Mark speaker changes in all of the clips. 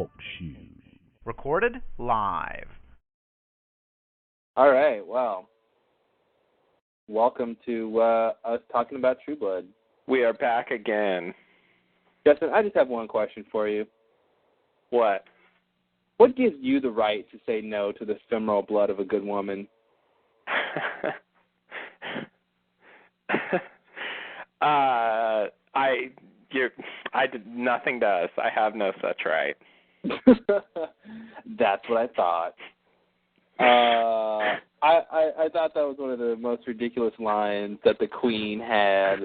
Speaker 1: Talk Shoes. Recorded live.
Speaker 2: All right, well, welcome to us talking about True Blood.
Speaker 3: We are back again.
Speaker 2: Justin, I just have one question for you.
Speaker 3: What?
Speaker 2: What gives you the right to say no to the ephemeral blood of a good woman?
Speaker 3: I did nothing does. I have no such right.
Speaker 2: That's what I thought. I thought that was one of the most ridiculous lines that the Queen had.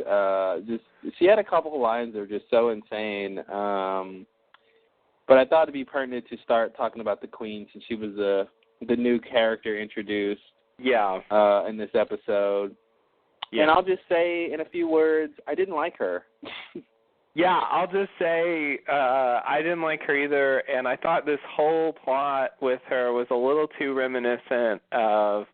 Speaker 2: She had a couple of lines that were just so insane. But I thought it'd be pertinent to start talking about the Queen since she was the new character introduced.
Speaker 3: Yeah.
Speaker 2: In this episode.
Speaker 3: Yeah.
Speaker 2: And I'll just say in a few words, I didn't like her.
Speaker 3: Yeah, I'll just say I didn't like her either, and I thought this whole plot with her was a little too reminiscent of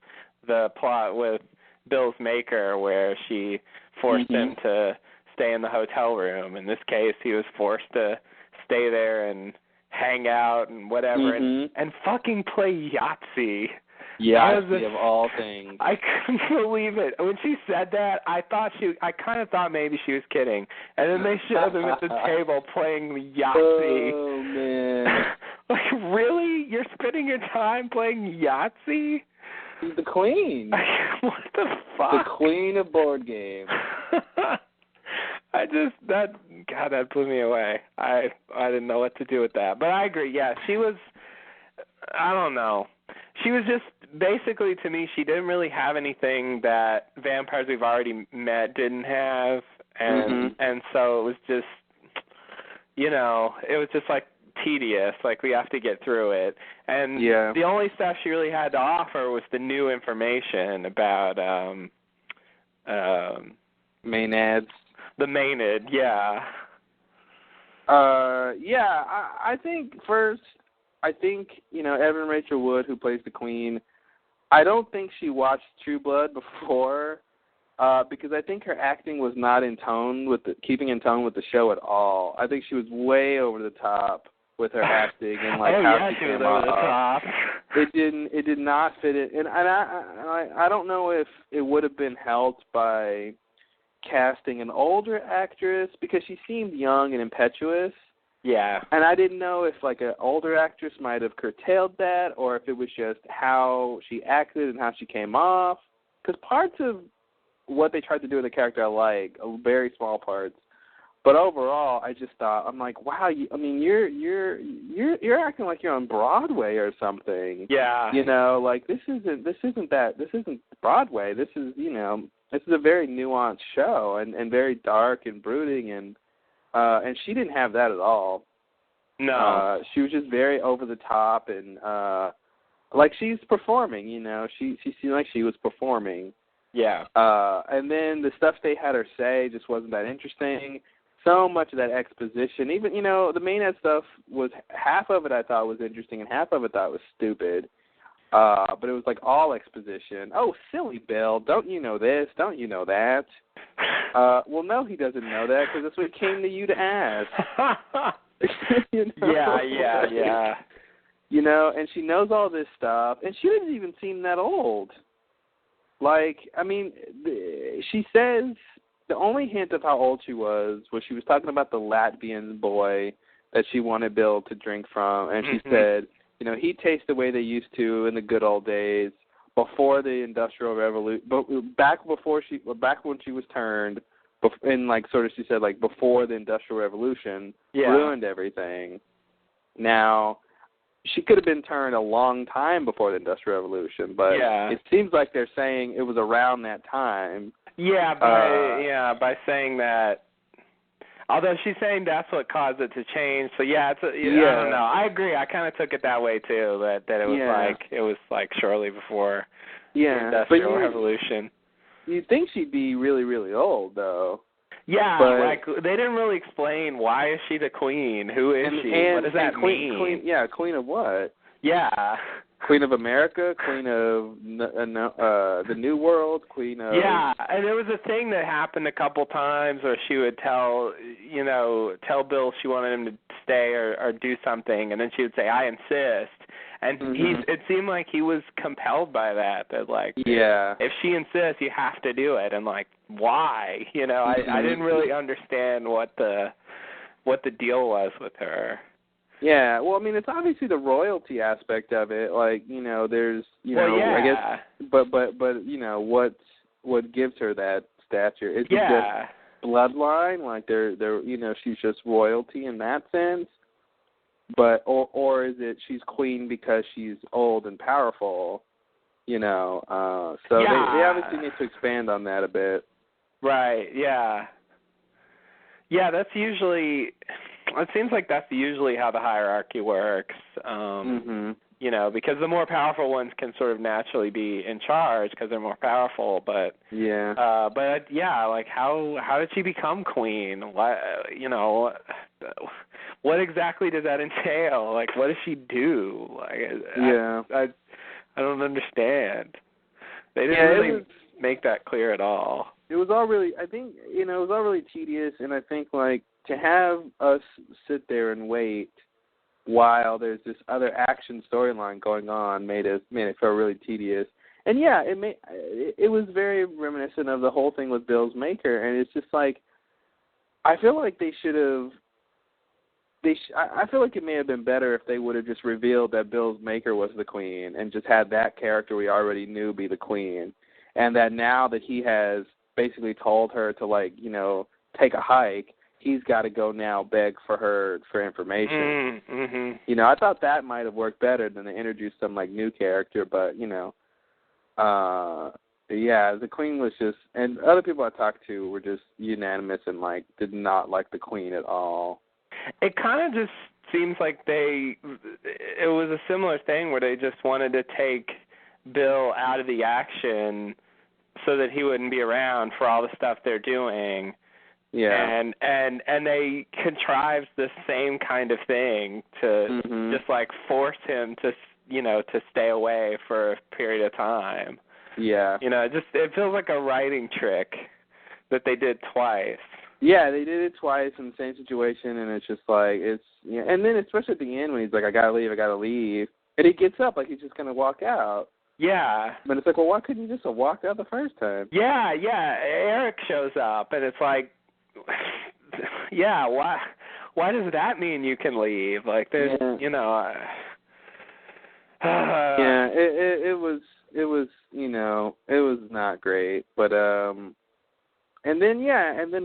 Speaker 3: the plot with Bill's Maker, where she forced him to stay in the hotel room. In this case, he was forced to stay there and hang out and whatever, and fucking play Yahtzee.
Speaker 2: Yahtzee of all things.
Speaker 3: I couldn't believe it. When she said that, I kind of thought maybe she was kidding. And then they showed them at the table playing Yahtzee.
Speaker 2: Oh, man.
Speaker 3: Like, really? You're spending your time playing Yahtzee?
Speaker 2: She's the Queen.
Speaker 3: What the fuck?
Speaker 2: The Queen of board games.
Speaker 3: that blew me away. I didn't know what to do with that. But I agree, yeah, she was, I don't know. She was just, basically to me, she didn't really have anything that vampires we've already met didn't have. And so it was just, it was just like tedious, like we have to get through it. And the only stuff she really had to offer was the new information about
Speaker 2: Maenads.
Speaker 3: The Maenad, yeah.
Speaker 2: I think first, Evan Rachel Wood, who plays the Queen, I don't think she watched True Blood before, because I think her acting was not in tone keeping in tone with the show at all. I think she was way over the top with her acting and how she came
Speaker 3: over the top.
Speaker 2: It did not fit it, and I don't know if it would have been helped by casting an older actress because she seemed young and impetuous.
Speaker 3: Yeah.
Speaker 2: And I didn't know if an older actress might have curtailed that or if it was just how she acted and how she came off. Because parts of what they tried to do with the character I like, very small parts. But overall, I just thought, I'm like, wow, you're acting like you're on Broadway or something.
Speaker 3: Yeah.
Speaker 2: This isn't Broadway. This is a very nuanced show and very dark and brooding and she didn't have that at all.
Speaker 3: No.
Speaker 2: She was just very over the top and like she's performing, she seemed like she was performing.
Speaker 3: Yeah.
Speaker 2: And then the stuff they had her say just wasn't that interesting. So much of that exposition, even, the Maenad stuff was, half of it I thought was interesting and half of it I thought was stupid. But it was all exposition. Oh, silly Bill, don't you know this? Don't you know that? Well, no, he doesn't know that because that's what he came to you to ask.
Speaker 3: Yeah.
Speaker 2: And she knows all this stuff, and she doesn't even seem that old. She says the only hint of how old she was she was talking about the Latvian boy that she wanted Bill to drink from, and she said, he tastes the way they used to in the good old days before the Industrial Revolution, back when she was turned, and she said before the Industrial Revolution ruined everything. Now, she could have been turned a long time before the Industrial Revolution, but it seems like they're saying it was around that time.
Speaker 3: Yeah, by saying that. Although she's saying that's what caused it to change, so I don't know. I agree. I kind of took it that way too. That it was shortly before the Industrial Revolution.
Speaker 2: You'd think she'd be really, really old, though.
Speaker 3: Yeah, they didn't really explain why is she the Queen? Who is she? What does that mean?
Speaker 2: Queen of what?
Speaker 3: Yeah.
Speaker 2: Queen of America, Queen of the New World, Queen of...
Speaker 3: Yeah, and there was a thing that happened a couple times where she would tell Bill she wanted him to stay or do something, and then she would say, "I insist." And it seemed like he was compelled by that like, if she insists, you have to do it. And like, why? I didn't really understand what the deal was with her.
Speaker 2: Yeah, well, I mean, it's obviously the royalty aspect of it. Like, there's, I guess, but what gives her that stature? Is it just bloodline? Like, they're she's just royalty in that sense. But or is it she's queen because she's old and powerful? So they obviously need to expand on that a bit.
Speaker 3: Right. Yeah. Yeah, that's usually. It seems like that's usually how the hierarchy works. Because the more powerful ones can sort of naturally be in charge because they're more powerful. But like how did she become queen? What exactly does that entail? Like, what does she do? Like, I don't understand. They didn't really make that clear at all.
Speaker 2: It was all really, I think, it was all really tedious, and I think, like, to have us sit there and wait while there's this other action storyline going on made it feel really tedious. And yeah, it was very reminiscent of the whole thing with Bill's Maker, and it's just like, I feel like they should have. I feel like it may have been better if they would have just revealed that Bill's Maker was the queen and just had that character we already knew be the queen, and that now that he has basically told her to, like, take a hike, he's got to go now beg for her for information. I thought that might have worked better than to introduce some, like, new character, but, the queen was just, and other people I talked to were just unanimous and, like, did not like the queen at all.
Speaker 3: It kind of just seems like it was a similar thing where they just wanted to take Bill out of the action so that he wouldn't be around for all the stuff they're doing. Yeah. And they contrived the same kind of thing to just like force him to stay away for a period of time.
Speaker 2: Yeah.
Speaker 3: It feels like a writing trick that they did twice.
Speaker 2: Yeah, they did it twice in the same situation, and it's just like, and then especially at the end when he's like, I gotta leave, and he gets up like he's just gonna walk out.
Speaker 3: Yeah.
Speaker 2: But it's like, well, why couldn't you just have walked out the first time?
Speaker 3: Yeah, Eric shows up, and it's like, yeah, why does that mean you can leave? Like, there's, it
Speaker 2: was, it was not great, but, and then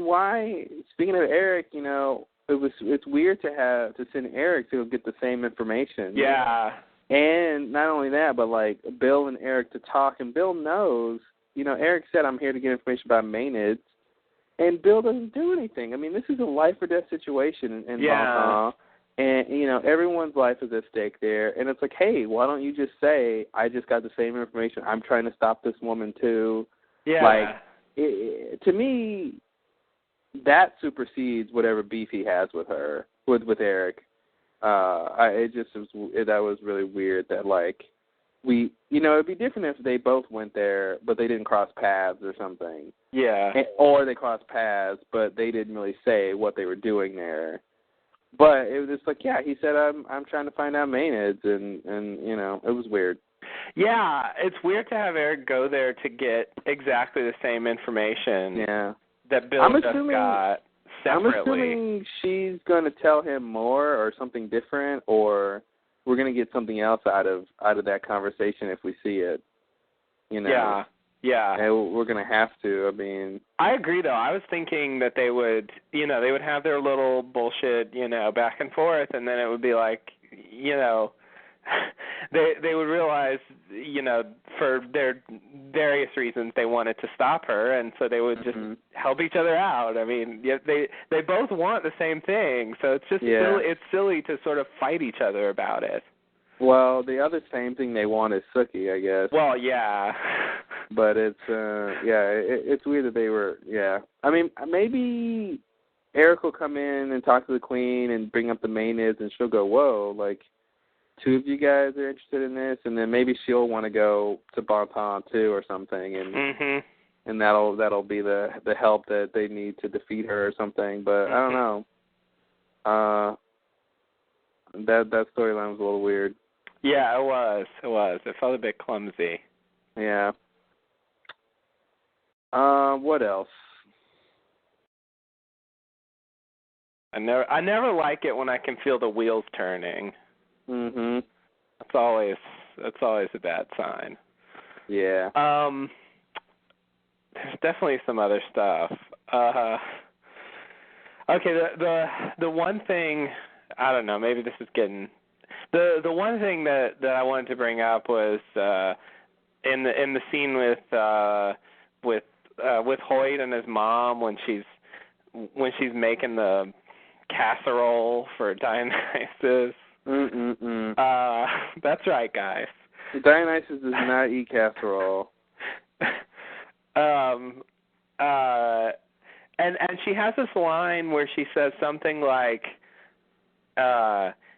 Speaker 2: why, speaking of Eric, it's weird to send Eric to get the same information.
Speaker 3: Yeah.
Speaker 2: And not only that, but, like, Bill and Eric to talk, and Bill knows, Eric said, I'm here to get information about Maynard, and Bill doesn't do anything. I mean, this is a life-or-death situation in Hong Kong, and, everyone's life is at stake there, and it's like, hey, why don't you just say, I just got the same information, I'm trying to stop this woman too.
Speaker 3: Yeah.
Speaker 2: Like, to me, that supersedes whatever beef he has with her, with Eric. That was really weird that, like, it'd be different if they both went there, but they didn't cross paths or something.
Speaker 3: Yeah.
Speaker 2: Or they crossed paths, but they didn't really say what they were doing there. But it was just like, yeah, he said, I'm trying to find out Maynard's, and it was weird.
Speaker 3: Yeah, it's weird to have Eric go there to get exactly the same information that Bill got separately.
Speaker 2: I'm assuming she's going to tell him more or something different, or we're going to get something else out of that conversation if we see it.
Speaker 3: Yeah.
Speaker 2: And we're going to have to. I mean,
Speaker 3: I agree, though. I was thinking that they would have their little bullshit, back and forth, and then it would be like, they would realize, for their various reasons they wanted to stop her, and so they would just help each other out. I mean, they both want the same thing, so it's just silly to sort of fight each other about it.
Speaker 2: Well, the other same thing they want is Sookie, I guess.
Speaker 3: Well, yeah.
Speaker 2: But it's it's weird that they were I mean, maybe Eric will come in and talk to the Queen and bring up the Maynids, and she'll go, whoa, like, two of you guys are interested in this, and then maybe she'll want to go to Bon Ton too or something, and and that'll be the help that they need to defeat her or something. But I don't know. That storyline was a little weird.
Speaker 3: Yeah, it was. It felt a bit clumsy.
Speaker 2: Yeah. What else?
Speaker 3: I never like it when I can feel the wheels turning.
Speaker 2: Mhm.
Speaker 3: That's always a bad sign.
Speaker 2: Yeah.
Speaker 3: There's definitely some other stuff. Okay, the one thing, I don't know, maybe this is getting the one thing that I wanted to bring up was in the scene with Hoyt and his mom when she's making the casserole for Dionysus. That's right, guys.
Speaker 2: Dionysus does not eat casserole.
Speaker 3: And she has this line where she says something like,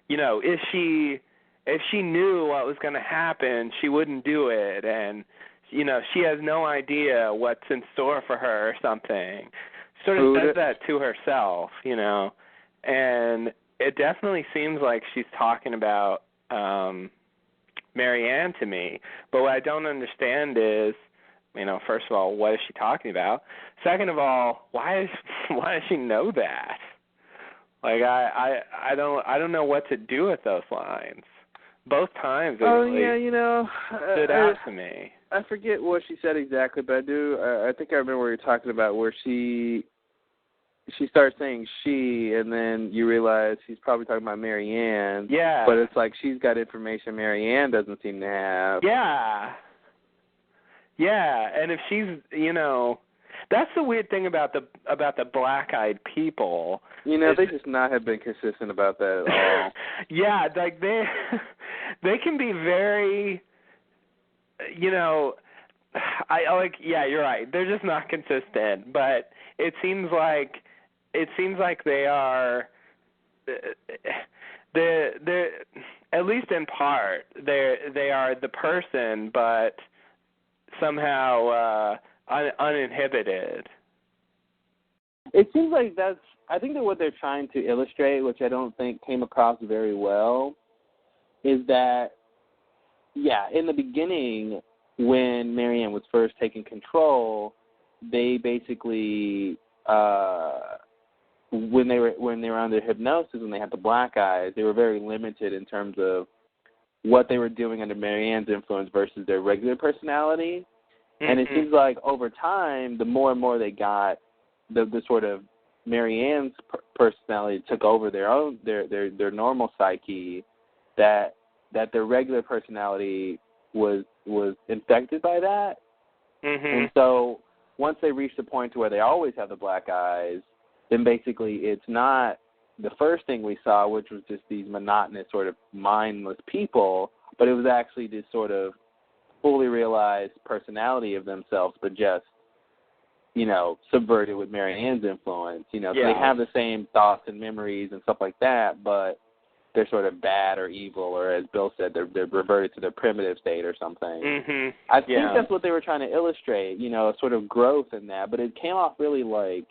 Speaker 3: you know, if she knew what was going to happen, she wouldn't do it, and you know, she has no idea what's in store for her or something. Sort of says that to herself, you know, and it definitely seems like she's talking about Marianne to me. But what I don't understand is, you know, first of all, what is she talking about? Second of all, why does she know that? Like I don't know what to do with those lines. Both times.
Speaker 2: Yeah, you know,
Speaker 3: stood out to me.
Speaker 2: I forget what she said exactly, but I think I remember what you're talking about, where she starts saying she, and then you realize she's probably talking about Marianne.
Speaker 3: Yeah.
Speaker 2: But it's like she's got information Marianne doesn't seem to have.
Speaker 3: Yeah. Yeah, and if she's, you know, that's the weird thing about the black-eyed people.
Speaker 2: You know, they just not have been consistent about that at all.
Speaker 3: Yeah, like they can be very, you know, yeah, you're right. They're just not consistent, but it seems like they are they're at least in part they are the person, but somehow uninhibited.
Speaker 2: It seems like I think that what they're trying to illustrate, which I don't think came across very well, is that, yeah, in the beginning, when Marianne was first taking control, they basically, when they were under hypnosis, when they had the black eyes, they were very limited in terms of what they were doing under Marianne's influence versus their regular personality. Mm-hmm. And it seems like over time, the more and more they got, the sort of Marianne's personality took over their normal psyche, that their regular personality was infected by that. Mm-hmm. And so once they reached the point to where they always have the black eyes, then basically it's not the first thing we saw, which was just these monotonous sort of mindless people, but it was actually this sort of fully realized personality of themselves, but just, you know, subverted with Marianne's influence. You know, so they have the same thoughts and memories and stuff like that, but they're sort of bad or evil, or as Bill said, they're reverted to their primitive state or something. Mm-hmm. I think that's what they were trying to illustrate, you know, a sort of growth in that, but it came off really, like,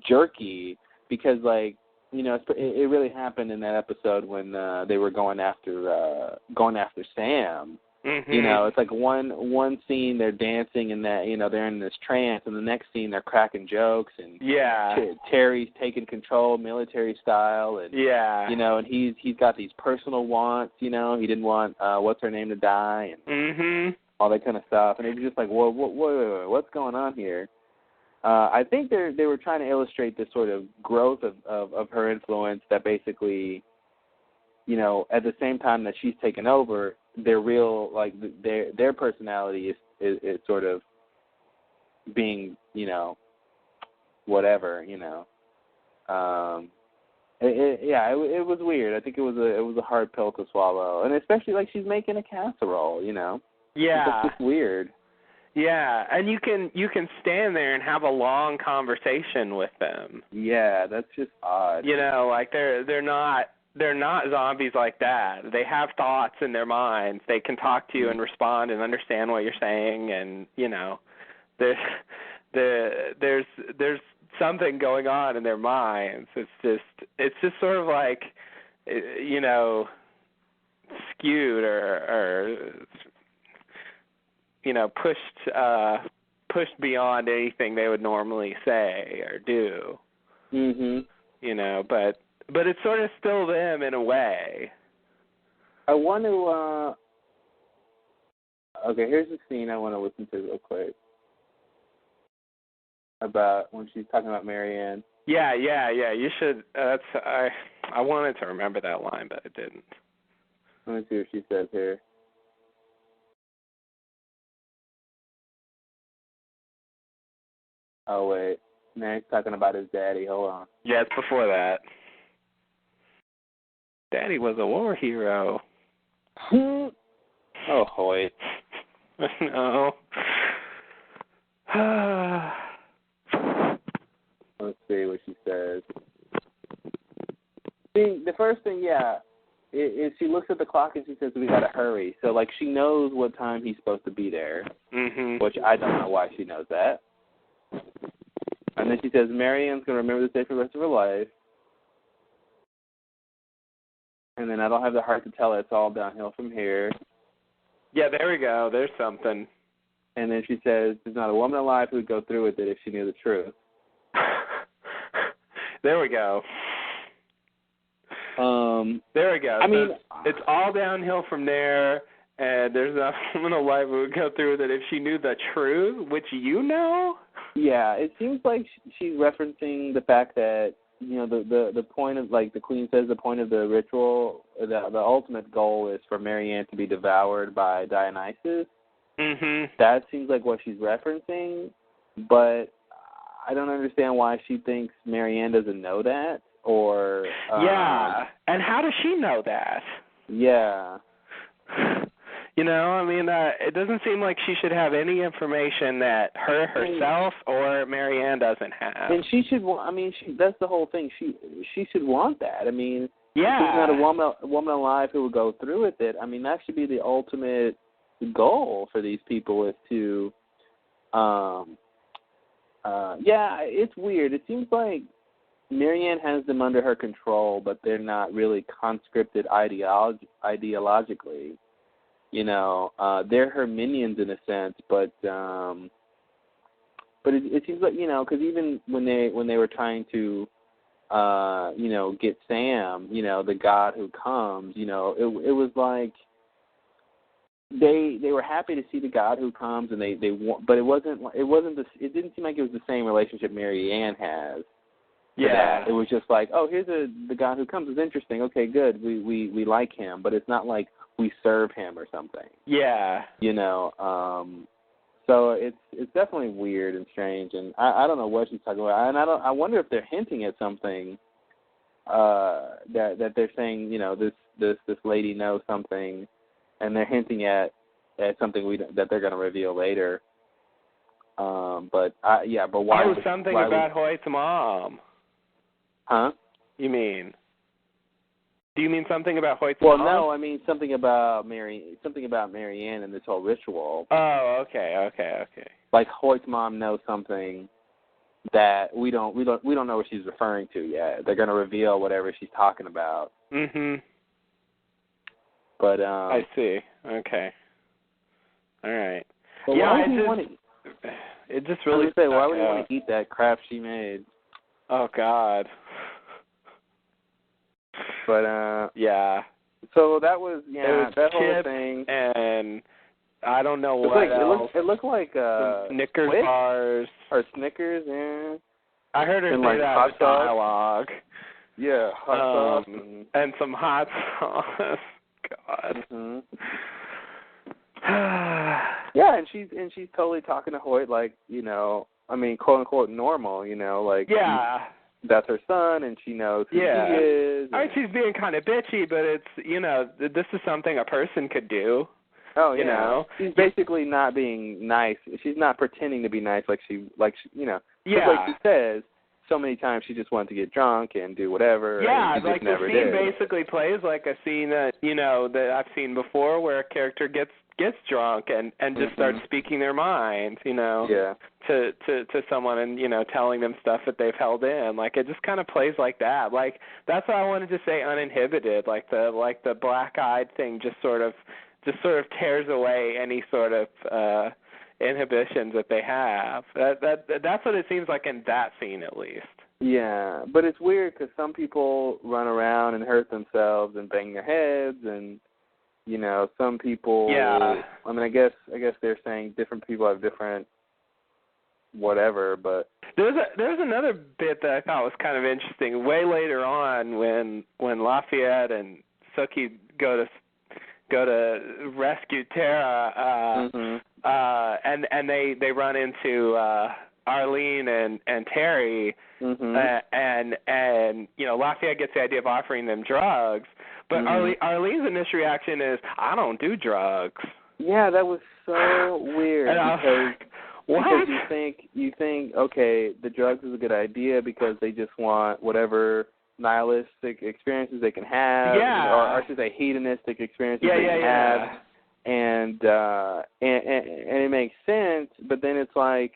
Speaker 2: jerky, because, like, you know, it really happened in that episode when they were going after Sam. Mm-hmm. You know, it's like one scene they're dancing and that, you know, they're in this trance, and the next scene they're cracking jokes, and Terry's taking control military style, and you know, and he's got these personal wants, you know, he didn't want what's her name to die, and all that kind of stuff, and it was just like, whoa, what's going on here? I think they were trying to illustrate this sort of growth of her influence, that basically, you know, at the same time that she's taken over, their real, like, their personality is sort of being, you know, whatever, you know. It was weird. I think it was a hard pill to swallow, and especially, like, she's making a casserole, you know.
Speaker 3: Yeah.
Speaker 2: It's just weird.
Speaker 3: Yeah, and you can stand there and have a long conversation with them.
Speaker 2: Yeah, that's just odd.
Speaker 3: You know, like they're not they're not zombies like that. They have thoughts in their minds. They can talk to you and respond and understand what you're saying, and there's something going on in their minds. It's just sort of like skewed or pushed beyond anything they would normally say or do.
Speaker 2: Mhm.
Speaker 3: But it's sort of still them in a way.
Speaker 2: I want to. Okay, here's the scene I want to listen to real quick. About when she's talking about Marianne.
Speaker 3: Yeah. You should. I wanted to remember that line, but I didn't.
Speaker 2: Let me see what she says here. Oh wait, now he's talking about his daddy. Hold on.
Speaker 3: Yeah, it's before that. Daddy was a war hero.
Speaker 2: Oh, Hoyt.
Speaker 3: No.
Speaker 2: Let's see what she says. See, the first thing, is she looks at the clock and she says, "We gotta hurry." So, like, she knows what time he's supposed to be there.
Speaker 3: Mhm.
Speaker 2: Which I don't know why she knows that. And then she says, "Marianne's gonna remember this day for the rest of her life." And then I don't have the heart to tell her it's all downhill from here.
Speaker 3: Yeah, there we go. There's something.
Speaker 2: And then she says, "There's not a woman alive who would go through with it if she knew the truth."
Speaker 3: There we go. There we go.
Speaker 2: I mean,
Speaker 3: it's all downhill from there, and there's not a woman alive who would go through with it if she knew the truth, which you know?
Speaker 2: Yeah, it seems like she's referencing the fact that, the point of, like the Queen says, the point of the ritual, the ultimate goal is for Marianne to be devoured by Dionysus.
Speaker 3: Mhm.
Speaker 2: That seems like what she's referencing, but I don't understand why she thinks Marianne doesn't know that, or...
Speaker 3: yeah, and how does she know that?
Speaker 2: Yeah.
Speaker 3: It doesn't seem like she should have any information that her herself or Marianne doesn't have.
Speaker 2: And she should. That's the whole thing. She should want that.
Speaker 3: Yeah.
Speaker 2: If there's not a woman alive who would go through with it, that should be the ultimate goal for these people, is to. It's weird. It seems like Marianne has them under her control, but they're not really conscripted ideologically. They're her minions in a sense, but it seems like, because even when they were trying to, get Sam, the God who comes, it was like they were happy to see the God who comes, and they want, but it didn't seem like it was the same relationship Marianne has.
Speaker 3: Yeah.
Speaker 2: It was just like, oh, here's the God who comes is interesting. Okay, good. We like him, but it's not like we serve him or something.
Speaker 3: Yeah.
Speaker 2: So it's definitely weird and strange, and I don't know what she's talking about, and I wonder if they're hinting at something, that they're saying, this lady knows something, and they're hinting at something that they're going to reveal later. But why?
Speaker 3: Oh, something about Hoyt's mom.
Speaker 2: Huh?
Speaker 3: You mean? Do you mean something about Hoyt's mom?
Speaker 2: Well, no, I mean something about Marianne and this whole ritual.
Speaker 3: Oh, okay.
Speaker 2: Like Hoyt's mom knows something that we don't know what she's referring to yet. They're going to reveal whatever she's talking about.
Speaker 3: Mhm.
Speaker 2: But
Speaker 3: I see. Okay. All right.
Speaker 2: But
Speaker 3: yeah,
Speaker 2: why would you want to?
Speaker 3: It just really.
Speaker 2: Why would you want to eat that crap she made?
Speaker 3: Oh God.
Speaker 2: But
Speaker 3: yeah.
Speaker 2: So that was
Speaker 3: it was
Speaker 2: that whole
Speaker 3: chips
Speaker 2: thing,
Speaker 3: and I don't know what else.
Speaker 2: It looked like
Speaker 3: Snickers
Speaker 2: Twix?
Speaker 3: Bars
Speaker 2: or Snickers, yeah.
Speaker 3: I heard her
Speaker 2: and
Speaker 3: say
Speaker 2: like
Speaker 3: that
Speaker 2: hot
Speaker 3: in dialogue.
Speaker 2: Yeah, hot sauce
Speaker 3: and some hot sauce. God.
Speaker 2: Mm-hmm. Yeah, and she's totally talking to Hoyt like, quote unquote normal, like that's her son, and she knows who he is.
Speaker 3: I mean, she's being kind of bitchy, but it's this is something a person could do.
Speaker 2: Oh, she's basically not being nice. She's not pretending to be nice, like she. Like she says, so many times she just wanted to get drunk and do whatever.
Speaker 3: Yeah,
Speaker 2: and she
Speaker 3: like
Speaker 2: just never
Speaker 3: the scene
Speaker 2: did.
Speaker 3: basically plays like a scene that that I've seen before, where a character gets drunk and just starts speaking their mind,
Speaker 2: Yeah.
Speaker 3: to someone and telling them stuff that they've held in. Like it just kind of plays like that. Like that's why I wanted to say uninhibited. Like the black-eyed thing just sort of tears away any sort of inhibitions that they have. That's what it seems like in that scene, at least.
Speaker 2: Yeah, but it's weird because some people run around and hurt themselves and bang their heads, and some people.
Speaker 3: Yeah.
Speaker 2: I mean, I guess they're saying different people have different whatever, but
Speaker 3: there's another bit that I thought was kind of interesting. Way later on, when Lafayette and Sookie go to rescue Tara, and they run into Arlene and Terry, and Lafayette gets the idea of offering them drugs, but Arlene's initial reaction is, I don't do drugs.
Speaker 2: Yeah, that was so weird because you think okay, the drugs is a good idea because they just want whatever nihilistic experiences they can have, or I should say hedonistic experiences they can have, and it makes sense. But then it's like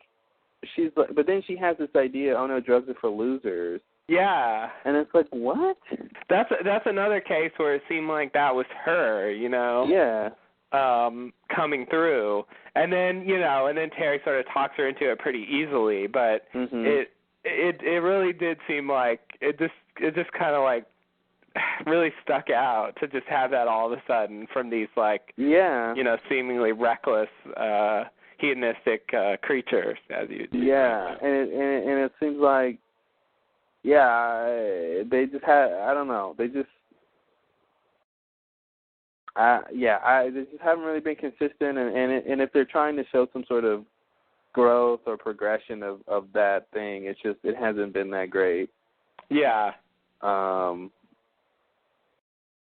Speaker 2: but then she has this idea, oh no, drugs are for losers.
Speaker 3: Yeah.
Speaker 2: And it's like, what?
Speaker 3: That's another case where it seemed like that was her,
Speaker 2: Yeah.
Speaker 3: Coming through, and then Terry sort of talks her into it pretty easily, but it really did seem like it just kind of like really stuck out to just have that all of a sudden from these seemingly reckless hedonistic creatures, as you do.
Speaker 2: Yeah, and it seems like they just had, I don't know, they just they just haven't really been consistent, and if they're trying to show some sort of growth or progression of that thing, it hasn't been that great.
Speaker 3: Yeah.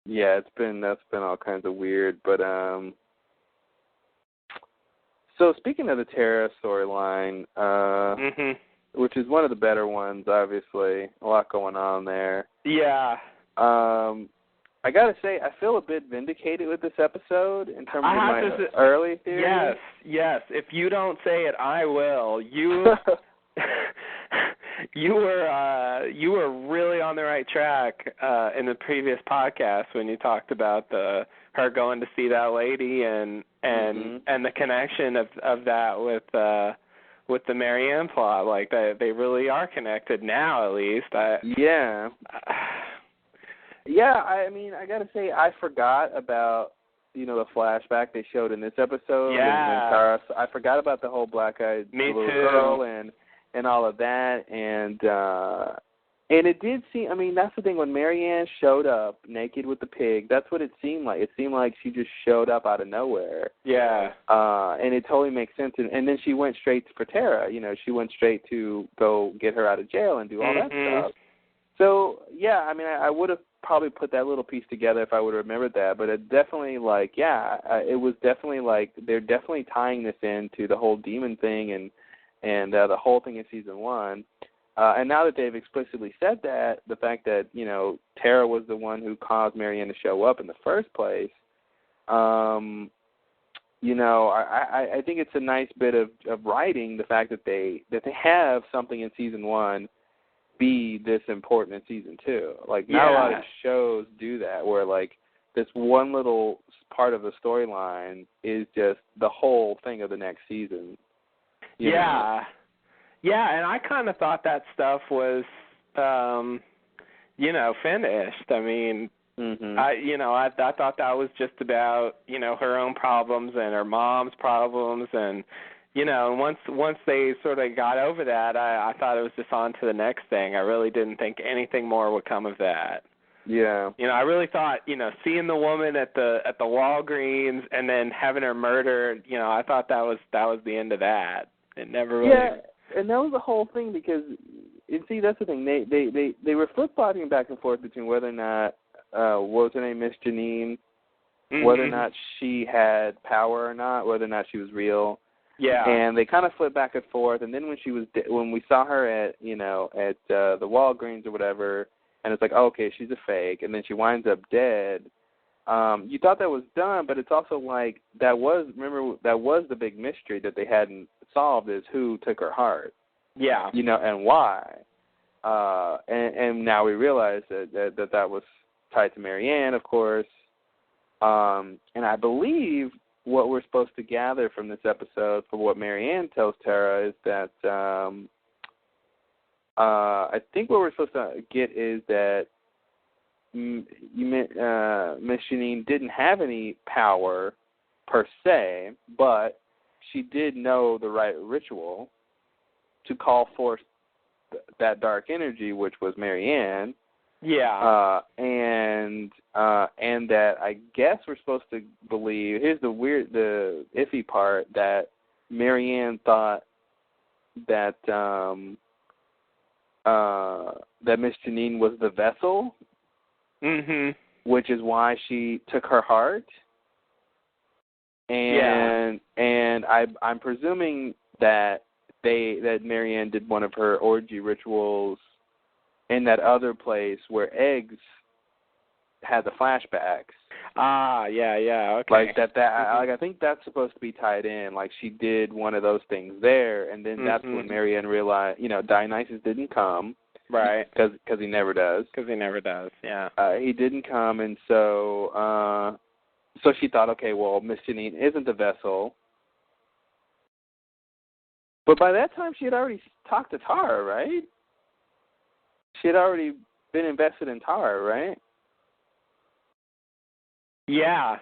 Speaker 2: That's been all kinds of weird, but so speaking of the Tara storyline, which is one of the better ones, obviously, a lot going on there.
Speaker 3: Yeah.
Speaker 2: I gotta say, I feel a bit vindicated with this episode in terms of my early theory.
Speaker 3: Yes. If you don't say it, I will. You were really on the right track in the previous podcast when you talked about her going to see that lady and the connection of that with the Marianne plot. Like they really are connected now, at least.
Speaker 2: Yeah, I mean, I gotta say, I forgot about the flashback they showed in this episode.
Speaker 3: Yeah.
Speaker 2: And I forgot about the whole black-eyed little girl and all of that, and it did seem. I mean, that's the thing. When Marianne showed up naked with the pig, that's what it seemed like. It seemed like she just showed up out of nowhere.
Speaker 3: Yeah.
Speaker 2: And it totally makes sense. And then she went straight for Tara. She went straight to go get her out of jail and do all that stuff. So yeah, I mean, I would have probably put that little piece together if I would have remembered that, but it definitely it was definitely like they're definitely tying this into the whole demon thing and the whole thing in season 1. And now that they've explicitly said that, the fact that Tara was the one who caused Marianne to show up in the first place, I think it's a nice bit of writing, the fact that they have something in season 1 be this important in season 2. Like, not a lot of shows do that, where like this one little part of the storyline is just the whole thing of the next season. You know?
Speaker 3: Yeah, and I kind of thought that stuff was, finished. I mean, I thought that was just about, her own problems and her mom's problems, and once they sort of got over that, I thought it was just on to the next thing. I really didn't think anything more would come of that.
Speaker 2: Yeah.
Speaker 3: I really thought, seeing the woman at the Walgreens and then having her murdered, I thought that was the end of that. It never really.
Speaker 2: Yeah, and that was the whole thing because, see, that's the thing. They were flip-flopping back and forth between whether or not, what was her name, Miss Janine, whether or not she had power or not, whether or not she was real.
Speaker 3: Yeah.
Speaker 2: And they kind of flipped back and forth. And then when we saw her at the Walgreens or whatever, and it's like, oh, okay, she's a fake, and then she winds up dead. You thought that was done, but it's also like that was the big mystery that they hadn't solved, is who took her heart.
Speaker 3: Yeah.
Speaker 2: And why. And now we realize that was tied to Marianne, of course. And I believe what we're supposed to gather from this episode, for what Marianne tells Tara, is that I think what we're supposed to get is that Miss Janine didn't have any power per se, but she did know the right ritual to call forth that dark energy, which was Marianne.
Speaker 3: Yeah.
Speaker 2: And that I guess we're supposed to believe, here's the iffy part, that Marianne thought that that Miss Janine was the vessel, which is why she took her heart. And I'm presuming that Marianne did one of her orgy rituals in that other place where Eggs had the flashbacks.
Speaker 3: Okay.
Speaker 2: Like I think that's supposed to be tied in. Like she did one of those things there, and then that's when Marianne realized, Dionysus didn't come.
Speaker 3: Right.
Speaker 2: Because he never does.
Speaker 3: Yeah.
Speaker 2: He didn't come, and so she thought, okay, well, Miss Janine isn't the vessel. But by that time, she had already talked to Tara, right? She had already been invested in Tara, right?
Speaker 3: Yeah.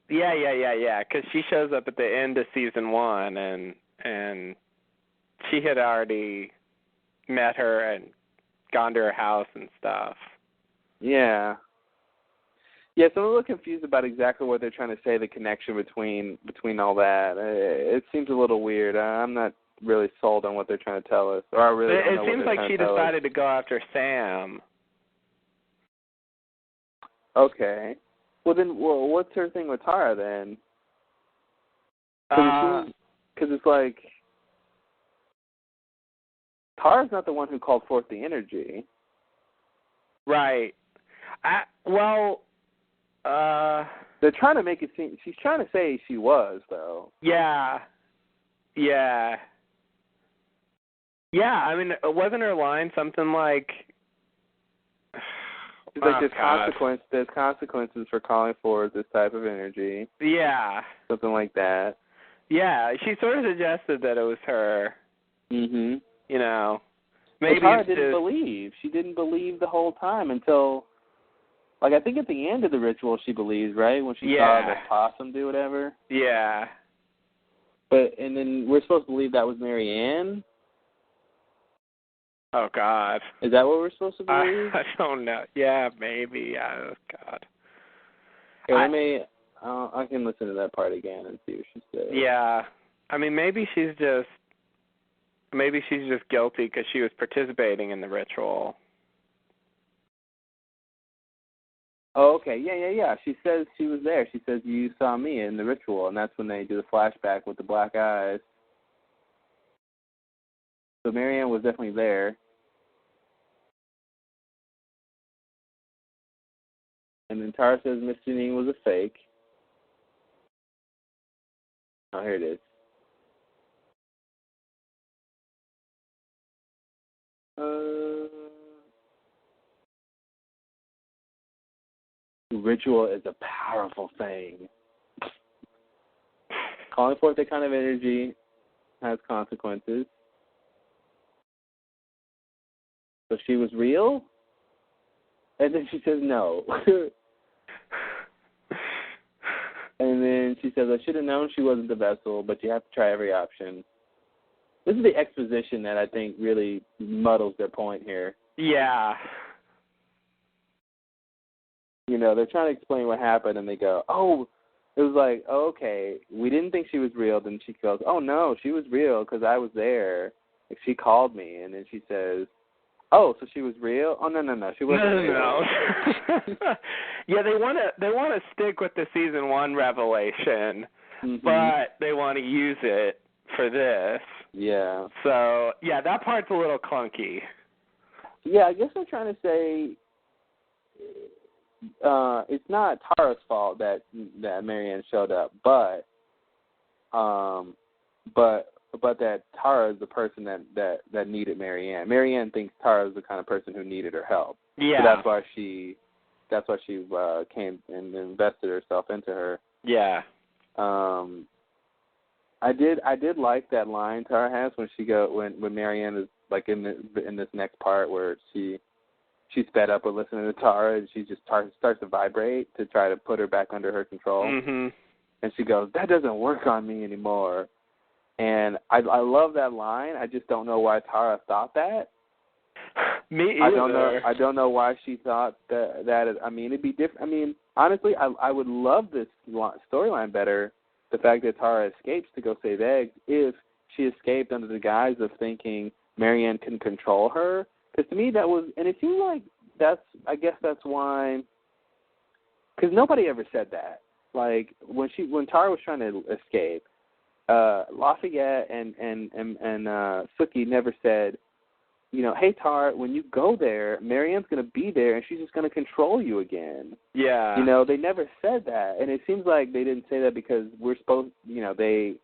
Speaker 3: Yeah. Because she shows up at the end of season 1, and she had already met her and gone to her house and stuff.
Speaker 2: Yeah. Yeah, so I'm a little confused about exactly what they're trying to say, the connection between all that. It seems a little weird. I'm not really sold on what they're trying to tell us. Or I really don't know
Speaker 3: it seems like she decided to go after Sam.
Speaker 2: Okay. Well, what's her thing with Tara then? Because it's like Tara's not the one who called forth the energy.
Speaker 3: Right.
Speaker 2: They're trying to make it seem, she's trying to say she was, though.
Speaker 3: Yeah. Yeah. Yeah, I mean, wasn't her line something like...
Speaker 2: There's consequences for calling forward this type of energy.
Speaker 3: Yeah.
Speaker 2: Something like that.
Speaker 3: Yeah, she sort of suggested that it was her.
Speaker 2: Mm-hmm.
Speaker 3: Maybe
Speaker 2: Tara didn't believe. She didn't believe the whole time until... Like, I think at the end of the ritual she believes, right? When she saw the possum do whatever.
Speaker 3: Yeah.
Speaker 2: And then we're supposed to believe that was Marianne?
Speaker 3: Oh, God.
Speaker 2: Is that what we're supposed to believe?
Speaker 3: I don't know. Yeah, maybe. Oh, God.
Speaker 2: Okay, I can listen to that part again and see what she says.
Speaker 3: Yeah. I mean, maybe she's just guilty because she was participating in the ritual.
Speaker 2: Oh, okay. Yeah. She says she was there. She says, you saw me in the ritual, and that's when they do the flashback with the black eyes. So Marianne was definitely there. And then Tara says Miss Janine was a fake. Oh, here it is. Ritual is a powerful thing. Calling forth that kind of energy has consequences. So she was real? And then she says no. And then she says, I should have known she wasn't the vessel, but you have to try every option. This is the exposition that I think really muddles their point here.
Speaker 3: Yeah.
Speaker 2: They're trying to explain what happened, and they go, oh, it was like, oh, okay, we didn't think she was real. Then she goes, oh, no, she was real because I was there. Like, she called me, and then she says, oh, so she was real? Oh, no, she wasn't real.
Speaker 3: No. Yeah, they want to stick with the season 1 revelation but they want to use it for this.
Speaker 2: Yeah.
Speaker 3: So, yeah, that part's a little clunky.
Speaker 2: Yeah, I guess I'm trying to say it's not Tara's fault that Marianne showed up, but that Tara is the person that needed Marianne. Marianne thinks Tara is the kind of person who needed her help.
Speaker 3: Yeah.
Speaker 2: So that's why she came and invested herself into her.
Speaker 3: Yeah.
Speaker 2: I did like that line Tara has when Marianne is like in this next part where she's fed up with listening to Tara and she just starts to vibrate to try to put her back under her control.
Speaker 3: Mhm.
Speaker 2: And she goes, "That doesn't work on me anymore." And I love that line. I just don't know why Tara thought that.
Speaker 3: Me either.
Speaker 2: I don't know why she thought that. I mean, it'd be different. I mean, honestly, I would love this storyline better. The fact that Tara escapes to go save eggs, if she escaped under the guise of thinking Marianne can control her. Because to me that was, and it seems like I guess that's why. Because nobody ever said that. Like when Tara was trying to escape, Lafayette and Sookie never said, you know, hey Tara, when you go there, Marianne's going to be there and she's just going to control you again.
Speaker 3: Yeah.
Speaker 2: You know, they never said that, and it seems like they didn't say that because we're supposed, you know,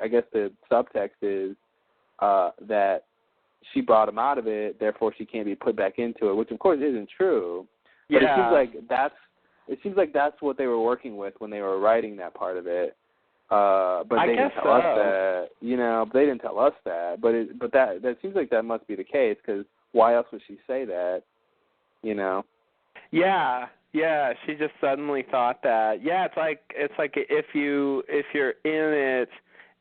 Speaker 2: I guess the subtext is that she brought him out of it, therefore she can't be put back into it, which of course isn't true. But
Speaker 3: yeah.
Speaker 2: it seems like that's what they were working with when they were writing that part of it. But they didn't tell us that. You know, they didn't tell us that. But that seems like that must be the case, because why else would she say that? You know.
Speaker 3: Yeah. Yeah. She just suddenly thought that. Yeah. It's like if you're in it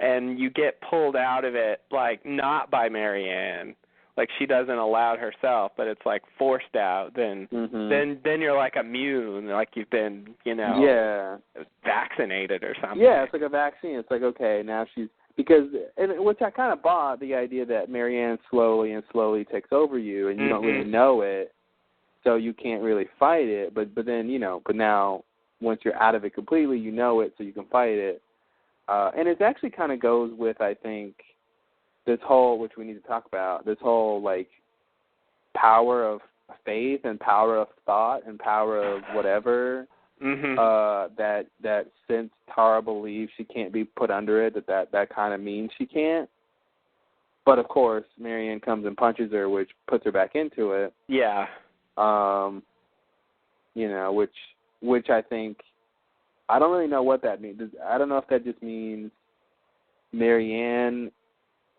Speaker 3: and you get pulled out of it, like not by Marianne, like she doesn't allow it herself, but it's like forced out, then you're like immune, like you've been, you know, vaccinated or something.
Speaker 2: Yeah, it's like a vaccine. It's like, okay, now she's, which I kind of bought the idea that Marianne slowly takes over you, and you don't really know it, so you can't really fight it. But then, you know, but now once you're out of it completely, you know it, so you can fight it. And it actually kind of goes with, I think, this whole, which we need to talk about, this whole, like, power of faith and power of thought and power of whatever, that since Tara believes she can't be put under it, that kind of means she can't. But, of course, Marianne comes and punches her, which puts her back into it.
Speaker 3: Yeah.
Speaker 2: You know, which I think, I don't really know what that means. I don't know if that just means Marianne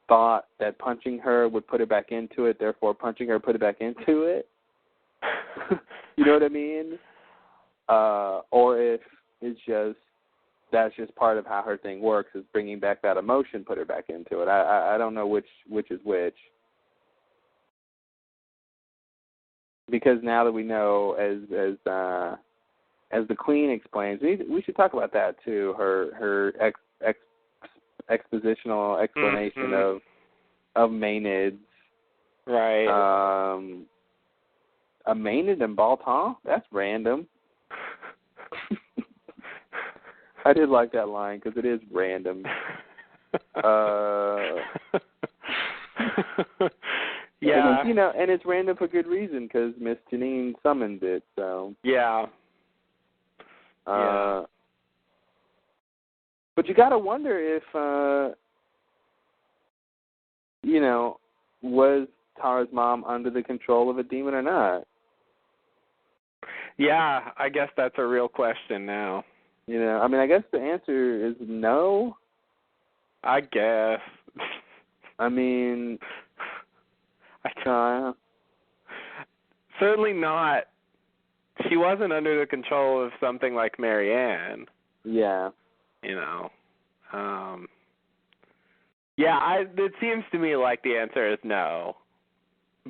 Speaker 2: thought that punching her would put her back into it, therefore punching her put her back into it. You know what I mean? Or if it's just, that's just part of how her thing works, is bringing back that emotion, put her back into it. I don't know which is which. Because now that we know, as the Queen explains, we should talk about that too. Her expositional explanation of Maenads.
Speaker 3: Right.
Speaker 2: A Maenad and Baltan? That's random. I did like that line because it is random.
Speaker 3: Yeah.
Speaker 2: And, you know, and it's random for good reason, because Miss Janine summoned it. So.
Speaker 3: Yeah.
Speaker 2: But you got to wonder if, you know, was Tara's mom under the control of a demon or not?
Speaker 3: Yeah, I guess that's a real question now.
Speaker 2: You know, I mean, I guess the answer is no.
Speaker 3: I guess.
Speaker 2: I mean,
Speaker 3: certainly not. She wasn't under the control of something like Marianne.
Speaker 2: Yeah.
Speaker 3: You know. Yeah, it seems to me like the answer is no.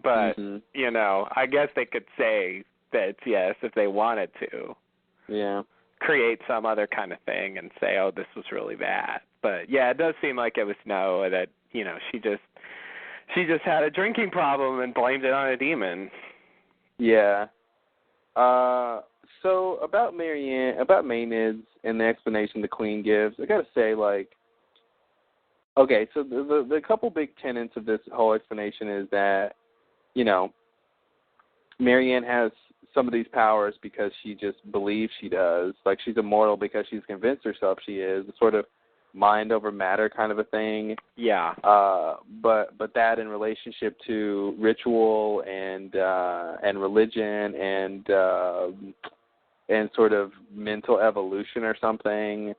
Speaker 3: But, you know, I guess they could say that it's yes if they wanted to.
Speaker 2: Yeah.
Speaker 3: Create some other kind of thing and say, oh, this was really bad. But, yeah, it does seem like it was no, that, you know, she just had a drinking problem and blamed it on a demon.
Speaker 2: Yeah. So about Marianne, about Maynids and the explanation the Queen gives, I gotta say, like, okay, so the couple big tenets of this whole explanation is that, you know, Marianne has some of these powers because she just believes she does. Like, she's immortal because she's convinced herself she is. It's sort of mind over matter kind of a thing.
Speaker 3: Yeah.
Speaker 2: But that in relationship to ritual and religion and sort of mental evolution or something.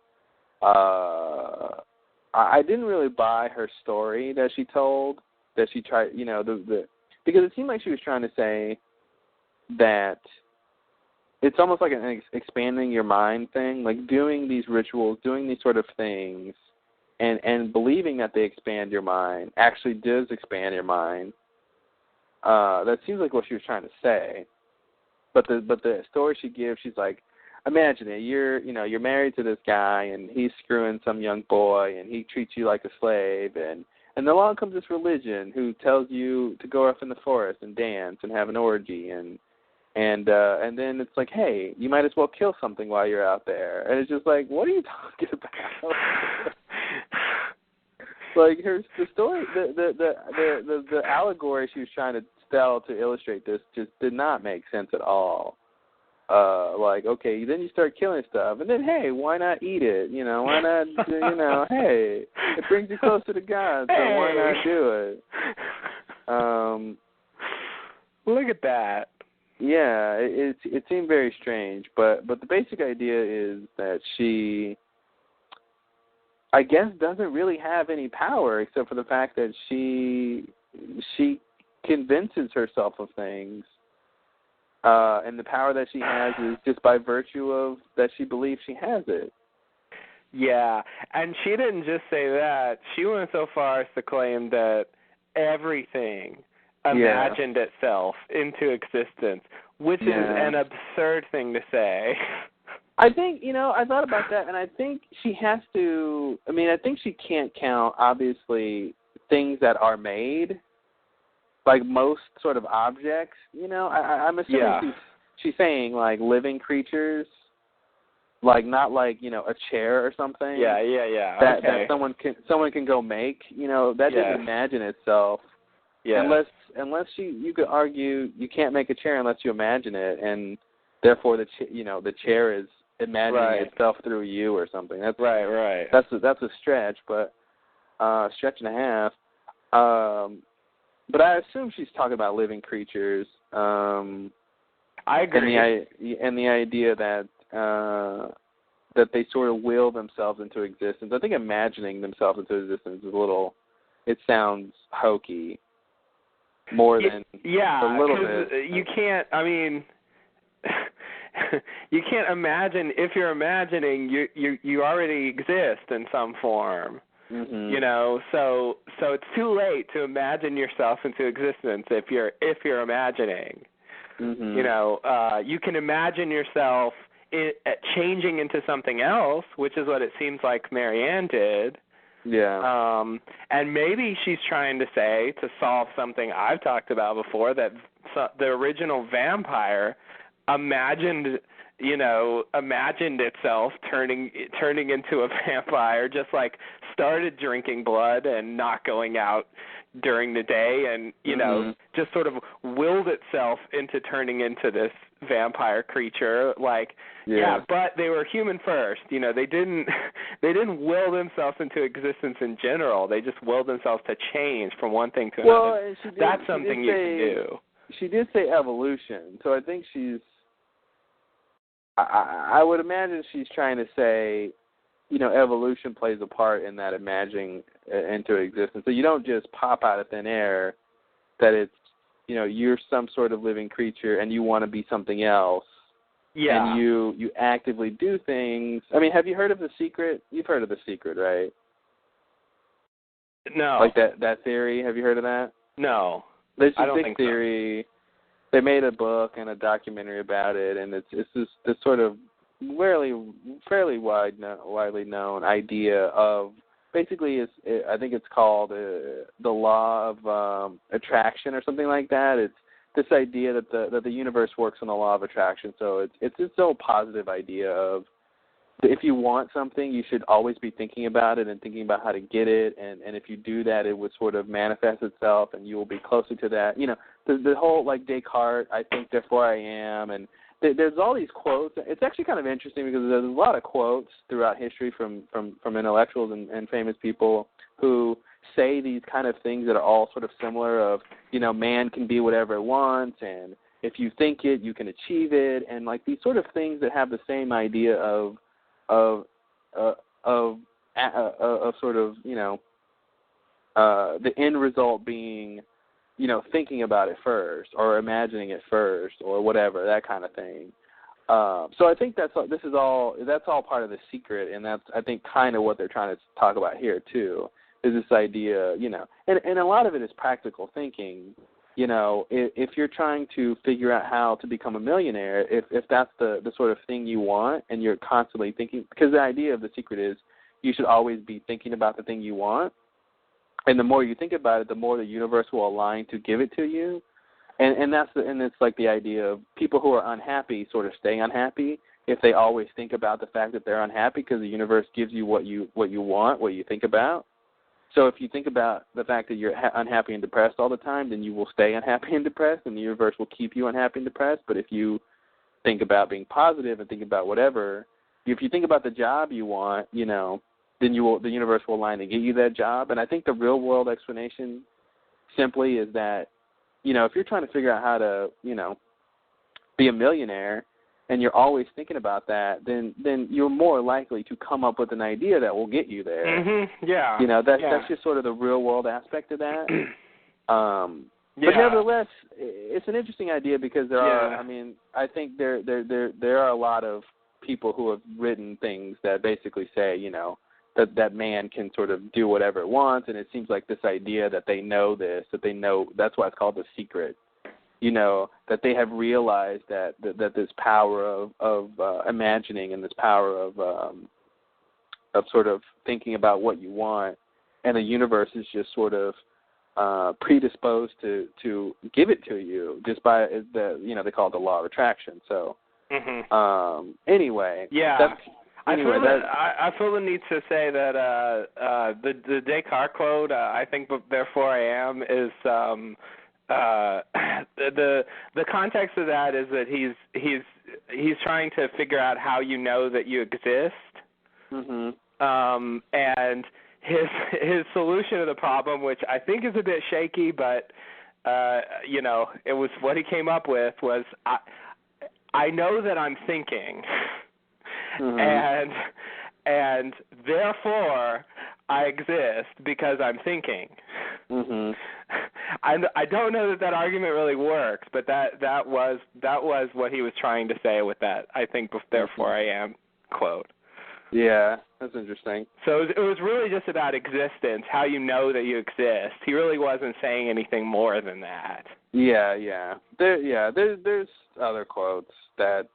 Speaker 2: I didn't really buy her story that she told, that she tried, you know, because it seemed like she was trying to say that it's almost like an expanding your mind thing, like doing these rituals, doing these sort of things, and believing that they expand your mind actually does expand your mind. That seems like what she was trying to say. But the story she gives, she's like, imagine it. You're married to this guy, and he's screwing some young boy, and he treats you like a slave, and along comes this religion who tells you to go off in the forest and dance and have an orgy, and then it's like, hey, you might as well kill something while you're out there, and it's just like, what are you talking about? Like, the story, the allegory she was trying to tell to illustrate this just did not make sense at all. Like, okay, then you start killing stuff, and then, hey, why not eat it? You know, why not, hey, it brings you closer to God, so why not do it?
Speaker 3: Look at that.
Speaker 2: Yeah, it seemed very strange, but the basic idea is that she, I guess, doesn't really have any power except for the fact that she convinces herself of things. And the power that she has is just by virtue of that she believes she has it.
Speaker 3: Yeah, and she didn't just say that. She went so far as to claim that everything imagined itself into existence, which is an absurd thing to say.
Speaker 2: I think, I thought about that, and I think she has to, I think she can't count, obviously, things that are made, like most sort of objects, I'm assuming she's saying, like, living creatures, like, not like, a chair or something.
Speaker 3: Yeah.
Speaker 2: That someone can go make, that doesn't imagine itself.
Speaker 3: Yeah.
Speaker 2: Unless you could argue you can't make a chair unless you imagine it, and therefore the chair is imagining itself through you or something. That's
Speaker 3: right.
Speaker 2: That's a stretch, but stretch and a half. But I assume she's talking about living creatures.
Speaker 3: I agree.
Speaker 2: And the idea that they sort of will themselves into existence. I think imagining themselves into existence is it sounds hokey. More than a little bit.
Speaker 3: You can't. You can't imagine. If you're imagining, you already exist in some form.
Speaker 2: Mm-hmm.
Speaker 3: So it's too late to imagine yourself into existence if you're imagining.
Speaker 2: Mm-hmm.
Speaker 3: You can imagine yourself changing into something else, which is what it seems like Marianne did.
Speaker 2: Yeah.
Speaker 3: And maybe she's trying to say, to solve something I've talked about before, that the original vampire imagined itself turning into a vampire, just like started drinking blood and not going out during the day, and just sort of willed itself into turning into this vampire creature. But they were human first. They didn't will themselves into existence in general. They just willed themselves to change from one thing to another. That's something you can do.
Speaker 2: She did say evolution, so I think she's. I would imagine she's trying to say, evolution plays a part in that imagining into existence. So you don't just pop out of thin air that it's, you're some sort of living creature and you want to be something else.
Speaker 3: Yeah.
Speaker 2: And you actively do things. Have you heard of The Secret? You've heard of The Secret, right?
Speaker 3: No.
Speaker 2: Like that theory? Have you heard of that?
Speaker 3: No.
Speaker 2: There's
Speaker 3: I
Speaker 2: a
Speaker 3: don't
Speaker 2: big
Speaker 3: think
Speaker 2: theory. So. They made a book and a documentary about it, and it's this sort of fairly widely known idea of basically I think it's called the law of attraction or something like that. this idea that the universe works on the law of attraction. So it's this whole positive idea of if you want something, you should always be thinking about it and thinking about how to get it, and if you do that, it would sort of manifest itself, and you will be closer to that. You know, the whole like Descartes, I think, therefore I am, and there's all these quotes. It's actually kind of interesting because there's a lot of quotes throughout history from intellectuals and famous people who say these kind of things that are all sort of similar of, you know, man can be whatever it wants, and if you think it, you can achieve it, and like these sort of things that have the same idea of sort of, you know, the end result being, you know, thinking about it first or imagining it first or whatever, that kind of thing. So I think that's all part of The Secret, and that's, I think, kind of what they're trying to talk about here too, is this idea, you know, and a lot of it is practical thinking. You know, if you're trying to figure out how to become a millionaire, if that's the sort of thing you want, and you're constantly thinking, because the idea of The Secret is you should always be thinking about the thing you want, and the more you think about it, the more the universe will align to give it to you, and it's like the idea of people who are unhappy sort of stay unhappy if they always think about the fact that they're unhappy, because the universe gives you what you want, what you think about. So if you think about the fact that you're unhappy and depressed all the time, then you will stay unhappy and depressed, and the universe will keep you unhappy and depressed. But if you think about being positive and think about whatever, if you think about the job you want, you know, then the universe will align to get you that job. And I think the real world explanation simply is that, you know, if you're trying to figure out how to, you know, be a millionaire, and you're always thinking about that, then you're more likely to come up with an idea that will get you there.
Speaker 3: Mm-hmm. Yeah.
Speaker 2: You know, that's just sort of the real world aspect of that. But nevertheless, it's an interesting idea because there are. I mean, I think there are a lot of people who have written things that basically say, you know, that man can sort of do whatever it wants, and it seems like this idea that they know this, that they know, that's why it's called The Secret. You know, that they have realized that this power of imagining and this power of sort of thinking about what you want, and the universe is just sort of predisposed to give it to you just by they call it the law of attraction. So anyway,
Speaker 3: I feel the need to say that the Descartes quote, I think therefore I am, is the context of that is that he's trying to figure out how you know that you exist, and his solution to the problem, which I think is a bit shaky, but you know, it was what he came up with was I know that I'm thinking, and therefore I exist because I'm thinking. I don't know that argument really works, but that was what he was trying to say with that, I think, therefore I am quote.
Speaker 2: Yeah, that's interesting.
Speaker 3: So it was really just about existence, how you know that you exist. He really wasn't saying anything more than that.
Speaker 2: Yeah. There's other quotes that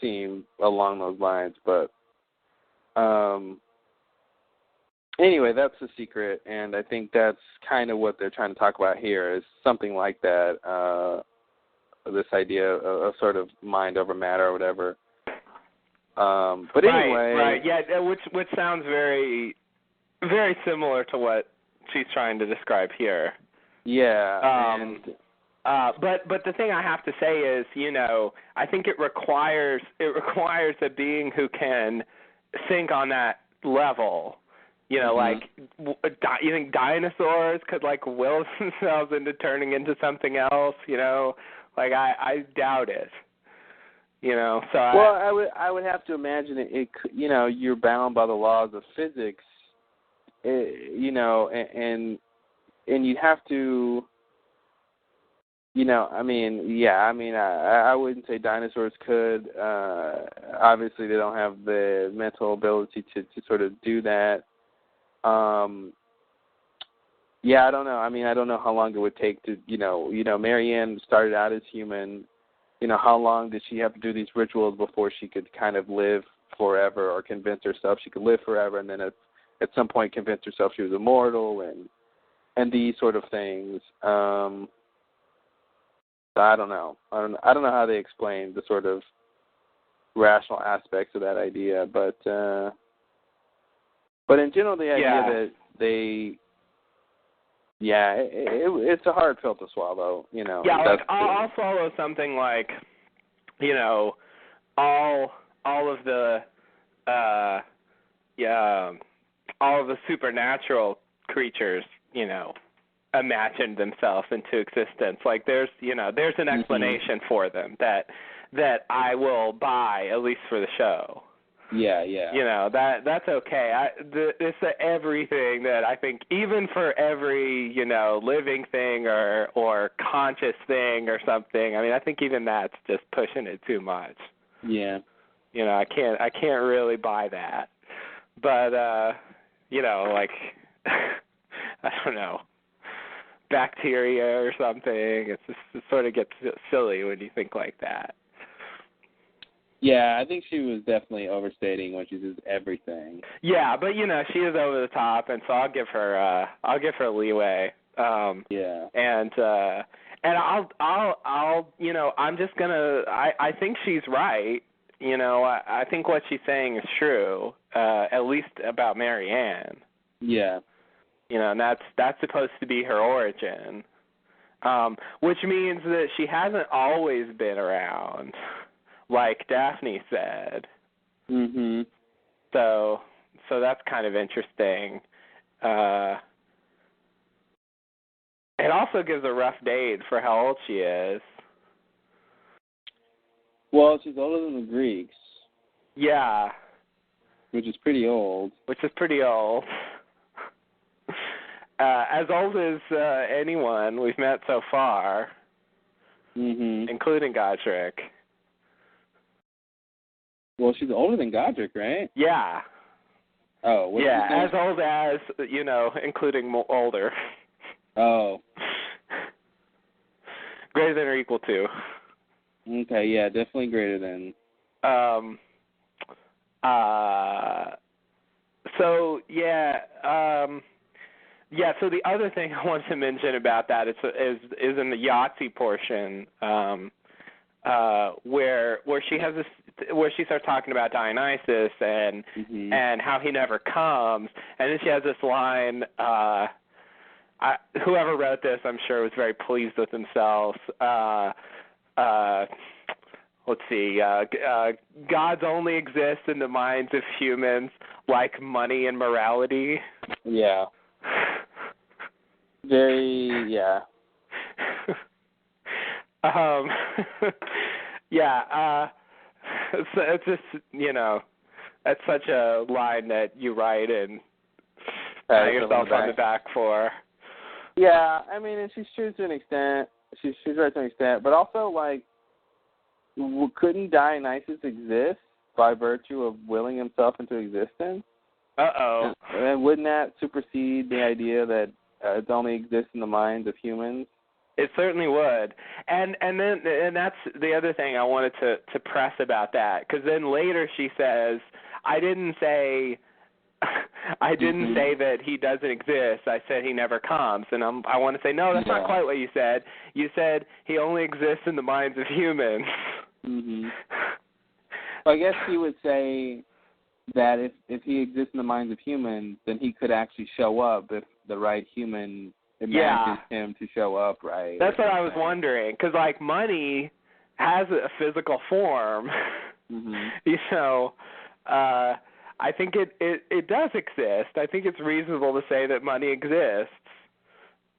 Speaker 2: seem along those lines, but anyway, that's The Secret, and I think that's kind of what they're trying to talk about here, is something like that, this idea of sort of mind over matter or whatever. But anyway...
Speaker 3: Right, yeah, which sounds very, very similar to what she's trying to describe here.
Speaker 2: Yeah,
Speaker 3: but the thing I have to say is, you know, I think it requires a being who can think on that level. You know, like, you think dinosaurs could, like, will themselves into turning into something else, you know? Like, I doubt it, you know? So
Speaker 2: I would have to imagine it you know, you're bound by the laws of physics, you know, and you have to, you know, I wouldn't say dinosaurs could. Obviously, they don't have the mental ability to sort of do that. I don't know. I mean, I don't know how long it would take to, you know, Marianne started out as human. You know, how long did she have to do these rituals before she could kind of live forever, or convince herself she could live forever, and then at some point convince herself she was immortal, and these sort of things. So I don't know. I don't know how they explain the sort of rational aspects of that idea, but in general, the idea that they, it's a hard pill to swallow, you know.
Speaker 3: Yeah, like I'll swallow something like, you know, all of the all of the supernatural creatures, you know, imagined themselves into existence. Like there's an explanation for them that I will buy, at least for the show.
Speaker 2: Yeah.
Speaker 3: You know, that's okay. It's everything that I think, even for every, you know, living thing or conscious thing or something. I mean, I think even that's just pushing it too much.
Speaker 2: Yeah.
Speaker 3: You know, I can't really buy that. But you know, like I don't know, bacteria or something. It sort of gets silly when you think like that.
Speaker 2: Yeah, I think she was definitely overstating when she says everything.
Speaker 3: Yeah, but you know, she is over the top, and so I'll give her leeway.
Speaker 2: Yeah.
Speaker 3: And I'll you know, I'm just gonna I think she's right. You know, I think what she's saying is true, at least about Mary Ann.
Speaker 2: Yeah.
Speaker 3: You know, and that's supposed to be her origin, which means that she hasn't always been around, like Daphne said.
Speaker 2: Mhm.
Speaker 3: So that's kind of interesting. It also gives a rough date for how old she is.
Speaker 2: Well, she's older than the Greeks.
Speaker 3: Yeah.
Speaker 2: Which is pretty old.
Speaker 3: As old as anyone we've met so far, including Godric.
Speaker 2: Well, she's older than Godric, right?
Speaker 3: Yeah.
Speaker 2: Oh, what's
Speaker 3: yeah,
Speaker 2: his name?
Speaker 3: as old as, you know, including older.
Speaker 2: Oh.
Speaker 3: Greater than or equal to.
Speaker 2: Okay, yeah, definitely greater than.
Speaker 3: So the other thing I want to mention about that is in the Yahtzee portion, where she has this, where she starts talking about Dionysus and how he never comes, and then she has this line. Whoever wrote this, I'm sure, was very pleased with themselves. Let's see. Gods only exist in the minds of humans, like money and morality.
Speaker 2: Yeah. Very, yeah.
Speaker 3: It's just, you know, that's such a line that you write and pat yourself on the back for.
Speaker 2: Yeah, I mean, and she's true to an extent. She's right to an extent, but also, like, couldn't Dionysus exist by virtue of willing himself into existence?
Speaker 3: Uh-oh.
Speaker 2: And wouldn't that supersede the idea that it only exists in the minds of humans?
Speaker 3: It certainly would, and that's the other thing I wanted to press about that, because then later she says, I didn't say that he doesn't exist. I said he never comes, and I want to say, no, that's not quite what you said. You said he only exists in the minds of humans.
Speaker 2: Well, I guess she would say that if he exists in the minds of humans, then he could actually show up if the right human imagines him to show up, right?
Speaker 3: That's what I was wondering, because, like, money has a physical form. You know, I think it does exist. I think it's reasonable to say that money exists.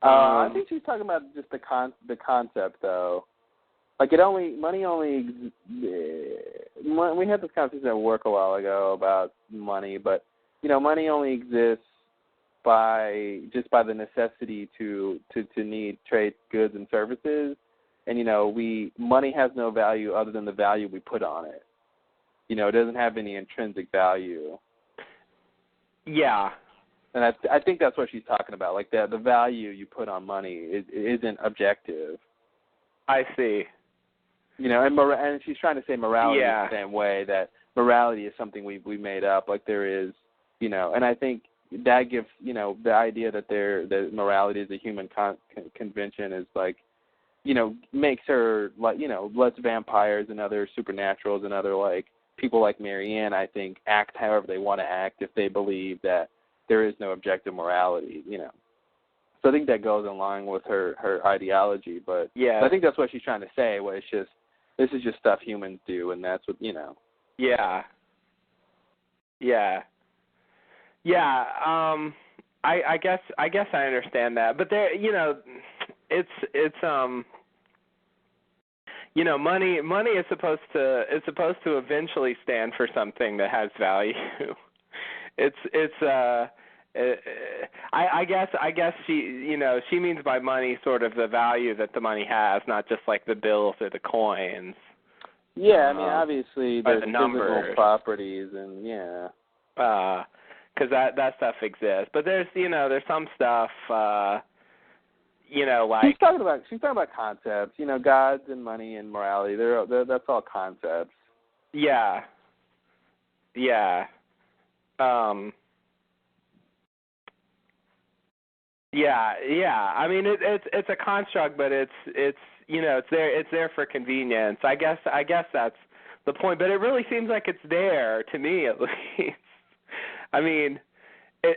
Speaker 2: I think she's talking about just the concept, though. Like, money only. We had this conversation at work a while ago about money, but you know, money only exists by the necessity to need trade goods and services, and you know, money has no value other than the value we put on it. You know, it doesn't have any intrinsic value.
Speaker 3: Yeah.
Speaker 2: And I think that's what she's talking about. Like the value you put on money isn't objective.
Speaker 3: I see.
Speaker 2: You know, and she's trying to say morality in the same way, that morality is something we made up. Like there is, you know, and I think that gives, you know, the idea that morality is a human convention is like, makes her like, lets vampires and other supernaturals and other like people like Marianne, I think, act however they want to act if they believe that there is no objective morality, So I think that goes in line with her ideology, but
Speaker 3: yeah,
Speaker 2: I think that's what she's trying to say. Where it's just this is just stuff humans do, and that's what
Speaker 3: Yeah. Yeah. Yeah. I guess I understand that, but there, it's money is supposed to eventually stand for something that has value. I guess she means by money sort of the value that the money has, not just like the bills or the coins.
Speaker 2: Yeah, I mean, obviously there's
Speaker 3: the
Speaker 2: physical properties, and
Speaker 3: because that stuff exists, but there's some stuff like
Speaker 2: she's talking about concepts, gods and money and morality. That's all concepts.
Speaker 3: Yeah. Yeah. I mean, it's a construct, but it's there for convenience. I guess that's the point. But it really seems like it's there to me, at least. I mean,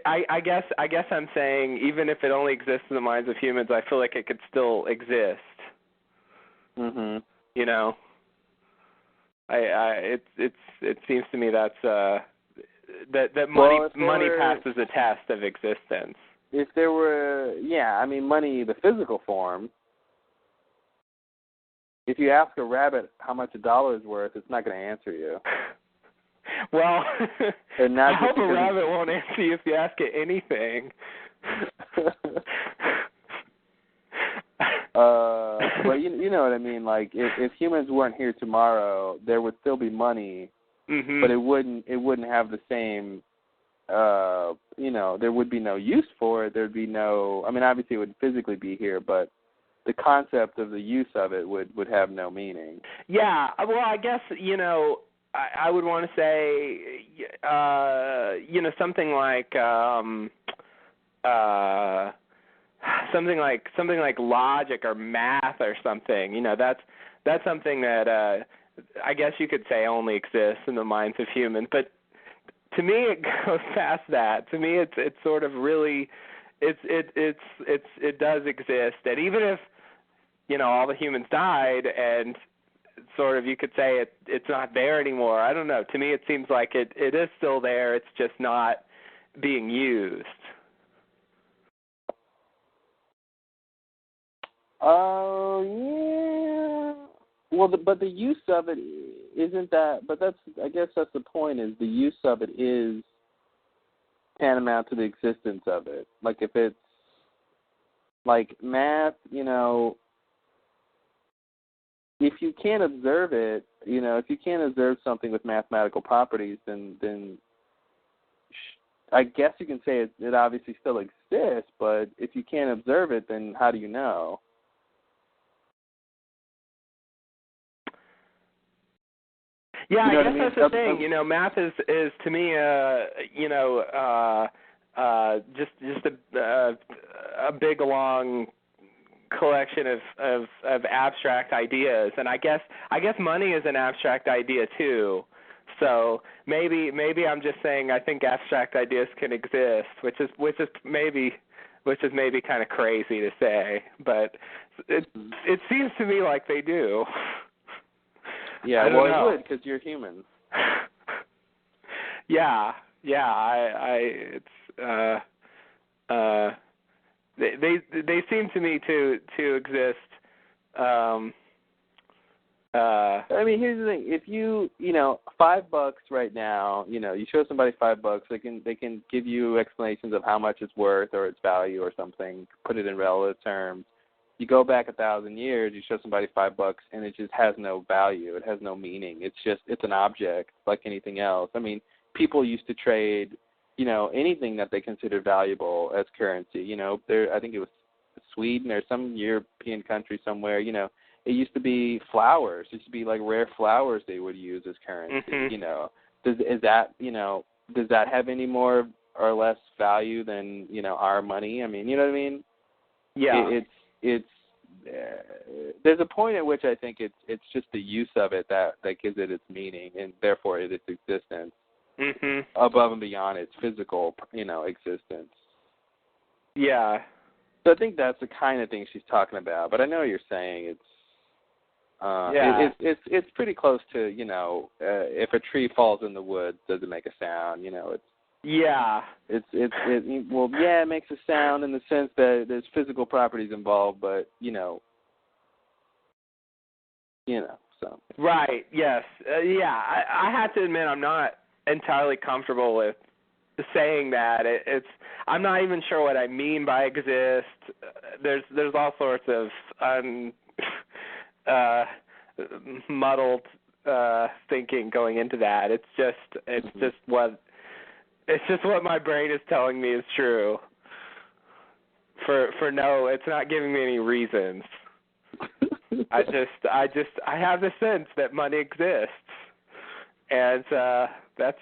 Speaker 3: I guess I'm saying even if it only exists in the minds of humans, I feel like it could still exist.
Speaker 2: Mhm.
Speaker 3: It seems to me that's that money passes a test of existence.
Speaker 2: If there were, money, the physical form. If you ask a rabbit how much $1 is worth, it's not going to answer you.
Speaker 3: Well, I hope a rabbit won't answer you if you ask it anything.
Speaker 2: But you know what I mean. Like if humans weren't here tomorrow, there would still be money, but it wouldn't have the same. There would be no use for it. There'd be no. I mean, obviously, it would physically be here, but the concept of the use of it would have no meaning.
Speaker 3: Yeah. Well, I guess I would want to say something like something like logic or math or something. That's something that I guess you could say only exists in the minds of humans, but to me it goes past that. To me it's sort of really it does exist, and even if all the humans died and sort of you could say it's not there anymore. I don't know. To me it seems like it is still there. It's just not being used.
Speaker 2: Oh, yeah. Well, but the use of it isn't that. But I guess that's the point. Is the use of it is tantamount to the existence of it. Like if it's like math, if you can't observe it, if you can't observe something with mathematical properties, then I guess you can say it obviously still exists. But if you can't observe it, then how do you know?
Speaker 3: Yeah, I guess that's the thing. Math is to me, just a big long collection of abstract ideas, and I guess money is an abstract idea too. So maybe I'm just saying I think abstract ideas can exist, which is maybe kind of crazy to say, but it seems to me like they do.
Speaker 2: Yeah, well, it would because you're human.
Speaker 3: Yeah. They seem to me to exist.
Speaker 2: I mean, here's the thing: if you $5 right now, you show somebody $5, they can give you explanations of how much it's worth or its value or something. Put it in relative terms. You go back 1,000 years, you show somebody $5, and it just has no value. It has no meaning. It's an object like anything else. I mean, people used to trade, anything that they considered valuable as currency. I think it was Sweden or some European country somewhere. It used to be flowers. It used to be like rare flowers they would use as currency. Does that have any more or less value than our money? I mean, you know what I mean?
Speaker 3: Yeah.
Speaker 2: It's there's a point at which I think it's just the use of it that gives it its meaning and therefore its existence above and beyond its physical, existence.
Speaker 3: Yeah.
Speaker 2: So I think that's the kind of thing she's talking about. But I know what you're saying. It's pretty close to, if a tree falls in the woods, does it make a sound? It makes a sound in the sense that there's physical properties involved, but so.
Speaker 3: Right. Yes. I have to admit I'm not entirely comfortable with saying that. I'm not even sure what I mean by exist. There's all sorts of muddled thinking going into that. It's just what my brain is telling me is true. For no, it's not giving me any reasons. I have the sense that money exists, and that's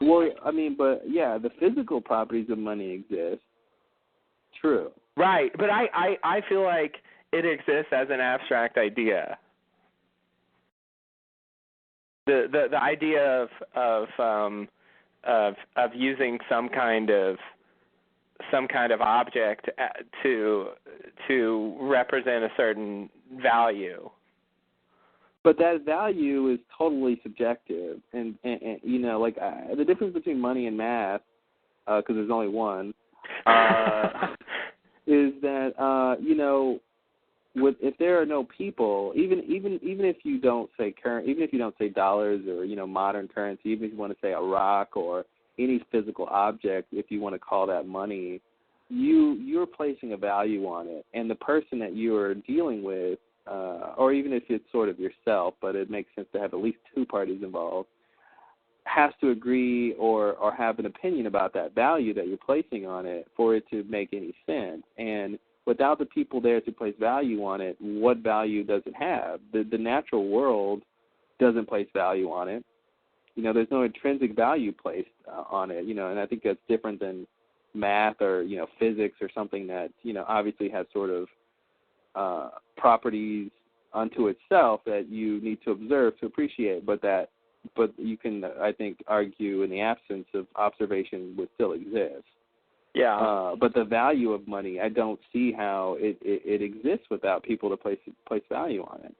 Speaker 2: Well, I mean, but yeah, the physical properties of money exist. True.
Speaker 3: Right, but I feel like it exists as an abstract idea. The idea of using some kind of object to represent a certain value.
Speaker 2: But that value is totally subjective, and the difference between money and math, because there's only one, is that if there are no people, even if you don't say even if you don't say dollars or modern currency, even if you want to say a rock or any physical object, if you want to call that money, you're placing a value on it, and the person that you are dealing with, or even if it's sort of yourself, but it makes sense to have at least two parties involved, has to agree or have an opinion about that value that you're placing on it for it to make any sense. And without the people there to place value on it, what value does it have? The natural world doesn't place value on it. There's no intrinsic value placed on it, and I think that's different than math or, physics or something that, obviously has sort of properties unto itself that you need to observe to appreciate, but you can, I think, argue in the absence of observation would still exist.
Speaker 3: Yeah.
Speaker 2: But the value of money, I don't see how it exists without people to place value on it.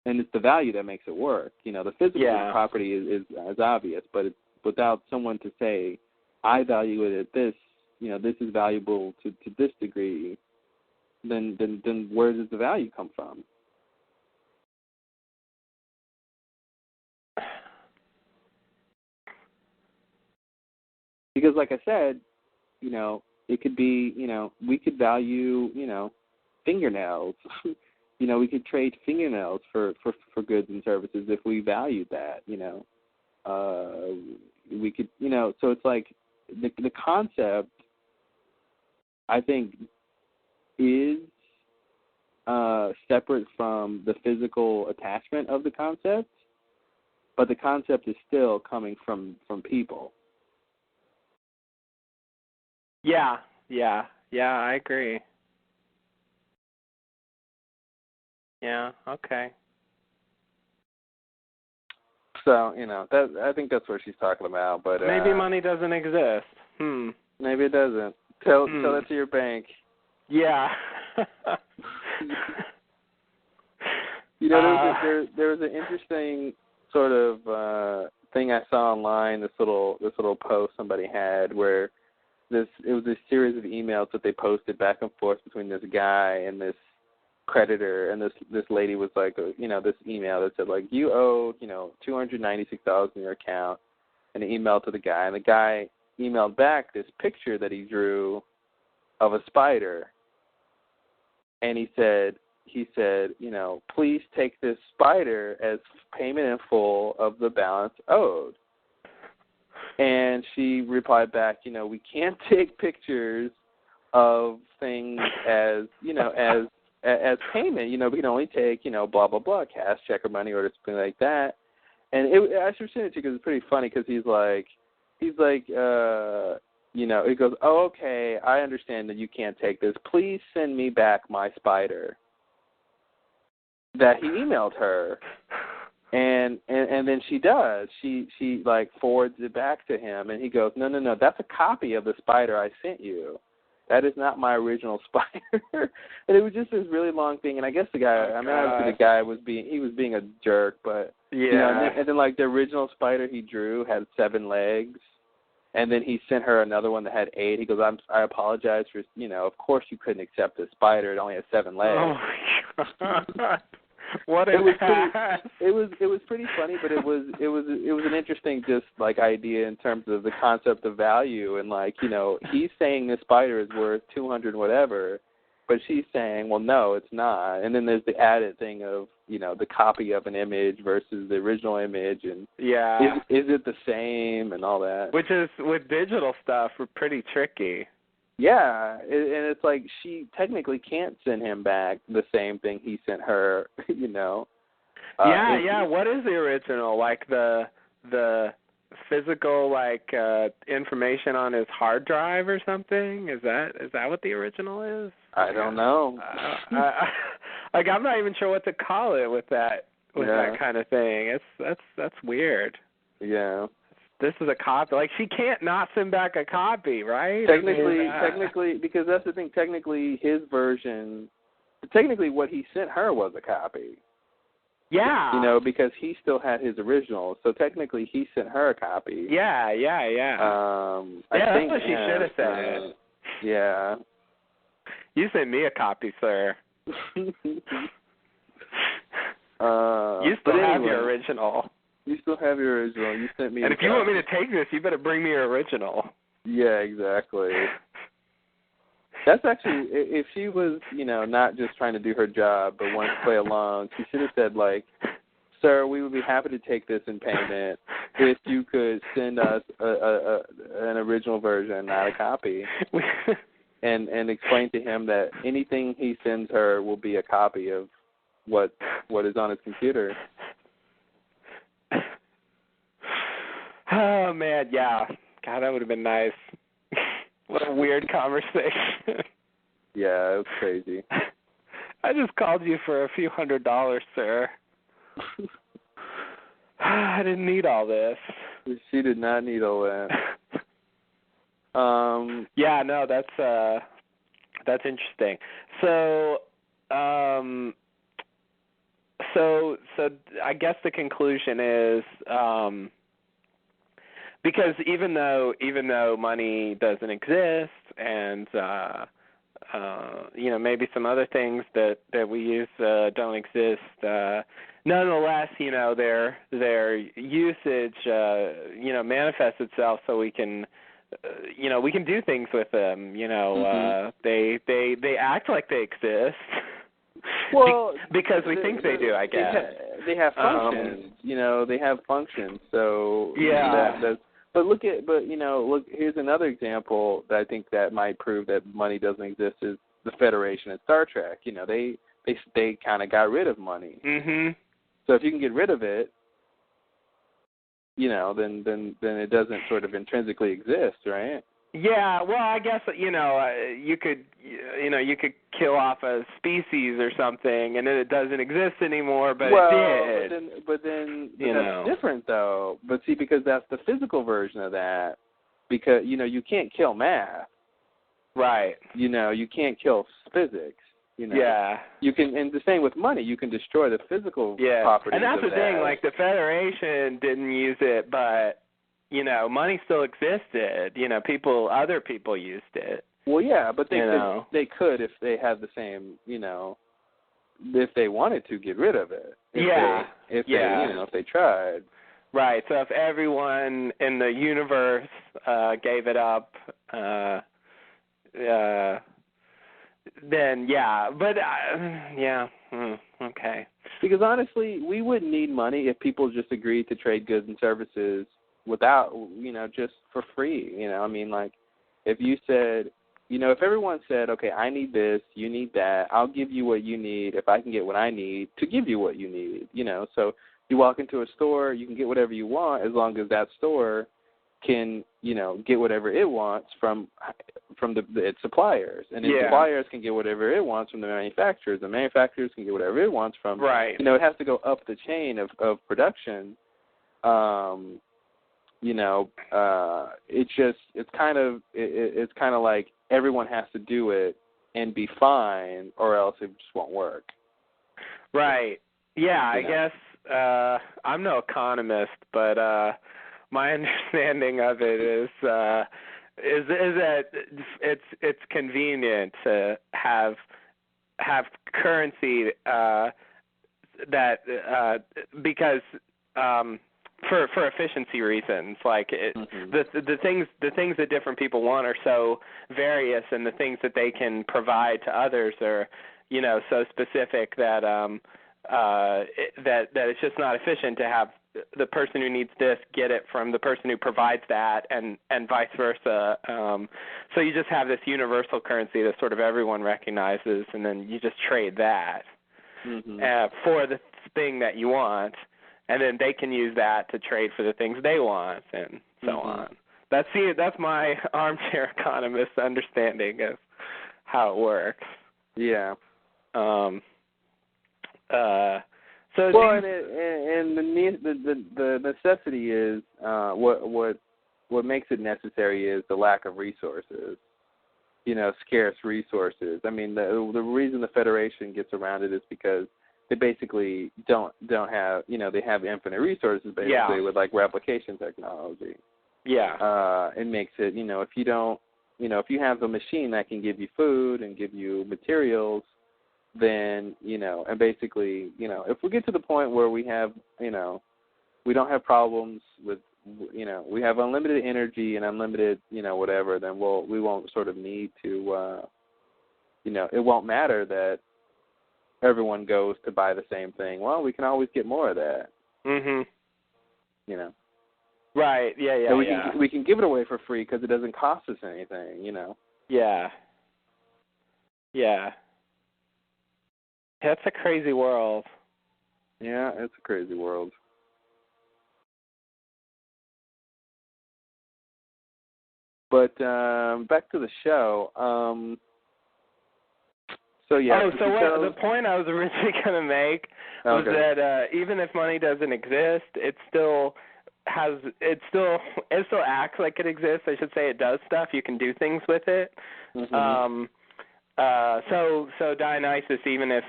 Speaker 2: And it's the value that makes it work. The physical property is obvious, but it's without someone to say, I value it at this, this is valuable to this degree, then where does the value come from? Because like I said, it could be, we could value, fingernails. We could trade fingernails for goods and services if we valued that, we could, so it's like the concept, I think, is separate from the physical attachment of the concept, but the concept is still coming from people.
Speaker 3: Yeah, I agree. Yeah, okay.
Speaker 2: So, that I think that's what she's talking about, but
Speaker 3: maybe money doesn't exist.
Speaker 2: Maybe it doesn't. Tell that to your bank.
Speaker 3: Yeah.
Speaker 2: There was an interesting sort of thing I saw online, this little post somebody had where it was a series of emails that they posted back and forth between this guy and this creditor, and this lady was like, this email that said, like, you owe, $296 in your account, and an email to the guy, and the guy emailed back this picture that he drew of a spider, and he said, please take this spider as payment in full of the balance owed. And she replied back, we can't take pictures of things as as payment. We can only take, blah, blah, blah, cash, check, or money order, something like that. And I should send it to you because it's pretty funny because he's like, you know, it goes, oh, okay, I understand that you can't take this. Please send me back my spider. That he emailed her. And then she does. She like forwards it back to him, and he goes, no, that's a copy of the spider I sent you. That is not my original spider. And it was just this really long thing. And I guess the guy, obviously the guy was being a jerk, but
Speaker 3: yeah.
Speaker 2: You know, and then like the original spider he drew had 7 legs, and then he sent her another one that had 8. He goes, I apologize for, you know, of course you couldn't accept this spider. It only has 7 legs.
Speaker 3: Oh my God. What it
Speaker 2: was pretty funny, but it was an interesting just like idea in terms of the concept of value, and like, you know, he's saying this spider is worth 200 whatever, but she's saying, well, no, it's not. And then there's the added thing of, you know, the copy of an image versus the original image, and is it the same and all that,
Speaker 3: which is with digital stuff pretty tricky.
Speaker 2: Yeah, and it's like she technically can't send him back the same thing he sent her, you know.
Speaker 3: Yeah. What is the original? Like the physical, like information on his hard drive or something? Is that what the original is?
Speaker 2: I don't know.
Speaker 3: Like I'm not even sure what to call it with that kind of thing. That's weird.
Speaker 2: Yeah.
Speaker 3: This is a copy. Like, she can't not send back a copy, right?
Speaker 2: Technically, because that's the thing. Technically, his version, what he sent her was a copy.
Speaker 3: Yeah.
Speaker 2: You know, because he still had his original. So technically, he sent her a copy.
Speaker 3: Yeah.
Speaker 2: I
Speaker 3: that's
Speaker 2: think,
Speaker 3: what she should have said.
Speaker 2: Yeah.
Speaker 3: You sent me a copy, sir. You still have your original.
Speaker 2: You still have your original. You sent me.
Speaker 3: And if you want me to take this, you better bring me your original.
Speaker 2: Yeah, exactly. That's actually, if she was, you know, not just trying to do her job, but wanted to play along, she should have said, like, sir, we would be happy to take this in payment if you could send us an original version, not a copy, and explain to him that anything he sends her will be a copy of what is on his computer.
Speaker 3: Oh, man, yeah. God, that would have been nice. What a weird conversation.
Speaker 2: Yeah, it was crazy.
Speaker 3: I just called you for a few $100s, sir. I didn't need all this.
Speaker 2: She did not need all that.
Speaker 3: Yeah, no, that's interesting. So I guess the conclusion is, because even though money doesn't exist, and you know, maybe some other things that we use don't exist, nonetheless, you know, their usage you know, manifests itself, so we can you know, we can do things with them. You know, they act like they exist.
Speaker 2: Well,
Speaker 3: because we think they do, I guess.
Speaker 2: They have functions. You know, they have functions. So
Speaker 3: yeah.
Speaker 2: But you know, look. Here's another example that I think that might prove that money doesn't exist is the Federation in Star Trek. You know, they kind of got rid of money.
Speaker 3: Mhm.
Speaker 2: So if you can get rid of it, you know, then it doesn't sort of intrinsically exist, right?
Speaker 3: Yeah, well, I guess, you know, you could kill off a species or something, and then it doesn't exist anymore, but it did.
Speaker 2: But then that's different, though. But see, because that's the physical version of that, because, you know, you can't kill math.
Speaker 3: Right.
Speaker 2: You know, you can't kill physics. You know.
Speaker 3: Yeah.
Speaker 2: You can, and the same with money. You can destroy the physical properties.
Speaker 3: And that's
Speaker 2: of
Speaker 3: the thing. Like, the Federation didn't use it, but, you know, money still existed. You know, other people used it.
Speaker 2: Well, yeah, but they could if they had the same, you know, if they wanted to get rid of it. If they tried.
Speaker 3: Right. So if everyone in the universe gave it up, then but okay.
Speaker 2: Because honestly, we wouldn't need money if people just agreed to trade goods and services without, you know, just for free. You know, I mean, like, if you said, you know, if everyone said, okay, I need this, you need that, I'll give you what you need if I can get what I need to give you what you need, you know. So you walk into a store, you can get whatever you want as long as that store can, get whatever it wants from its suppliers, and its suppliers can get whatever it wants from the manufacturers. The manufacturers can get whatever it wants from.
Speaker 3: Right.
Speaker 2: It has to go up the chain of production. It's kind of like everyone has to do it and be fine, or else it just won't work.
Speaker 3: Right. Yeah, I guess I'm no economist, but my understanding of it is that it's convenient to have currency that because for efficiency reasons, like the things that different people want are so various, and the things that they can provide to others are so specific that that it's just not efficient to have the person who needs this get it from the person who provides that, and vice versa. So you just have this universal currency that sort of everyone recognizes, and then you just trade that for the thing that you want, and then they can use that to trade for the things they want, and so on. That's my armchair economist understanding of how it works.
Speaker 2: Yeah.
Speaker 3: So
Speaker 2: and the necessity is what makes it necessary is the lack of resources, scarce resources. I mean, the reason the Federation gets around it is because they basically don't have, they have infinite resources basically with like replication technology.
Speaker 3: Yeah.
Speaker 2: It makes it, if you don't, if you have a machine that can give you food and give you materials, then, and basically, if we get to the point where we have, we don't have problems with, we have unlimited energy and unlimited, whatever, then we won't sort of need to, it won't matter that everyone goes to buy the same thing. Well, we can always get more of that.
Speaker 3: Right. Yeah.
Speaker 2: So we can give it away for free because it doesn't cost us anything.
Speaker 3: Yeah. Yeah. That's a crazy world.
Speaker 2: Yeah, it's a crazy world. But back to the show.
Speaker 3: The point I was originally going to make was that even if money doesn't exist, it still acts like it exists. I should say it does stuff. You can do things with it. So Dionysus, even if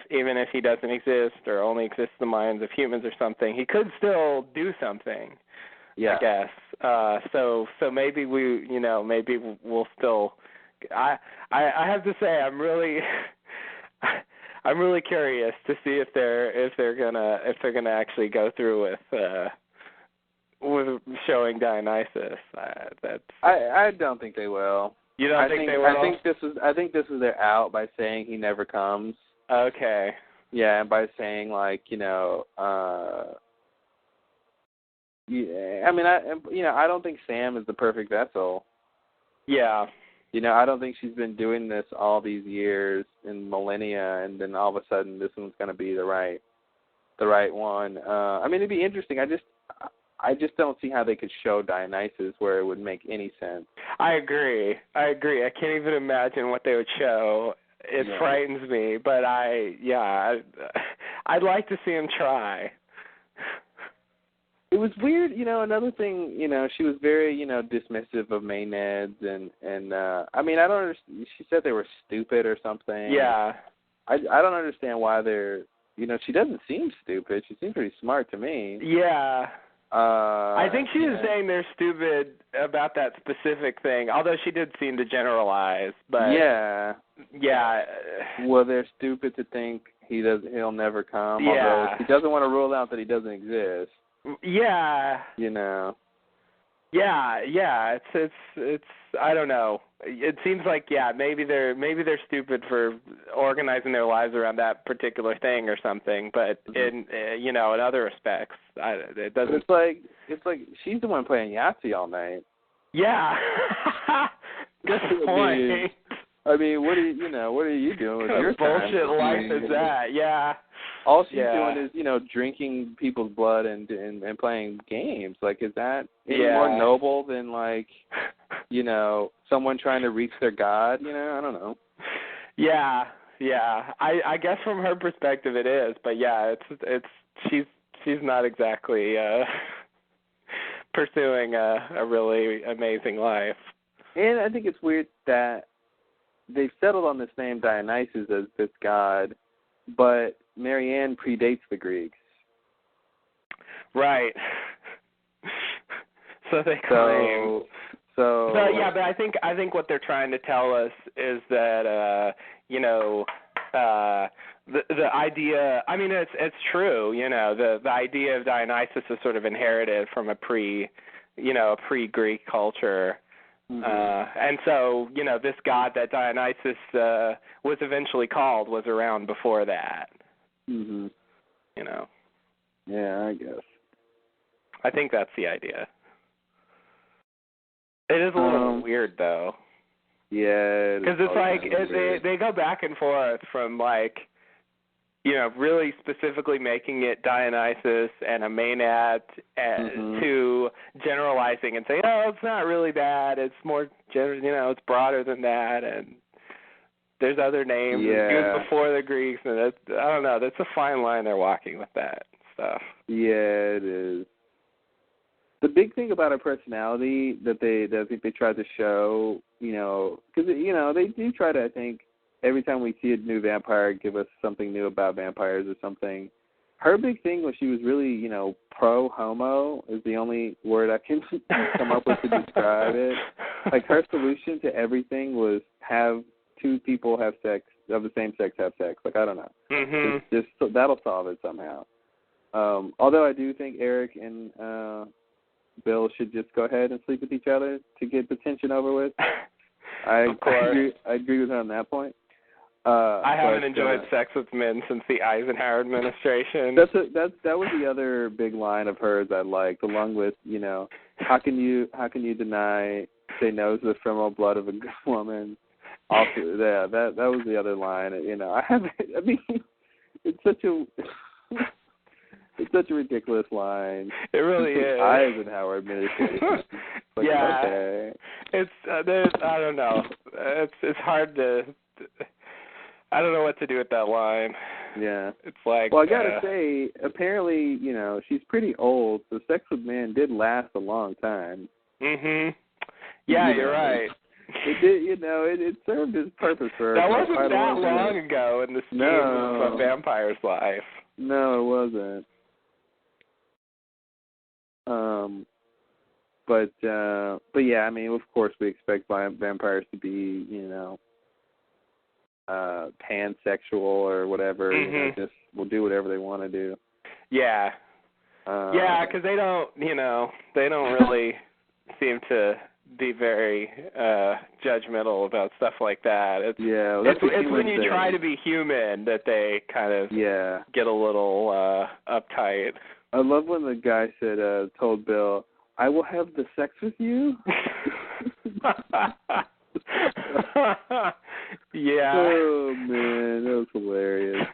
Speaker 3: he doesn't exist or only exists in the minds of humans or something, he could still do something.
Speaker 2: Yeah.
Speaker 3: I guess. So maybe maybe we'll still. I have to say I'm really curious to see if they're gonna actually go through with showing Dionysus.
Speaker 2: I don't think they will.
Speaker 3: You don't think they will?
Speaker 2: I think this is their out by saying he never comes.
Speaker 3: Okay.
Speaker 2: Yeah, and by saying I don't think Sam is the perfect vessel.
Speaker 3: Yeah.
Speaker 2: I don't think she's been doing this all these years in millennia, and then all of a sudden this one's going to be the right one. It'd be interesting. I just don't see how they could show Dionysus where it would make any sense.
Speaker 3: I agree. I can't even imagine what they would show. It frightens me, but I'd like to see him try.
Speaker 2: It was weird, another thing, she was very, dismissive of Maenads and I don't understand. She said they were stupid or something.
Speaker 3: Yeah.
Speaker 2: I don't understand why they're, she doesn't seem stupid. She seems pretty smart to me.
Speaker 3: Yeah. I think she was saying they're stupid about that specific thing, although she did seem to generalize. But
Speaker 2: yeah. Well, they're stupid to think he'll never come.
Speaker 3: Yeah.
Speaker 2: Although he doesn't want to rule out that he doesn't exist.
Speaker 3: Yeah. Yeah. It's I don't know. It seems like maybe they're stupid for organizing their lives around that particular thing or something. But in in other respects, it doesn't.
Speaker 2: It's like she's the one playing Yahtzee all night.
Speaker 3: Yeah. Good point.
Speaker 2: What are you doing with your
Speaker 3: bullshit
Speaker 2: time?
Speaker 3: life is that? Yeah.
Speaker 2: all she's
Speaker 3: Yeah.
Speaker 2: doing is, drinking people's blood and playing games. Like, is that any
Speaker 3: Yeah.
Speaker 2: more noble than, like, someone trying to reach their God? I don't know.
Speaker 3: Yeah. I guess from her perspective it is, but yeah, it's she's not exactly pursuing a really amazing life.
Speaker 2: And I think it's weird that they've settled on this name Dionysus as this god, but Marianne predates the Greeks.
Speaker 3: Right. So they claim.
Speaker 2: So
Speaker 3: yeah, but I think what they're trying to tell us is that the idea. I mean, it's true. The idea of Dionysus is sort of inherited from a pre-Greek culture.
Speaker 2: Mm-hmm.
Speaker 3: And so, this god that Dionysus was eventually called was around before that.
Speaker 2: Mhm. Yeah, I guess.
Speaker 3: I think that's the idea. It is a little weird, though.
Speaker 2: Yeah.
Speaker 3: Because it's like they go back and forth from really specifically making it Dionysus and a Maenad to generalizing and saying, oh, it's not really that. It's more, it's broader than that, and there's other names.
Speaker 2: Yeah.
Speaker 3: It was before the Greeks, and I don't know. That's a fine line they're walking with that stuff.
Speaker 2: Yeah, it is. The big thing about her personality that I think they tried to show, because they do try to, I think, every time we see a new vampire, give us something new about vampires or something. Her big thing was she was really, pro-homo is the only word I can come up with to describe it. Like, her solution to everything was have two people have sex, of the same sex have sex. Like, I don't know.
Speaker 3: Mm-hmm.
Speaker 2: It's just, that'll solve it somehow. Although I do think Eric and Bill should just go ahead and sleep with each other to get the tension over with. I agree with her on that point.
Speaker 3: I haven't enjoyed sex with men since the Eisenhower administration.
Speaker 2: That was the other big line of hers I liked, along with how can you say no to the femoral blood of a good woman? Also, yeah, that was the other line. It's such a ridiculous line.
Speaker 3: It really is.
Speaker 2: Eisenhower administration. Like,
Speaker 3: yeah.
Speaker 2: Okay.
Speaker 3: It's I don't know. It's hard to. I don't know what to do with that line.
Speaker 2: Yeah.
Speaker 3: It's like.
Speaker 2: Well, I gotta say, apparently, she's pretty old, so sex with men did last a long time.
Speaker 3: Mhm. Yeah, you're right.
Speaker 2: It did, it served its purpose for
Speaker 3: that wasn't
Speaker 2: quite a
Speaker 3: that
Speaker 2: long
Speaker 3: long ago in the scheme of a vampire's life.
Speaker 2: No, it wasn't. But yeah, I mean, of course, we expect vampires to be, pansexual or whatever. Just will do whatever they want to do.
Speaker 3: Yeah. Yeah, because they don't really seem to be very judgmental about stuff like that. It's when you try to be human that they kind of get a little uptight.
Speaker 2: I love when the guy told Bill, "I will have the sex with you."
Speaker 3: Yeah.
Speaker 2: Oh man, that was hilarious.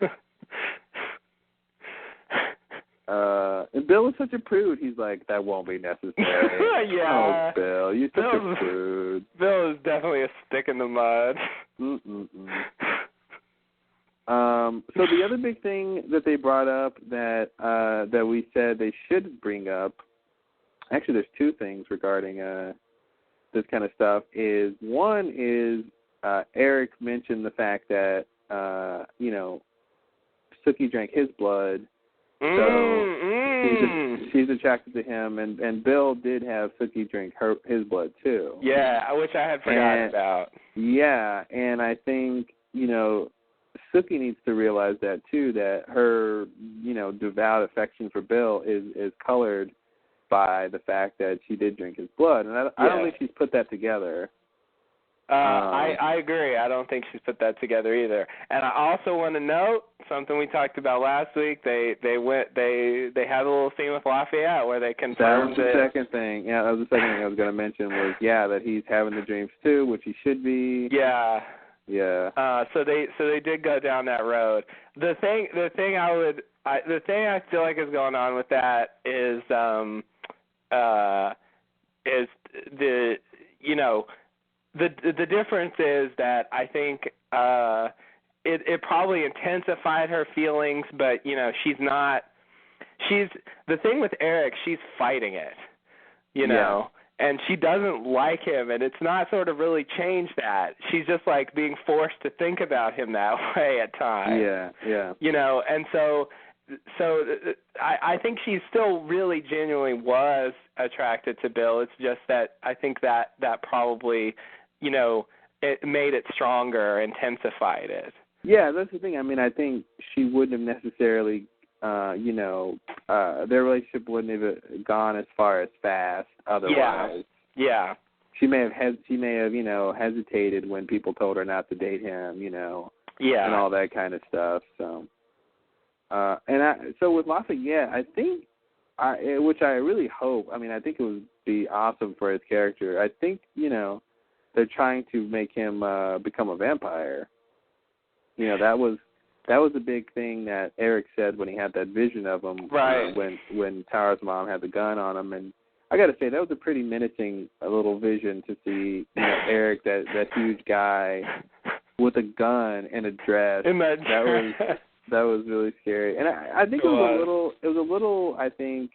Speaker 2: And Bill is such a prude. He's like, "That won't be necessary."
Speaker 3: Yeah.
Speaker 2: Oh, Bill, you're such a prude.
Speaker 3: Bill is definitely a stick in the mud.
Speaker 2: So the other big thing that they brought up that we said they should bring up, actually there's two things regarding this kind of stuff, is one is Eric mentioned the fact that, Sookie drank his blood, so she's attracted to him, and Bill did have Sookie drink his blood too.
Speaker 3: Yeah, which I had forgotten about.
Speaker 2: Yeah, and I think, Sookie needs to realize that too, that her, devout affection for Bill is colored by the fact that she did drink his blood, and I don't think she's put that together.
Speaker 3: I agree. I don't think she's put that together either. And I also want to note something we talked about last week. They had a little scene with Lafayette where they confirmed
Speaker 2: that was the second thing. Yeah, that was the second thing I was going to mention was that he's having the dreams too, which he should be.
Speaker 3: Yeah. So they did go down that road. The thing I feel like is going on with that is the difference is that I think it probably intensified her feelings, but she's the thing with Eric, she's fighting it, and she doesn't like him, and it's not sort of really changed that. She's just like being forced to think about him that way at times.
Speaker 2: Yeah.
Speaker 3: And so I think she still really genuinely was attracted to Bill. It's just that I think that probably, it made it stronger, intensified it.
Speaker 2: Yeah, that's the thing. I mean, I think she wouldn't have necessarily, their relationship wouldn't have gone as far as fast otherwise.
Speaker 3: Yeah.
Speaker 2: She may have hesitated when people told her not to date him, and all that kind of stuff. So, so with Lafayette, I think, which I really hope. I mean, I think it would be awesome for his character. I think they're trying to make him become a vampire. That was a big thing that Eric said when he had that vision of him.
Speaker 3: Right.
Speaker 2: When Tara's mom had the gun on him, and I got to say that was a pretty menacing little vision to see Eric, that huge guy with a gun and a dress. That was really scary, and I think it was a little. I think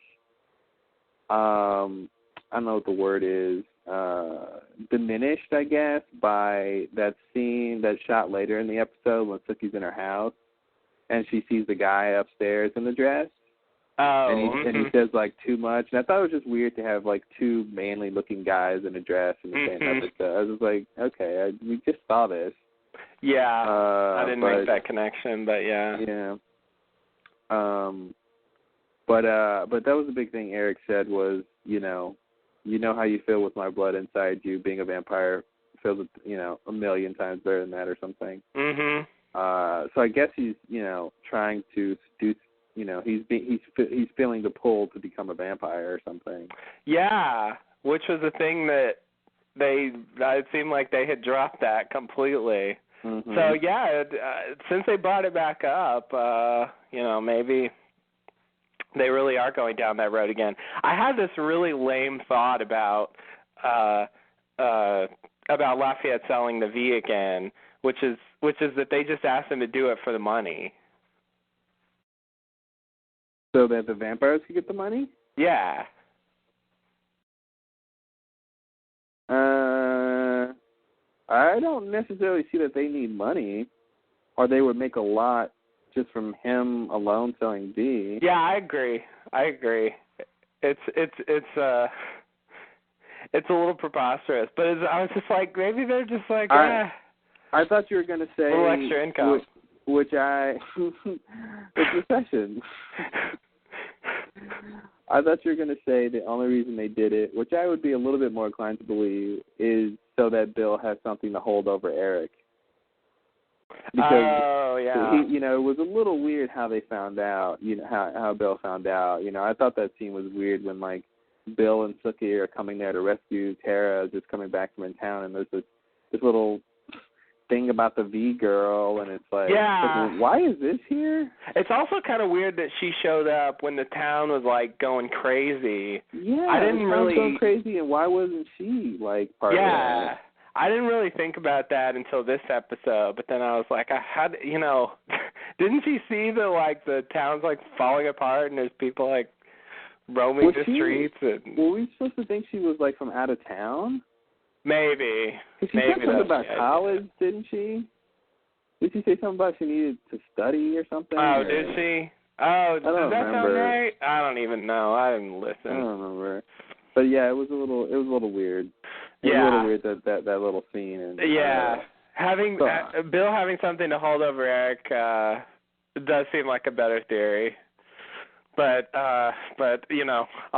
Speaker 2: I don't know what the word is. Diminished, I guess, by that scene that shot later in the episode when Sookie's in her house and she sees the guy upstairs in the dress.
Speaker 3: Oh.
Speaker 2: And he says like too much, and I thought it was just weird to have like two manly looking guys in a dress in the same episode. I was like, okay, we just saw this.
Speaker 3: Yeah, I didn't make that connection, but yeah.
Speaker 2: Yeah. But that was the big thing Eric said was, you know how you feel with my blood inside you. Being a vampire feels, a million times better than that or something.
Speaker 3: Mhm.
Speaker 2: So I guess he's, trying to do, he's feeling the pull to become a vampire or something.
Speaker 3: Yeah, which was a thing that it seemed like they had dropped that completely.
Speaker 2: Mm-hmm.
Speaker 3: So yeah, since they brought it back up, maybe they really are going down that road again. I had this really lame thought about Lafayette selling the V again, which is that they just asked him to do it for the money.
Speaker 2: So that the vampires could get the money?
Speaker 3: Yeah.
Speaker 2: I don't necessarily see that they need money, or they would make a lot just from him alone selling V.
Speaker 3: Yeah, I agree. It's a little preposterous, but I was just like, maybe they're just like,
Speaker 2: I thought you were going to say
Speaker 3: a little extra income,
Speaker 2: which recession. I thought you were going to say the only reason they did it, which I would be a little bit more inclined to believe, is so that Bill has something to hold over Eric. Because it was a little weird how they found out, how Bill found out. I thought that scene was weird when like Bill and Sookie are coming there to rescue Tara, just coming back from in town, and there's this little thing about the V girl, and it's like, why is this here?
Speaker 3: It's also kind of weird that she showed up when the town was like going crazy.
Speaker 2: Yeah,
Speaker 3: I didn't really
Speaker 2: going crazy, and why wasn't she like part of that?
Speaker 3: I didn't really think about that until this episode, but then I was like, didn't she see the town's like falling apart and there's people like roaming the streets? And
Speaker 2: were we supposed to think she was like from out of town?
Speaker 3: Maybe.
Speaker 2: She said something about college, didn't she? Did she say something about she needed to study or something?
Speaker 3: Oh, did she? Oh, does that sound right? I don't even know. I didn't listen.
Speaker 2: I don't remember. But yeah, it was a little weird. It was a little weird that little scene. And,
Speaker 3: having Bill having something to hold over Eric does seem like a better theory. But I'll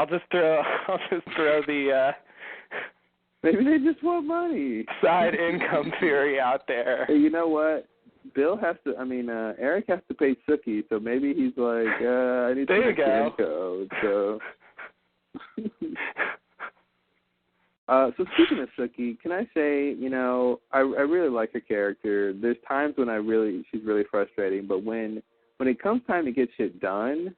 Speaker 3: just throw the
Speaker 2: maybe they just want money.
Speaker 3: Side income theory out there.
Speaker 2: Hey, you know what? Eric has to pay Sookie, so maybe he's like, I need
Speaker 3: there
Speaker 2: to
Speaker 3: you go.
Speaker 2: code, so. So speaking of Sookie, can I say, you know, I really like her character. There's times when she's really frustrating, but when it comes time to get shit done,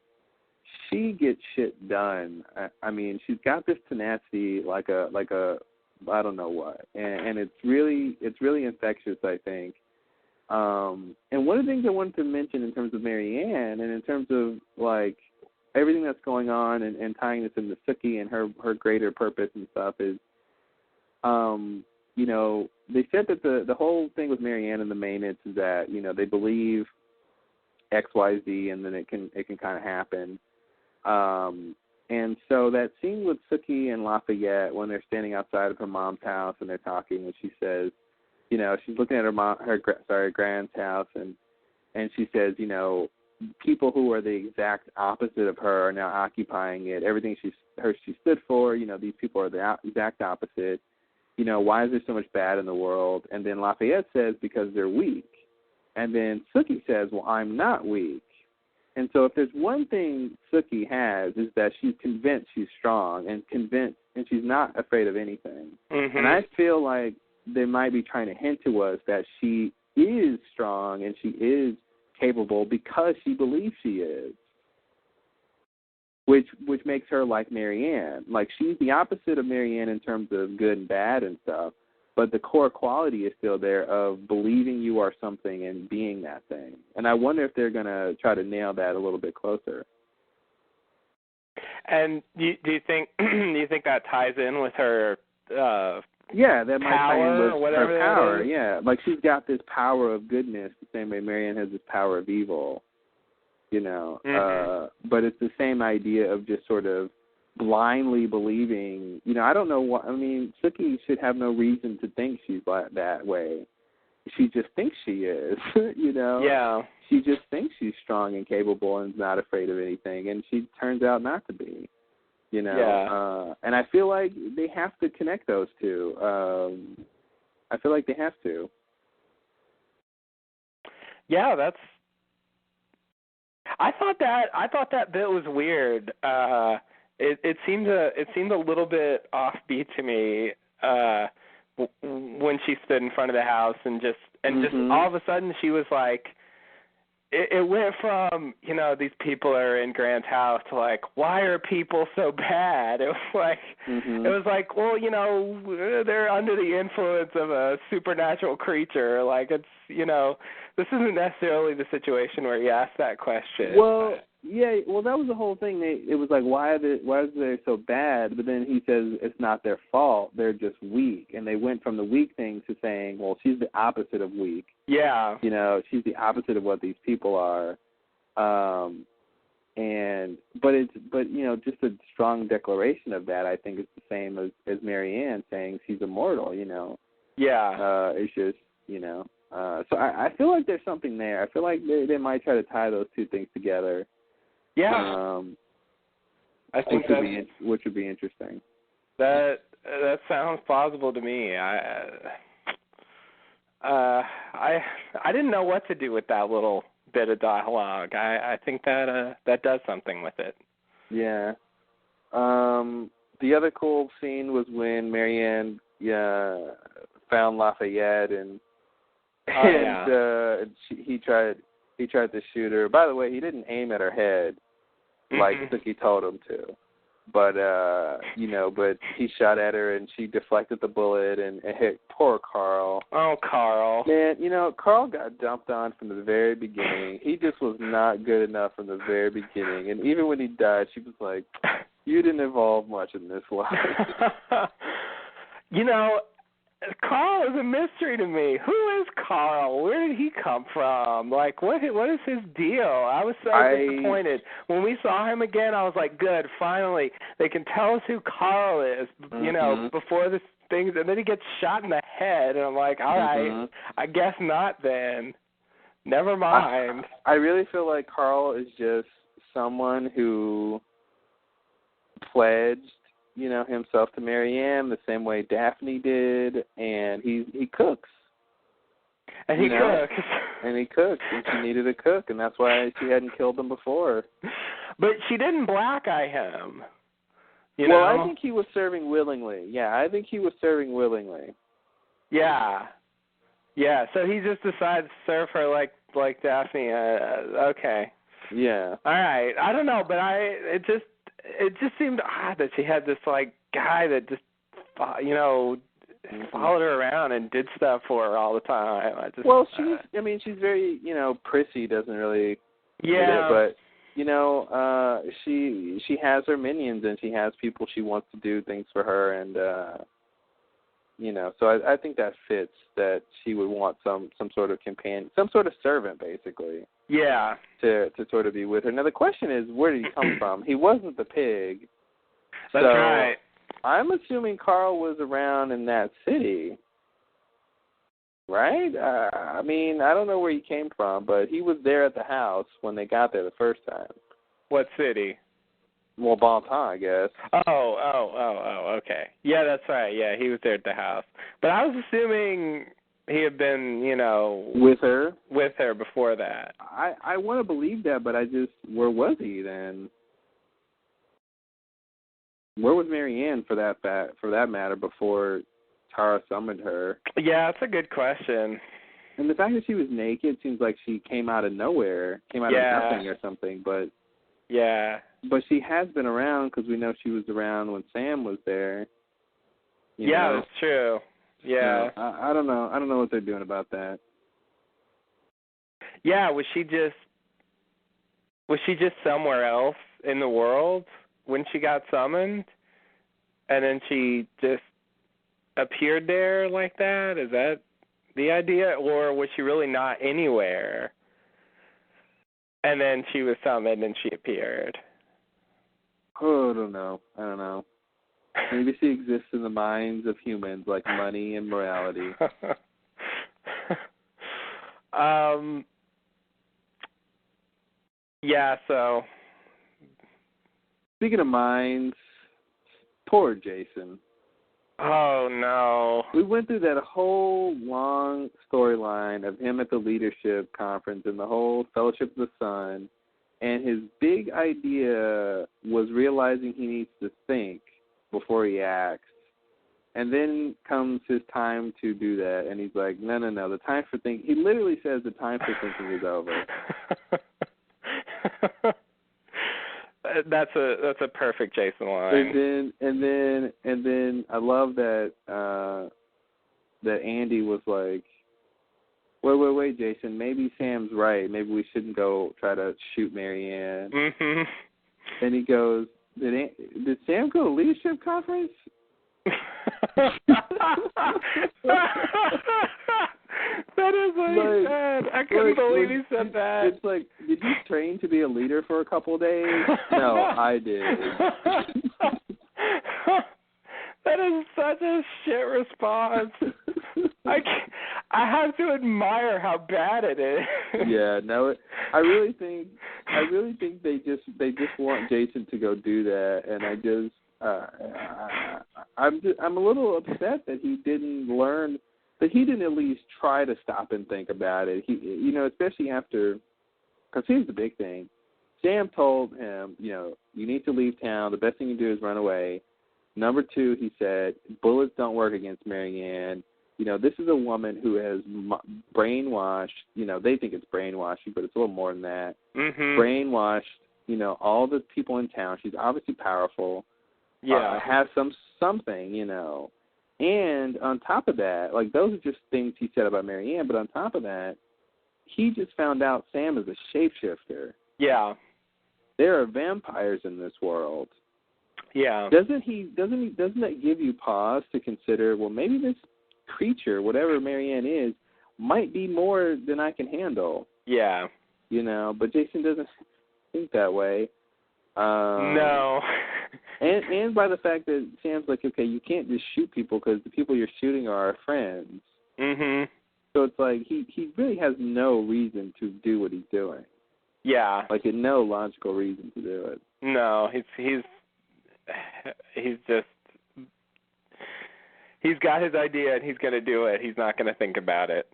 Speaker 2: she gets shit done. I mean, she's got this tenacity like a I don't know what, and it's really infectious, I think. And one of the things I wanted to mention in terms of Marianne, and in terms of like everything that's going on, and tying this into Sookie and her greater purpose and stuff is, you know, they said that the whole thing with Marianne and the maintenance is that, you know, they believe XYZ and then it can kind of happen. And so that scene with Sookie and Lafayette when they're standing outside of her mom's house and they're talking, and she says, you know, she's looking at her grand's house, and she says, you know, people who are the exact opposite of her are now occupying it. Everything she stood for, you know, these people are the exact opposite. You know, why is there so much bad in the world? And then Lafayette says, because they're weak. And then Sookie says, well, I'm not weak. And so if there's one thing Sookie has is that she's convinced she's strong and she's not afraid of anything.
Speaker 3: Mm-hmm.
Speaker 2: And I feel like they might be trying to hint to us that she is strong and she is capable because she believes she is. Which makes her like Marianne. Like, she's the opposite of Marianne in terms of good and bad and stuff, but the core quality is still there of believing you are something and being that thing. And I wonder if they're going to try to nail that a little bit closer.
Speaker 3: And do you think that ties in with her
Speaker 2: yeah, that might tie in with
Speaker 3: or whatever
Speaker 2: her power. Yeah, like she's got this power of goodness the same way Marianne has this power of evil. You know, but it's the same idea of just sort of blindly believing. You know, I don't know what. I mean, Sookie should have no reason to think she's that way. She just thinks she is. You know.
Speaker 3: Yeah.
Speaker 2: She just thinks she's strong and capable and not afraid of anything, and she turns out not to be. You know.
Speaker 3: Yeah.
Speaker 2: And I feel like they have to connect those two. I feel like they have to.
Speaker 3: Yeah, I thought that bit was weird. It seemed a little bit offbeat to me when she stood in front of the house and just all of a sudden she was like, it went from, you know, these people are in Grant's house to like, why are people so bad? It was like, well, you know, they're under the influence of a supernatural creature. Like, it's, you know, this isn't necessarily the situation where you ask that question.
Speaker 2: Well, yeah, well, that was the whole thing. It was like, why is they so bad? But then he says it's not their fault. They're just weak. And they went from the weak thing to saying, well, she's the opposite of weak.
Speaker 3: Yeah.
Speaker 2: You know, she's the opposite of what these people are. But you know, just a strong declaration of that, I think, is the same as Marianne saying she's immortal. You know.
Speaker 3: Yeah.
Speaker 2: It's just, you know. So I feel like there's something there. I feel like they might try to tie those two things together.
Speaker 3: Yeah. I think
Speaker 2: which would be interesting.
Speaker 3: That sounds plausible to me. I didn't know what to do with that little bit of dialogue. I think that does something with it.
Speaker 2: Yeah. The other cool scene was when Marianne found Lafayette and he tried to shoot her. By the way, he didn't aim at her head like Sookie told him to. But you know, but he shot at her and she deflected the bullet and hit poor Carl.
Speaker 3: Oh, Carl.
Speaker 2: Man, you know, Carl got dumped on from the very beginning. He just was not good enough from the very beginning. And even when he died, she was like, you didn't evolve much in this life.
Speaker 3: You know, Carl is a mystery to me. Who is Carl? Where did he come from? Like, what is his deal? I was so disappointed. When we saw him again, I was like, good, finally. They can tell us who Carl is, you know, before this thing. And then he gets shot in the head, and I'm like, all right, I guess not then. Never mind.
Speaker 2: I really feel like Carl is just someone who pledged, you know, himself to Marianne the same way Daphne did, and he cooks.
Speaker 3: And he cooks.
Speaker 2: And he cooks, and she needed a cook, and that's why she hadn't killed him before.
Speaker 3: But she didn't black eye him. You
Speaker 2: well,
Speaker 3: know?
Speaker 2: I think he was serving willingly. Yeah, I think he was serving willingly.
Speaker 3: Yeah. Yeah, so he just decided to serve her like Daphne. Okay.
Speaker 2: Yeah.
Speaker 3: All right. I don't know, but it just seemed odd that she had this like guy that just followed her around and did stuff for her all the time.
Speaker 2: She's very, prissy, doesn't really
Speaker 3: Yeah.
Speaker 2: but she has her minions and she has people she wants to do things for her, and so I think that fits, that she would want some sort of companion, some sort of servant, basically.
Speaker 3: Yeah.
Speaker 2: To sort of be with her. Now the question is, where did he come from? He wasn't the pig.
Speaker 3: That's right.
Speaker 2: I'm assuming Carl was around in that city, right? I don't know where he came from, but he was there at the house when they got there the first time.
Speaker 3: What city?
Speaker 2: Well, Bonton, I guess.
Speaker 3: Oh, okay. Yeah, that's right. Yeah, he was there at the house. But I was assuming he had been,
Speaker 2: with her
Speaker 3: before that.
Speaker 2: I want to believe that, but where was he then? Where was Marianne for that matter before Tara summoned her?
Speaker 3: Yeah, that's a good question.
Speaker 2: And the fact that she was naked seems like she came out of nowhere, came out of nothing or something. But
Speaker 3: yeah,
Speaker 2: but she has been around, because we know she was around when Sam was there. You know?
Speaker 3: That's true. Yeah,
Speaker 2: so, I don't know. I don't know what they're doing about that.
Speaker 3: Yeah, was she just somewhere else in the world when she got summoned, and then she just appeared there like that? Is that the idea, or was she really not anywhere, and then she was summoned and she appeared?
Speaker 2: Oh, I don't know. Maybe she exists in the minds of humans, like money and morality.
Speaker 3: Yeah, so.
Speaker 2: Speaking of minds, poor Jason.
Speaker 3: Oh, no.
Speaker 2: We went through that whole long storyline of him at the leadership conference and the whole Fellowship of the Sun, and his big idea was realizing he needs to think before he acts. And then comes his time to do that, and he's like, no, the time for thinking. He literally says the time for thinking is over.
Speaker 3: That's a perfect Jason line.
Speaker 2: And then I love that that Andy was like, wait, Jason, maybe Sam's right. Maybe we shouldn't go try to shoot Marianne.
Speaker 3: Mm-hmm.
Speaker 2: And he goes, did Sam go to leadership conference?
Speaker 3: That is what he said. I couldn't believe he said that.
Speaker 2: It's like, did you train to be a leader for a couple of days? No, I did.
Speaker 3: That is such a shit response. I have to admire how bad it is.
Speaker 2: Yeah, no, I really think they just want Jason to go do that, and I'm a little upset that he didn't learn, that he didn't at least try to stop and think about it. He, especially after, because here's the big thing. Sam told him, you need to leave town. The best thing you do is run away. Number 2, he said, bullets don't work against Marianne. This is a woman who has brainwashed, they think it's brainwashing, but it's a little more than that.
Speaker 3: Mm-hmm.
Speaker 2: Brainwashed, all the people in town. She's obviously powerful.
Speaker 3: Yeah.
Speaker 2: Has something, And on top of that, like, those are just things he said about Marianne, but on top of that, he just found out Sam is a shapeshifter.
Speaker 3: Yeah.
Speaker 2: There are vampires in this world.
Speaker 3: Yeah.
Speaker 2: Doesn't that give you pause to consider, well, maybe this creature, whatever Marianne is, might be more than I can handle?
Speaker 3: Yeah.
Speaker 2: But Jason doesn't think that way.
Speaker 3: No.
Speaker 2: and by the fact that Sam's like, okay, you can't just shoot people because the people you're shooting are our friends.
Speaker 3: Mm-hmm.
Speaker 2: So it's like he really has no reason to do what he's doing.
Speaker 3: Yeah.
Speaker 2: Like, no logical reason to do it.
Speaker 3: No, he's got his idea and he's going to do it. He's not going to think about it.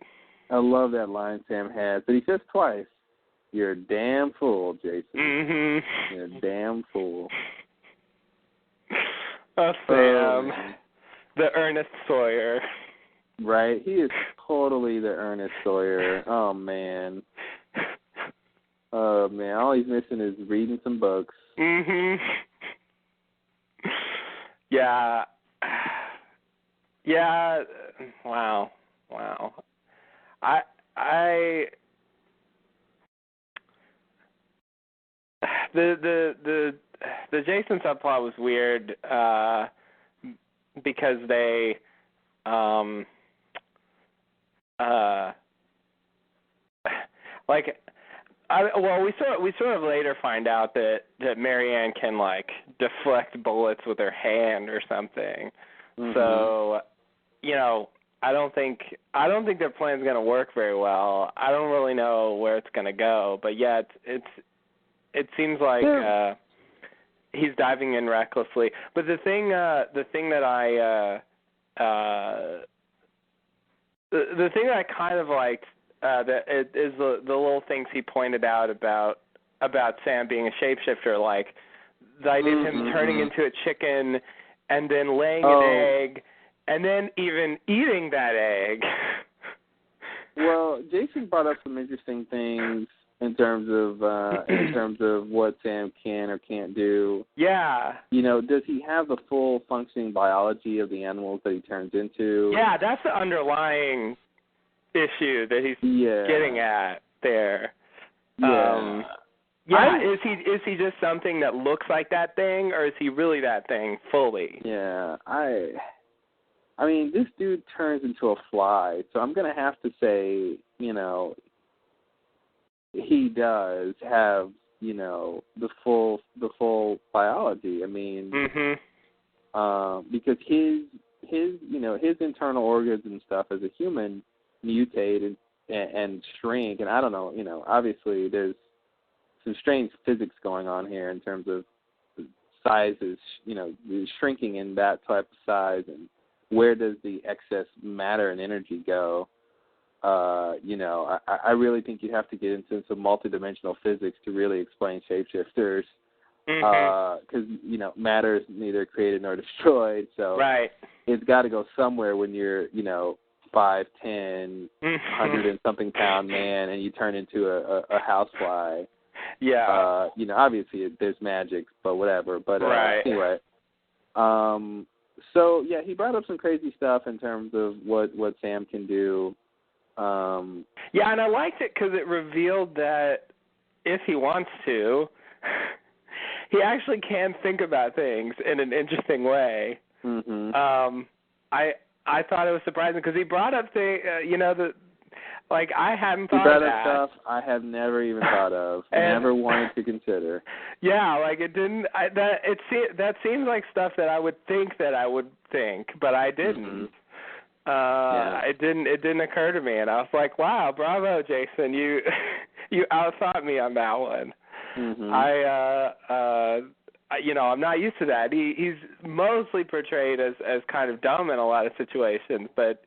Speaker 2: I love that line Sam has, but he says twice, "You're a damn fool, Jason."
Speaker 3: Mm-hmm.
Speaker 2: You're a damn fool.
Speaker 3: Oh, Sam.
Speaker 2: man.
Speaker 3: The Ernest Sawyer.
Speaker 2: Right? He is totally the Ernest Sawyer. Oh, man. Oh, man. All he's missing is reading some books.
Speaker 3: Mhm. Yeah. Yeah. Wow. The Jason subplot was weird because they we sort of later find out that Marianne can like deflect bullets with her hand or something.
Speaker 2: Mm-hmm.
Speaker 3: So, I don't think their plan's going to work very well. I don't really know where it's going to go, but yeah, it seems like he's diving in recklessly. But the thing that the thing that I kind of liked that is the little things he pointed out about Sam being a shapeshifter, like the idea of him turning into a chicken and then laying an egg and then even eating that egg.
Speaker 2: Well, Jason brought up some interesting things in terms of what Sam can or can't do.
Speaker 3: Yeah.
Speaker 2: Does he have the full functioning biology of the animals that he turns into?
Speaker 3: Yeah, that's the underlying issue that he's getting at there.
Speaker 2: Yeah.
Speaker 3: Is he just something that looks like that thing, or is he really that thing fully?
Speaker 2: Yeah, I mean, this dude turns into a fly, so I'm gonna have to say, he does have, the full biology. I mean, because his internal organs and stuff as a human mutate and shrink, and I don't know, obviously there's some strange physics going on here in terms of sizes, shrinking in that type of size, and where does the excess matter and energy go? I really think you have to get into some multidimensional physics to really explain shapeshifters, because matter is neither created nor destroyed, so it's got to go somewhere when you're 5'10", 100 and something pound man, and you turn into a housefly.
Speaker 3: Yeah.
Speaker 2: Obviously there's magic, but whatever. But anyway. So yeah, he brought up some crazy stuff in terms of what Sam can do.
Speaker 3: Yeah, and I liked it because it revealed that if he wants to, he actually can think about things in an interesting way. I thought it was surprising because he brought up I hadn't thought of that.
Speaker 2: Stuff I have never even thought of, never wanted to consider.
Speaker 3: Yeah, it didn't. That seems like stuff that I would think that I would think, but I didn't. It didn't occur to me, and I was like, "Wow, bravo, Jason! You outthought me on that one." I'm not used to that. He's mostly portrayed as kind of dumb in a lot of situations, but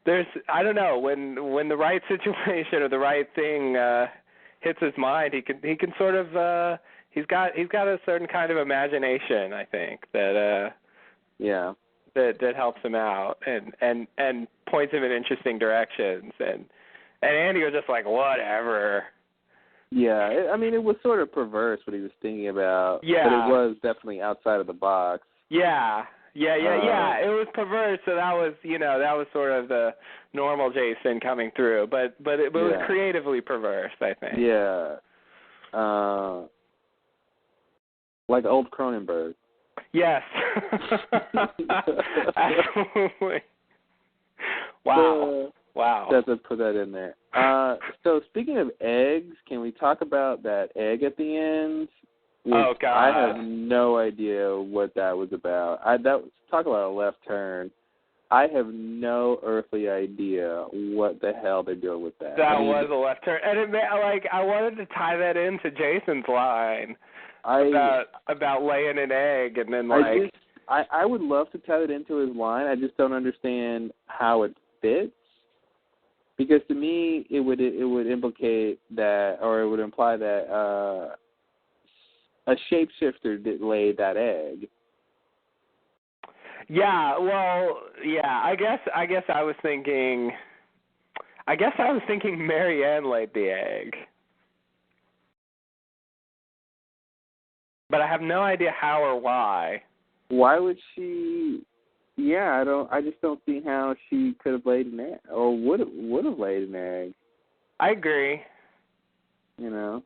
Speaker 3: there's, I don't know, when the right situation or the right thing hits his mind, he can sort of he's got a certain kind of imagination, I think, that that helps him out and points him in interesting directions, and Andy was just like, whatever.
Speaker 2: Yeah, I mean, it was sort of perverse what he was thinking about, but it was definitely outside of the box.
Speaker 3: Yeah. It was perverse, so that was sort of the normal Jason coming through, but it was creatively perverse, I think.
Speaker 2: Yeah. Like old Cronenberg.
Speaker 3: Yes. Absolutely. Wow.
Speaker 2: Let's put that in there. So speaking of eggs, can we talk about that egg at the end?
Speaker 3: Oh, God.
Speaker 2: I have no idea what that was about. Talk about a left turn. I have no earthly idea what the hell they're doing with that.
Speaker 3: That was a left turn. And I wanted to tie that into Jason's line about laying an egg, and then
Speaker 2: I would love to tie it into his line. I just don't understand how it fits. Because to me, it would implicate that, or it would imply that a shapeshifter did lay that egg.
Speaker 3: Yeah, well, yeah, I guess I was thinking Marianne laid the egg. But I have no idea how or why.
Speaker 2: Why would she? Yeah, I just don't see how she could have laid an egg or would have laid an egg.
Speaker 3: I agree.
Speaker 2: You know.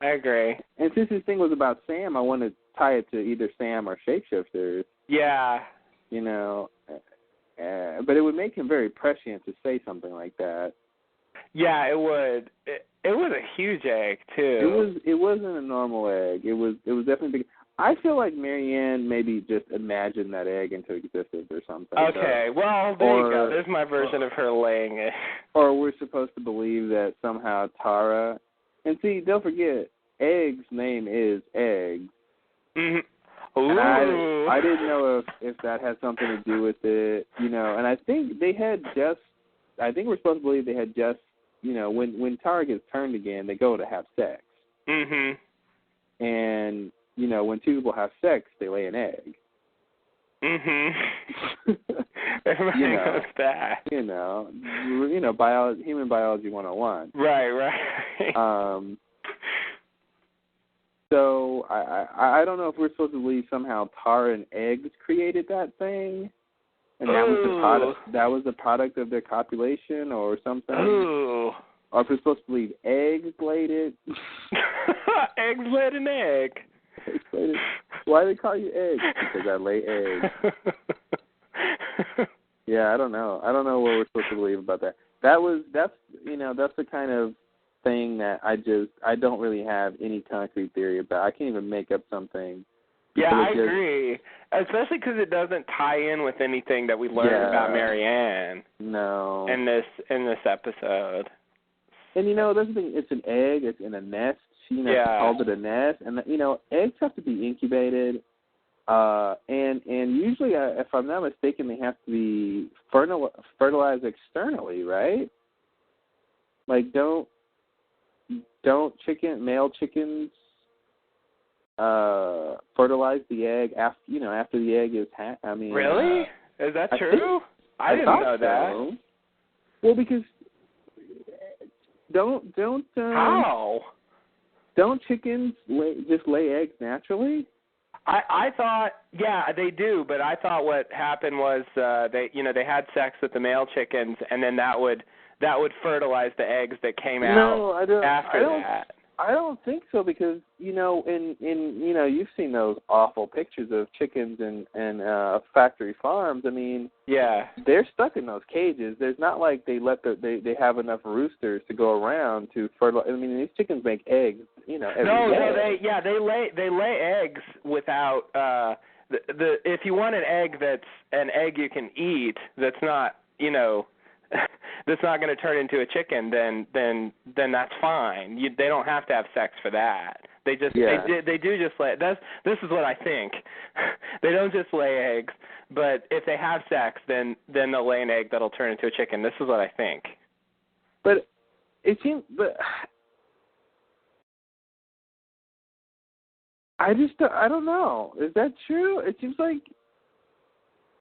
Speaker 3: I agree.
Speaker 2: And since this thing was about Sam, I want to tie it to either Sam or Shapeshifters.
Speaker 3: Yeah.
Speaker 2: You know, but it would make him very prescient to say something like that.
Speaker 3: Yeah, it would. It was a huge egg too.
Speaker 2: It wasn't a normal egg. It was definitely big. I feel like Marianne maybe just imagined that egg into existence or something.
Speaker 3: Okay, well, there you go. There's my version of her laying it.
Speaker 2: Or we're supposed to believe that somehow Tara, and see, don't forget, Egg's name is Egg.
Speaker 3: Mm-hmm.
Speaker 2: And I didn't know if that had something to do with it, you know. And I think we're supposed to believe they had just, you know, when Tara gets turned again, they go to have sex.
Speaker 3: Mhm.
Speaker 2: And you know, when two people have sex, they lay an egg.
Speaker 3: Mhm. Everybody knows that.
Speaker 2: You know, human biology 101.
Speaker 3: Right.
Speaker 2: So I don't know if we're supposed to believe somehow Tara and Eggs created that thing, and that was the product of their copulation or something.
Speaker 3: Ooh.
Speaker 2: Or if we're supposed to believe Eggs laid it.
Speaker 3: Eggs laid an egg.
Speaker 2: Eggs laid it. Why do they call you Eggs? Because I lay eggs. Yeah, I don't know. I don't know what we're supposed to believe about that. That's the kind of thing that I don't really have any concrete theory about. I can't even make up something.
Speaker 3: Yeah, I agree. Especially because it doesn't tie in with anything that we learned about Marianne.
Speaker 2: No.
Speaker 3: In this episode.
Speaker 2: And that's the thing. It's an egg. It's in a nest. She called it a nest. And eggs have to be incubated. And usually, if I'm not mistaken, they have to be fertilized externally, right? Like don't male chickens fertilize the egg after the egg is hatched? I mean,
Speaker 3: really? Is that true? I didn't know that.
Speaker 2: So. Well, because don't
Speaker 3: how?
Speaker 2: Don't chickens just lay eggs naturally?
Speaker 3: I thought, yeah, they do, but I thought what happened was they had sex with the male chickens, and then that would fertilize the eggs that came out after that.
Speaker 2: I don't think so, because in you've seen those awful pictures of chickens in factory farms. I mean, yeah, they're stuck in those cages. There's not like they they have enough roosters to go around to fertilize. I mean, these chickens make eggs, every day.
Speaker 3: They lay eggs without the if you want an egg that's an egg you can eat, that's not that's not going to turn into a chicken, then that's fine. They don't have to have sex for that. They just they do just lay. This is what I think. They don't just lay eggs, but if they have sex, then they'll lay an egg that'll turn into a chicken. This is what I think.
Speaker 2: But it seems, I don't know. Is that true? It seems like.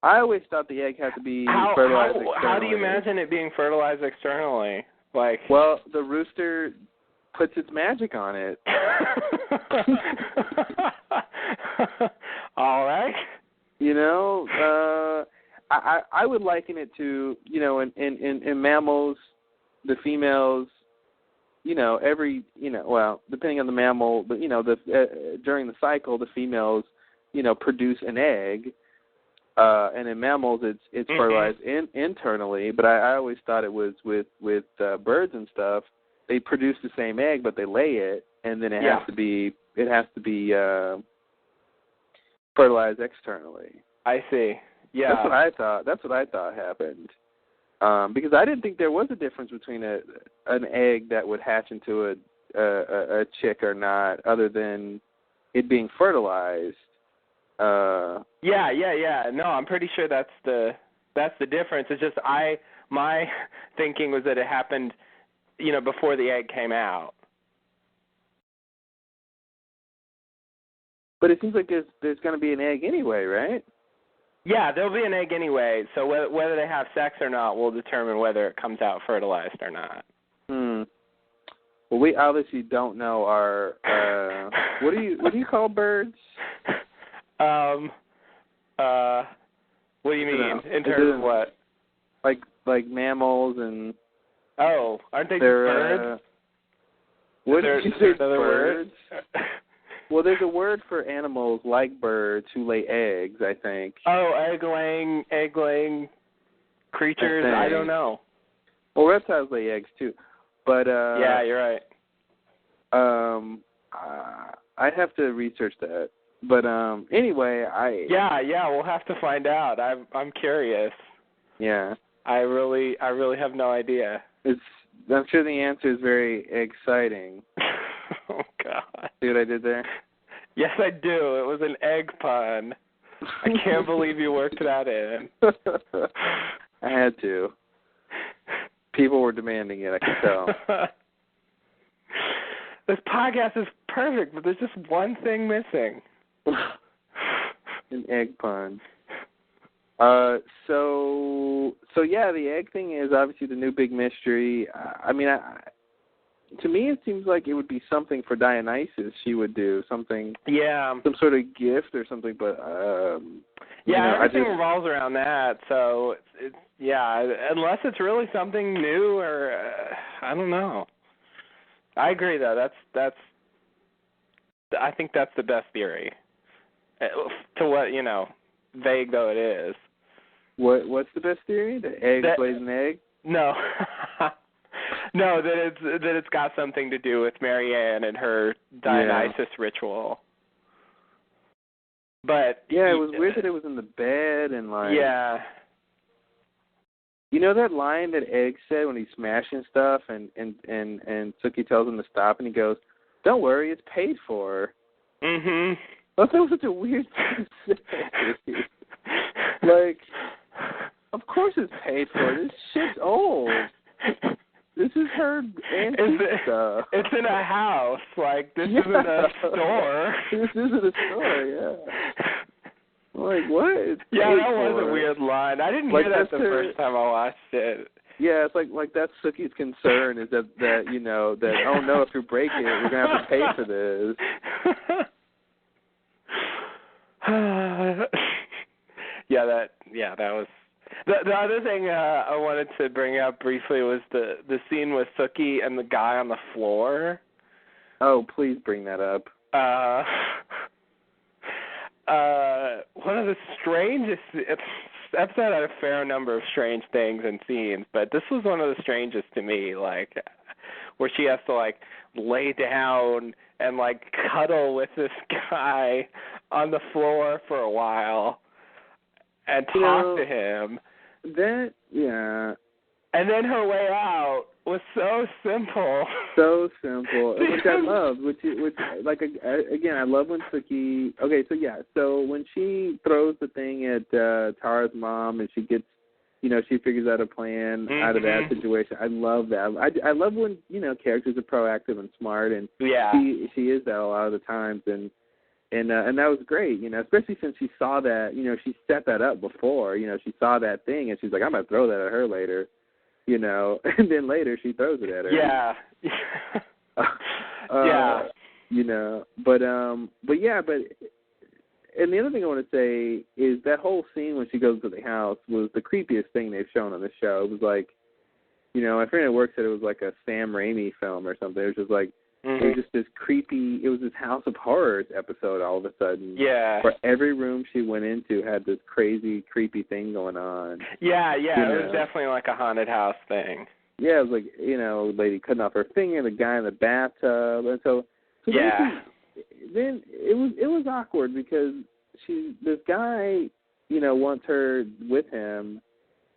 Speaker 2: I always thought the egg had to be fertilized externally.
Speaker 3: How do you imagine it being fertilized externally?
Speaker 2: Well, the rooster puts its magic on it.
Speaker 3: All right.
Speaker 2: I would liken it to, in mammals, the females, depending on the mammal, but during the cycle, the females, produce an egg. And in mammals, it's fertilized internally. But I always thought it was with birds and stuff. They produce the same egg, but they lay it, and then it has to be fertilized externally.
Speaker 3: I see. Yeah,
Speaker 2: That's what I thought happened. Because I didn't think there was a difference between an egg that would hatch into a chick or not, other than it being fertilized.
Speaker 3: Yeah. No, I'm pretty sure that's the difference. It's just my thinking was that it happened, before the egg came out.
Speaker 2: But it seems like there's going to be an egg anyway, right?
Speaker 3: Yeah, there'll be an egg anyway, so whether they have sex or not will determine whether it comes out fertilized or not.
Speaker 2: Well, we obviously don't know our what do you call birds?
Speaker 3: What do you mean? In terms of what?
Speaker 2: Like mammals and
Speaker 3: aren't they just
Speaker 2: birds? What did you say? Birds? Well, there's a word for animals like birds who lay eggs, I think.
Speaker 3: Oh, egg-laying creatures? I don't know.
Speaker 2: Well, reptiles lay eggs too, but
Speaker 3: yeah, you're right.
Speaker 2: I'd have to research that. But anyway,
Speaker 3: Yeah, we'll have to find out. I'm curious.
Speaker 2: Yeah.
Speaker 3: I really have no idea.
Speaker 2: I'm sure the answer is very exciting.
Speaker 3: Oh God.
Speaker 2: See what I did there?
Speaker 3: Yes, I do. It was an egg pun. I can't believe you worked that in.
Speaker 2: I had to. People were demanding it, I could tell.
Speaker 3: This podcast is perfect, but there's just one thing missing.
Speaker 2: An egg pun. So yeah, the egg thing is obviously the new big mystery. I mean, to me, it seems like it would be something for Dionysus. She would do something. Yeah. Some sort of gift or something, but
Speaker 3: everything revolves around that. So it's unless it's really something new or I don't know. I agree though. I think that's the best theory. To what, vague though it is.
Speaker 2: What's the best theory? The egg lays an egg?
Speaker 3: No. No, that it's got something to do with Marianne and her Dionysus ritual. But
Speaker 2: yeah, it was weird that it was in the bed and like.
Speaker 3: Yeah.
Speaker 2: You know that line that Egg said when he's smashing stuff and Sookie tells him to stop and he goes, "Don't worry, it's paid for."
Speaker 3: Mhm.
Speaker 2: I thought that was such a weird thing to say. Like, of course it's paid for. This shit's old. This is her antique stuff.
Speaker 3: It's in a house. Like, this isn't a store.
Speaker 2: This isn't a store, yeah. Like, what?
Speaker 3: Yeah, that was a weird line. I didn't hear that the first time I watched it.
Speaker 2: Yeah, it's like that's Sookie's concern is that oh no, if you break it, we're gonna have to pay for this. that was the other thing I wanted to bring up briefly was the scene with Sookie and the guy on the floor. Oh, please bring that up.
Speaker 3: One of the strangest episode had a fair number of strange things and scenes, but this was one of the strangest to me, like where she has to like lay down and like cuddle with this guy on the floor for a while and talk to him. And then her way out was so simple. So simple,
Speaker 2: which I loved. Again, I love when Sookie. Okay, so when she throws the thing at Tara's mom and she gets, she figures out a plan out of that situation. I love that. I love when characters are proactive and smart, and she is that a lot of the times, and that was great. Especially since she saw that. She set that up before. She saw that thing, and she's like, I'm gonna throw that at her later. And then later she throws it at her.
Speaker 3: Yeah.
Speaker 2: And the other thing I want to say is that whole scene when she goes to the house was the creepiest thing they've shown on the show. It was like, my friend at work said it was like a Sam Raimi film or something. It was just like, it was just this creepy, it was this House of Horrors episode all of a sudden.
Speaker 3: Yeah.
Speaker 2: Where every room she went into had this crazy, creepy thing going on.
Speaker 3: Yeah, it was definitely like a haunted house thing.
Speaker 2: Yeah, it was like, a lady cutting off her finger, the guy in the bathtub, and so then it was awkward because this guy, wants her with him,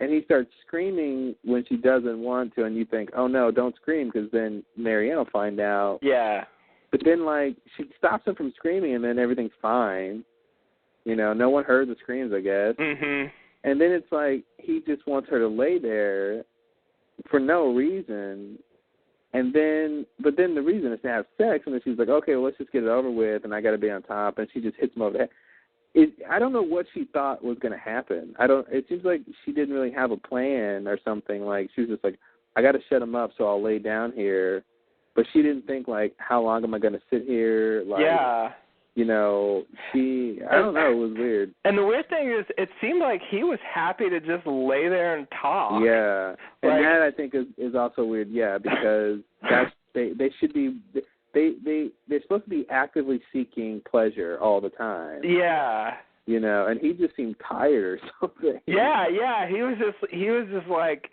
Speaker 2: and he starts screaming when she doesn't want to, and you think, oh no, don't scream, because then Marianne will find out.
Speaker 3: Yeah.
Speaker 2: But then, she stops him from screaming, and then everything's fine. No one heard the screams, I guess.
Speaker 3: Mhm.
Speaker 2: And then it's like he just wants her to lay there for no reason. But then the reason is to have sex, and then she's like, okay, well, let's just get it over with, and I got to be on top, and she just hits him over the head. I don't know what she thought was going to happen. It seems like she didn't really have a plan or something. Like, she was just like, I got to shut him up, so I'll lay down here. But she didn't think, like, how long am I going to sit here? Like,
Speaker 3: yeah.
Speaker 2: You know, I don't know, it was weird.
Speaker 3: And the weird thing is, it seemed like he was happy to just lay there and talk.
Speaker 2: Yeah. And that, I think, is also weird, yeah, because they should be, they're supposed to be actively seeking pleasure all the time.
Speaker 3: Yeah.
Speaker 2: You know, and he just seemed tired or something.
Speaker 3: Yeah, he was just like,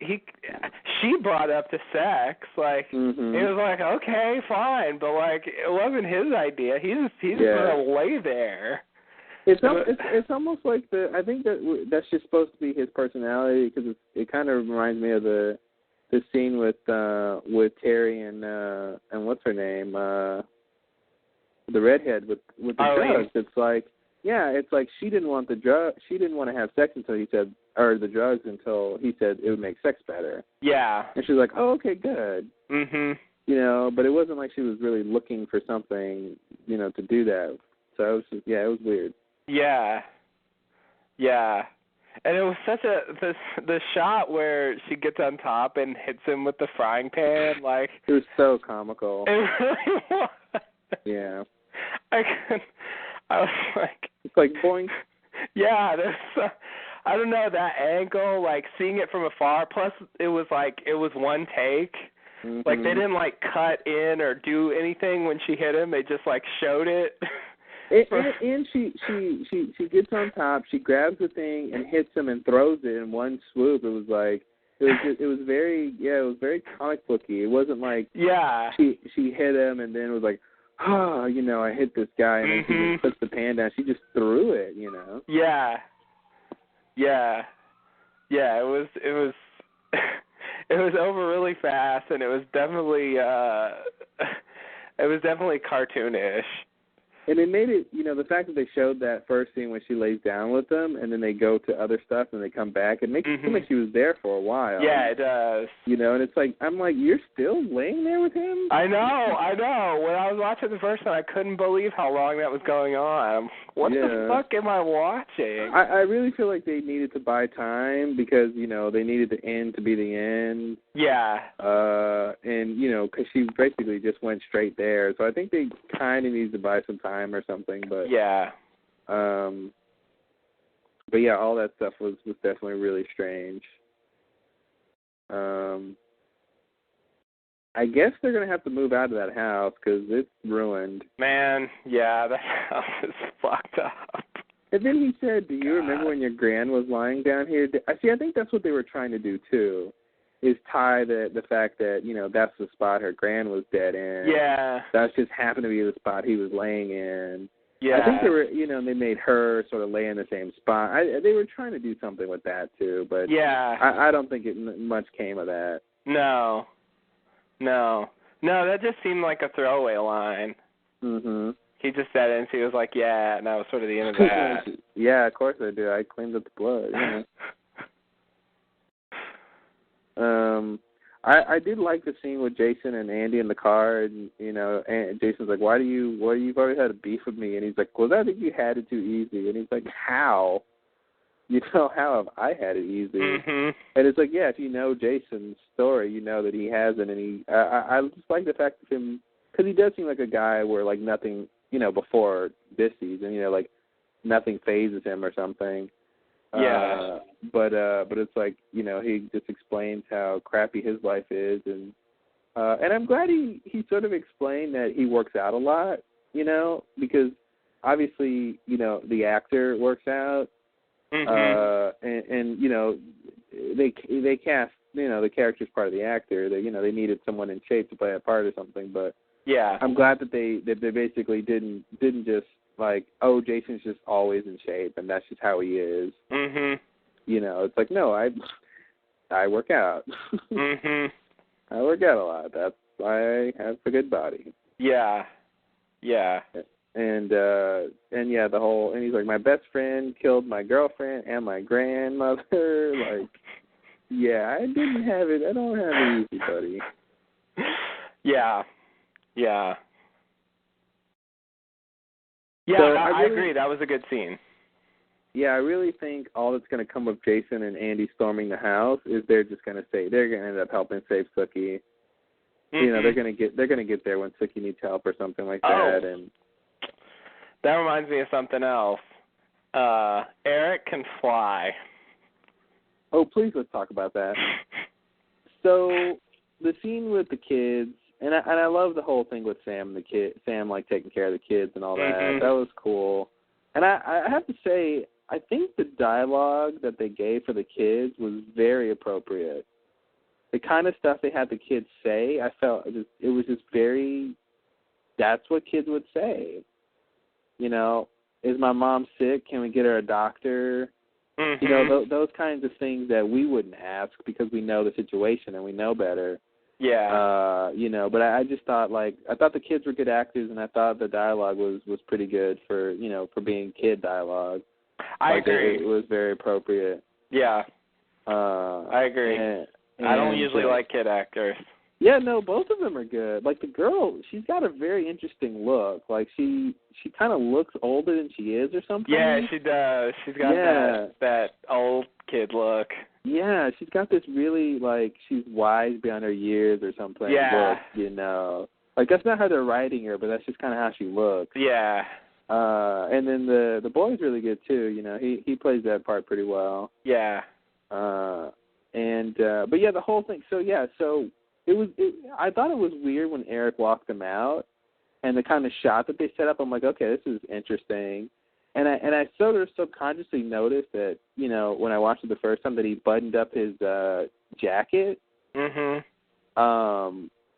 Speaker 3: she brought up the sex, like, He was like, okay, fine, but like, it wasn't his idea. He just gonna lay there.
Speaker 2: It's almost like I think that's just supposed to be his personality, because it kind of reminds me of the scene with Terry and what's her name, the redhead with the drugs. It's like. Yeah, it's like she didn't want she didn't want to have sex until the drugs until he said it would make sex better.
Speaker 3: Yeah.
Speaker 2: And she was like, oh, okay, good.
Speaker 3: Mhm.
Speaker 2: You know, but it wasn't like she was really looking for something, you know, to do that. So it was just, it was weird.
Speaker 3: Yeah. Yeah. And it was such the shot where she gets on top and hits him with the frying pan, like.
Speaker 2: It was so comical.
Speaker 3: It really was.
Speaker 2: Yeah.
Speaker 3: I was like,
Speaker 2: it's like boing.
Speaker 3: Yeah, there's I don't know, that angle, like seeing it from afar. Plus, it was one take.
Speaker 2: Mm-hmm.
Speaker 3: Like they didn't like cut in or do anything when she hit him. They just like showed it.
Speaker 2: And she gets on top. She grabs the thing and hits him and throws it in one swoop. It was like it was very comic booky. It wasn't like she hit him and then was like, oh, you know, I hit this guy, and then she just puts the pan down. She just threw it, you know.
Speaker 3: Yeah. It was it was over really fast, and it was definitely cartoonish.
Speaker 2: And it made it, you know, the fact that they showed that first scene when she lays down with them, and then they go to other stuff and they come back, it makes it seem like she was there for a while.
Speaker 3: Yeah, it does.
Speaker 2: You know, and it's like, I'm like, you're still laying there with him?
Speaker 3: I know. When I was watching the first time, I couldn't believe how long that was going on. What the fuck am I watching?
Speaker 2: I really feel like they needed to buy time because, you know, they needed the end to be the end.
Speaker 3: Yeah.
Speaker 2: And, you know, because she basically just went straight there. So I think they kind of needed to buy some time or something, but
Speaker 3: yeah,
Speaker 2: but yeah, all that stuff was definitely really strange. I guess they're gonna have to move out of that house because it's ruined.
Speaker 3: Man, yeah, that house is fucked up.
Speaker 2: And then he said, "Do you remember when your gran was lying down here?" I think that's what they were trying to do too. Is tie the fact that, you know, that's the spot her gran was dead in.
Speaker 3: Yeah.
Speaker 2: That just happened to be the spot he was laying in.
Speaker 3: Yeah.
Speaker 2: I think they were, you know, they made her sort of lay in the same spot. They were trying to do something with that too, but
Speaker 3: yeah,
Speaker 2: I don't think much came of that.
Speaker 3: No, that just seemed like a throwaway line.
Speaker 2: Mhm.
Speaker 3: He just said it, and she was like, "Yeah," and that was sort of the end of that.
Speaker 2: Yeah, of course I do. I cleaned up the blood. Yeah. I did like the scene with Jason and Andy in the car, and, you know, and Jason's like, you've always had a beef with me? And he's like, well, I think you had it too easy. And he's like, how? You know, how have I had it easy?
Speaker 3: Mm-hmm.
Speaker 2: And it's like, yeah, if you know Jason's story, you know that he hasn't. And I just like the fact of him, because he does seem like a guy where, like, nothing, you know, before this season, you know, like, nothing phases him or something.
Speaker 3: Yeah.
Speaker 2: But it's like, you know, he just explains how crappy his life is, and I'm glad he sort of explained that he works out a lot, you know, because obviously, you know, the actor works out.
Speaker 3: Mm-hmm.
Speaker 2: And you know, they cast, you know, the character's part of the actor. They, you know, they needed someone in shape to play a part or something, but
Speaker 3: yeah, I'm
Speaker 2: glad that they basically didn't just like, oh, Jason's just always in shape and that's just how he is.
Speaker 3: Mhm.
Speaker 2: You know, it's like, no, I work out.
Speaker 3: Mhm.
Speaker 2: I work out a lot. That's why I have a good body.
Speaker 3: Yeah. Yeah.
Speaker 2: And yeah, and he's like, my best friend killed my girlfriend and my grandmother. Like, yeah, I don't have it easy, buddy.
Speaker 3: Yeah. Yeah. Yeah,
Speaker 2: So
Speaker 3: I agree. That was a good scene.
Speaker 2: I really think all that's going to come of Jason and Andy storming the house is they're just going to say they're going to end up helping save Sookie. You know, they're going to get there when Sookie needs help or something like that. And
Speaker 3: that reminds me of something else. Eric can fly.
Speaker 2: Oh, please let's talk about that. So the scene with the kids, and I love the whole thing with Sam like taking care of the kids and all that. That was cool. And I have to say, I think the dialogue that they gave for the kids was very appropriate. The kind of stuff they had the kids say, I felt it was just very, that's what kids would say. You know, is my mom sick? Can we get her a doctor? You know, those kinds of things that we wouldn't ask because we know the situation and we know better.
Speaker 3: Yeah.
Speaker 2: You know, but I just thought, like, I thought the kids were good actors, and I thought the dialogue was pretty good for, you know, for being kid dialogue.
Speaker 3: I agree.
Speaker 2: It was very appropriate.
Speaker 3: Yeah. I agree. I don't usually like kid actors.
Speaker 2: Yeah, no, both of them are good. Like, the girl, she's got a very interesting look. Like, she kind of looks older than she is or something.
Speaker 3: Yeah, she does. She's got that old kid look.
Speaker 2: Yeah, she's got this really, like, she's wise beyond her years or something.
Speaker 3: Yeah.
Speaker 2: Look, you know. Like, that's not how they're writing her, but that's just kind of how she looks.
Speaker 3: Yeah.
Speaker 2: And then the boy's really good, too. You know, he plays that part pretty well.
Speaker 3: Yeah.
Speaker 2: But yeah, the whole thing. So, yeah, I thought it was weird when Eric walked them out, and the kind of shot that they set up. I'm like, okay, this is interesting, and I sort of subconsciously noticed that, you know, when I watched it the first time, that he buttoned up his jacket.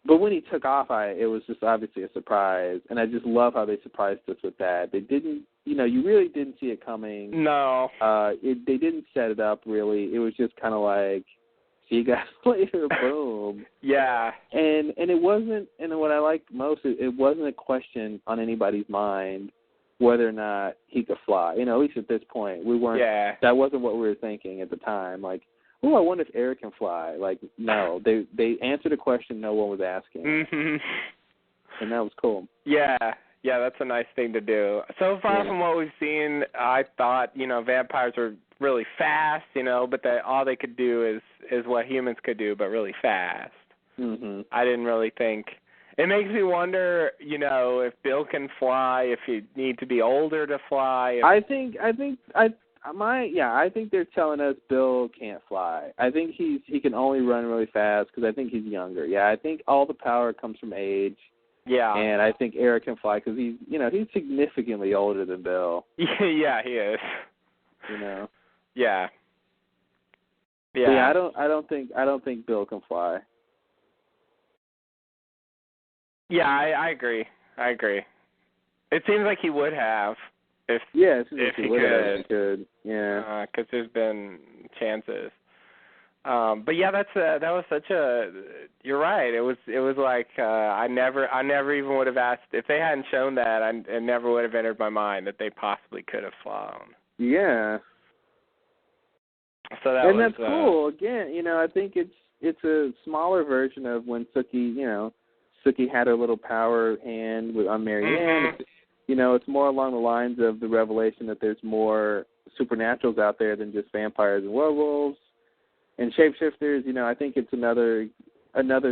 Speaker 2: But when he took off, it was just obviously a surprise, and I just love how they surprised us with that. They didn't, you know, you really didn't see it coming.
Speaker 3: No.
Speaker 2: They didn't set it up really. It was just kind of like, see you guys later, boom.
Speaker 3: Yeah.
Speaker 2: And it wasn't, and what I liked most, it wasn't a question on anybody's mind whether or not he could fly. You know, at least at this point, we weren't.
Speaker 3: Yeah.
Speaker 2: That wasn't what we were thinking at the time. Like, oh, I wonder if Eric can fly. Like, no, they answered a question no one was asking, and that was cool.
Speaker 3: Yeah. Yeah, that's a nice thing to do. So far from what we've seen, I thought, you know, vampires were really fast, you know, but that all they could do is what humans could do, but really fast. I didn't really think. It makes me wonder, you know, if Bill can fly, if you need to be older to fly.
Speaker 2: I think they're telling us Bill can't fly. I think he can only run really fast because I think he's younger. Yeah, I think all the power comes from age.
Speaker 3: Yeah.
Speaker 2: And I think Eric can fly because he's significantly older than Bill.
Speaker 3: Yeah, he is.
Speaker 2: You know.
Speaker 3: Yeah.
Speaker 2: Yeah. But yeah, I don't think Bill can fly.
Speaker 3: Yeah, I agree. It seems like he would have if he
Speaker 2: could. Yeah.
Speaker 3: Because there's been chances. But yeah, that was such a. You're right. It was like I never even would have asked if they hadn't shown that. It never would have entered my mind that they possibly could have flown.
Speaker 2: Yeah.
Speaker 3: So
Speaker 2: that's cool. Again, you know, I think it's a smaller version of when Sookie had her little power hand on Marianne. You know, it's more along the lines of the revelation that there's more supernaturals out there than just vampires and werewolves and shapeshifters. You know, I think it's another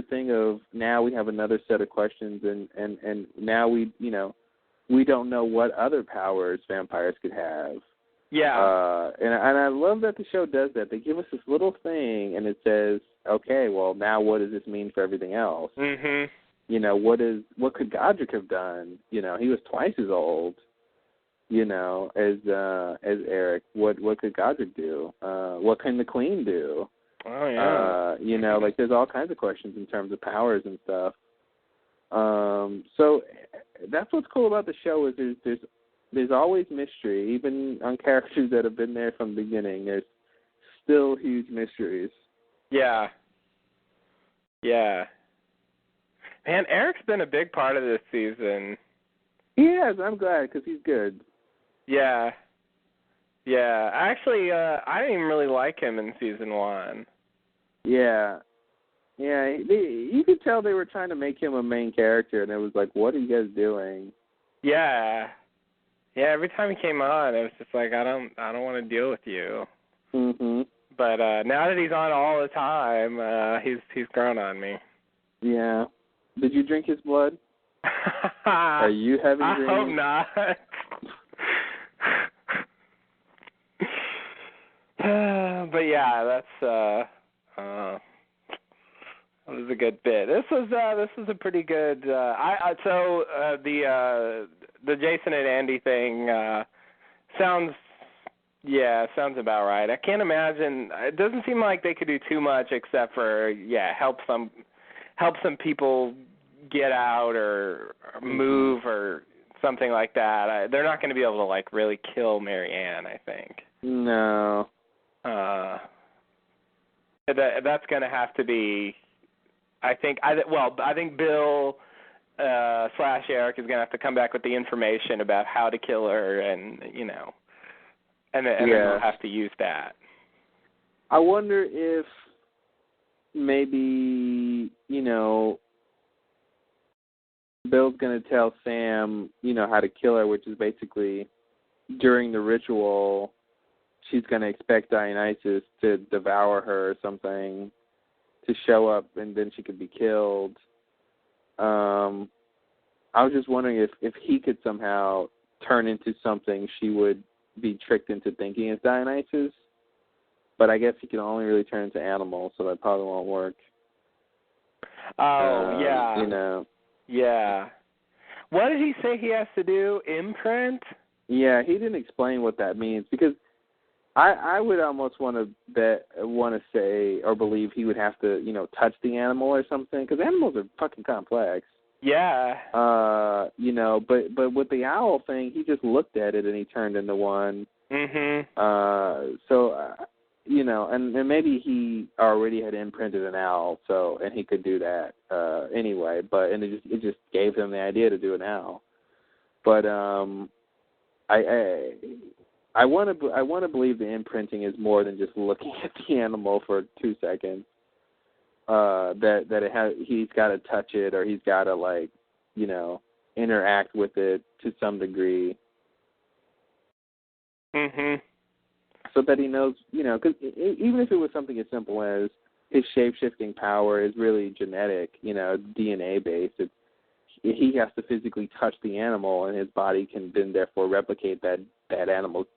Speaker 2: thing of now we have another set of questions, and now we don't know what other powers vampires could have.
Speaker 3: Yeah.
Speaker 2: And I love that the show does that. They give us this little thing, and it says, okay, well, now what does this mean for everything else? You know, what could Godric have done? You know, he was twice as old, you know, as Eric. What could Godric do? What can the Queen do?
Speaker 3: Oh, yeah.
Speaker 2: You know, like there's all kinds of questions in terms of powers and stuff. So that's what's cool about the show is there's always mystery, even on characters that have been there from the beginning. There's still huge mysteries.
Speaker 3: Yeah. Yeah. Man, Eric's been a big part of this season.
Speaker 2: He is. I'm glad because he's good.
Speaker 3: Yeah. Yeah. Actually, I didn't even really like him in season 1.
Speaker 2: Yeah. Yeah. You could tell they were trying to make him a main character, and it was like, what are you guys doing?
Speaker 3: Yeah. Yeah, every time he came on, it was just like I don't want to deal with you.
Speaker 2: Mhm.
Speaker 3: But now that he's on all the time, he's grown on me.
Speaker 2: Yeah. Did you drink his blood? Are you having
Speaker 3: I
Speaker 2: dreams?
Speaker 3: hope not. But yeah, that was a good bit. This was a pretty good. The Jason and Andy thing sounds about right. I can't imagine. It doesn't seem like they could do too much except for help some people get out or move or something like that. They're not going to be able to like really kill Mary Ann, I think.
Speaker 2: No.
Speaker 3: That's going to have to be. I think Bill / Eric is going to have to come back with the information about how to kill her, and and then they'll have to use that.
Speaker 2: I wonder if maybe Bill's going to tell Sam how to kill her, which is basically during the ritual she's going to expect Dionysus to devour her or something, to show up, and then she could be killed. I was just wondering if he could somehow turn into something she would be tricked into thinking is Dionysus. But I guess he can only really turn into animals, so that probably won't work.
Speaker 3: Oh, yeah. Yeah. What did he say he has to do? Imprint?
Speaker 2: Yeah, he didn't explain what that means, because I would almost want to say or believe he would have to, touch the animal or something, because animals are fucking complex.
Speaker 3: Yeah.
Speaker 2: But with the owl thing, he just looked at it and he turned into one.
Speaker 3: Mhm.
Speaker 2: And maybe he already had imprinted an owl, and he could do that anyway. And it just gave him the idea to do an owl. But I want to believe the imprinting is more than just looking at the animal for 2 seconds. He's got to touch it, or he's got to interact with it to some degree.
Speaker 3: Mhm.
Speaker 2: So that he knows, because even if it was something as simple as his shape-shifting power is really genetic, DNA based. He has to physically touch the animal, and his body can then therefore replicate that animal's,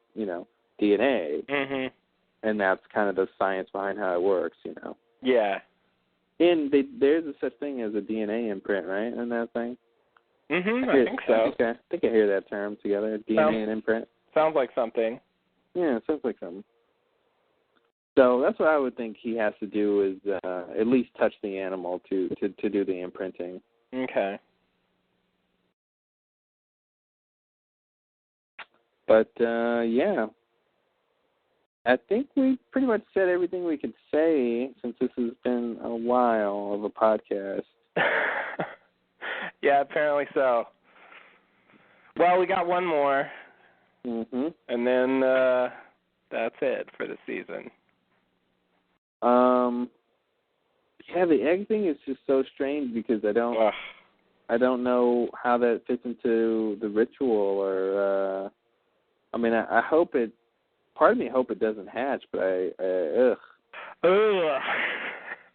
Speaker 2: DNA.
Speaker 3: Mhm.
Speaker 2: And that's kind of the science behind how it works,
Speaker 3: Yeah.
Speaker 2: And there's a such thing as a DNA imprint, right? In that thing.
Speaker 3: Mhm. I think so.
Speaker 2: I think I hear that term together, DNA and imprint.
Speaker 3: Sounds like something.
Speaker 2: Yeah, it sounds like something. So that's what I would think he has to do, is at least touch the animal to do the imprinting.
Speaker 3: Okay.
Speaker 2: But, yeah. I think we pretty much said everything we could say, since this has been a while of a podcast.
Speaker 3: Yeah, apparently so. Well, we got one more.
Speaker 2: Mhm.
Speaker 3: And then that's it for the season.
Speaker 2: Yeah, the egg thing is just so strange, because I don't know how that fits into the ritual, or I hope it. Part of me hope it doesn't hatch, but ugh.
Speaker 3: Ugh.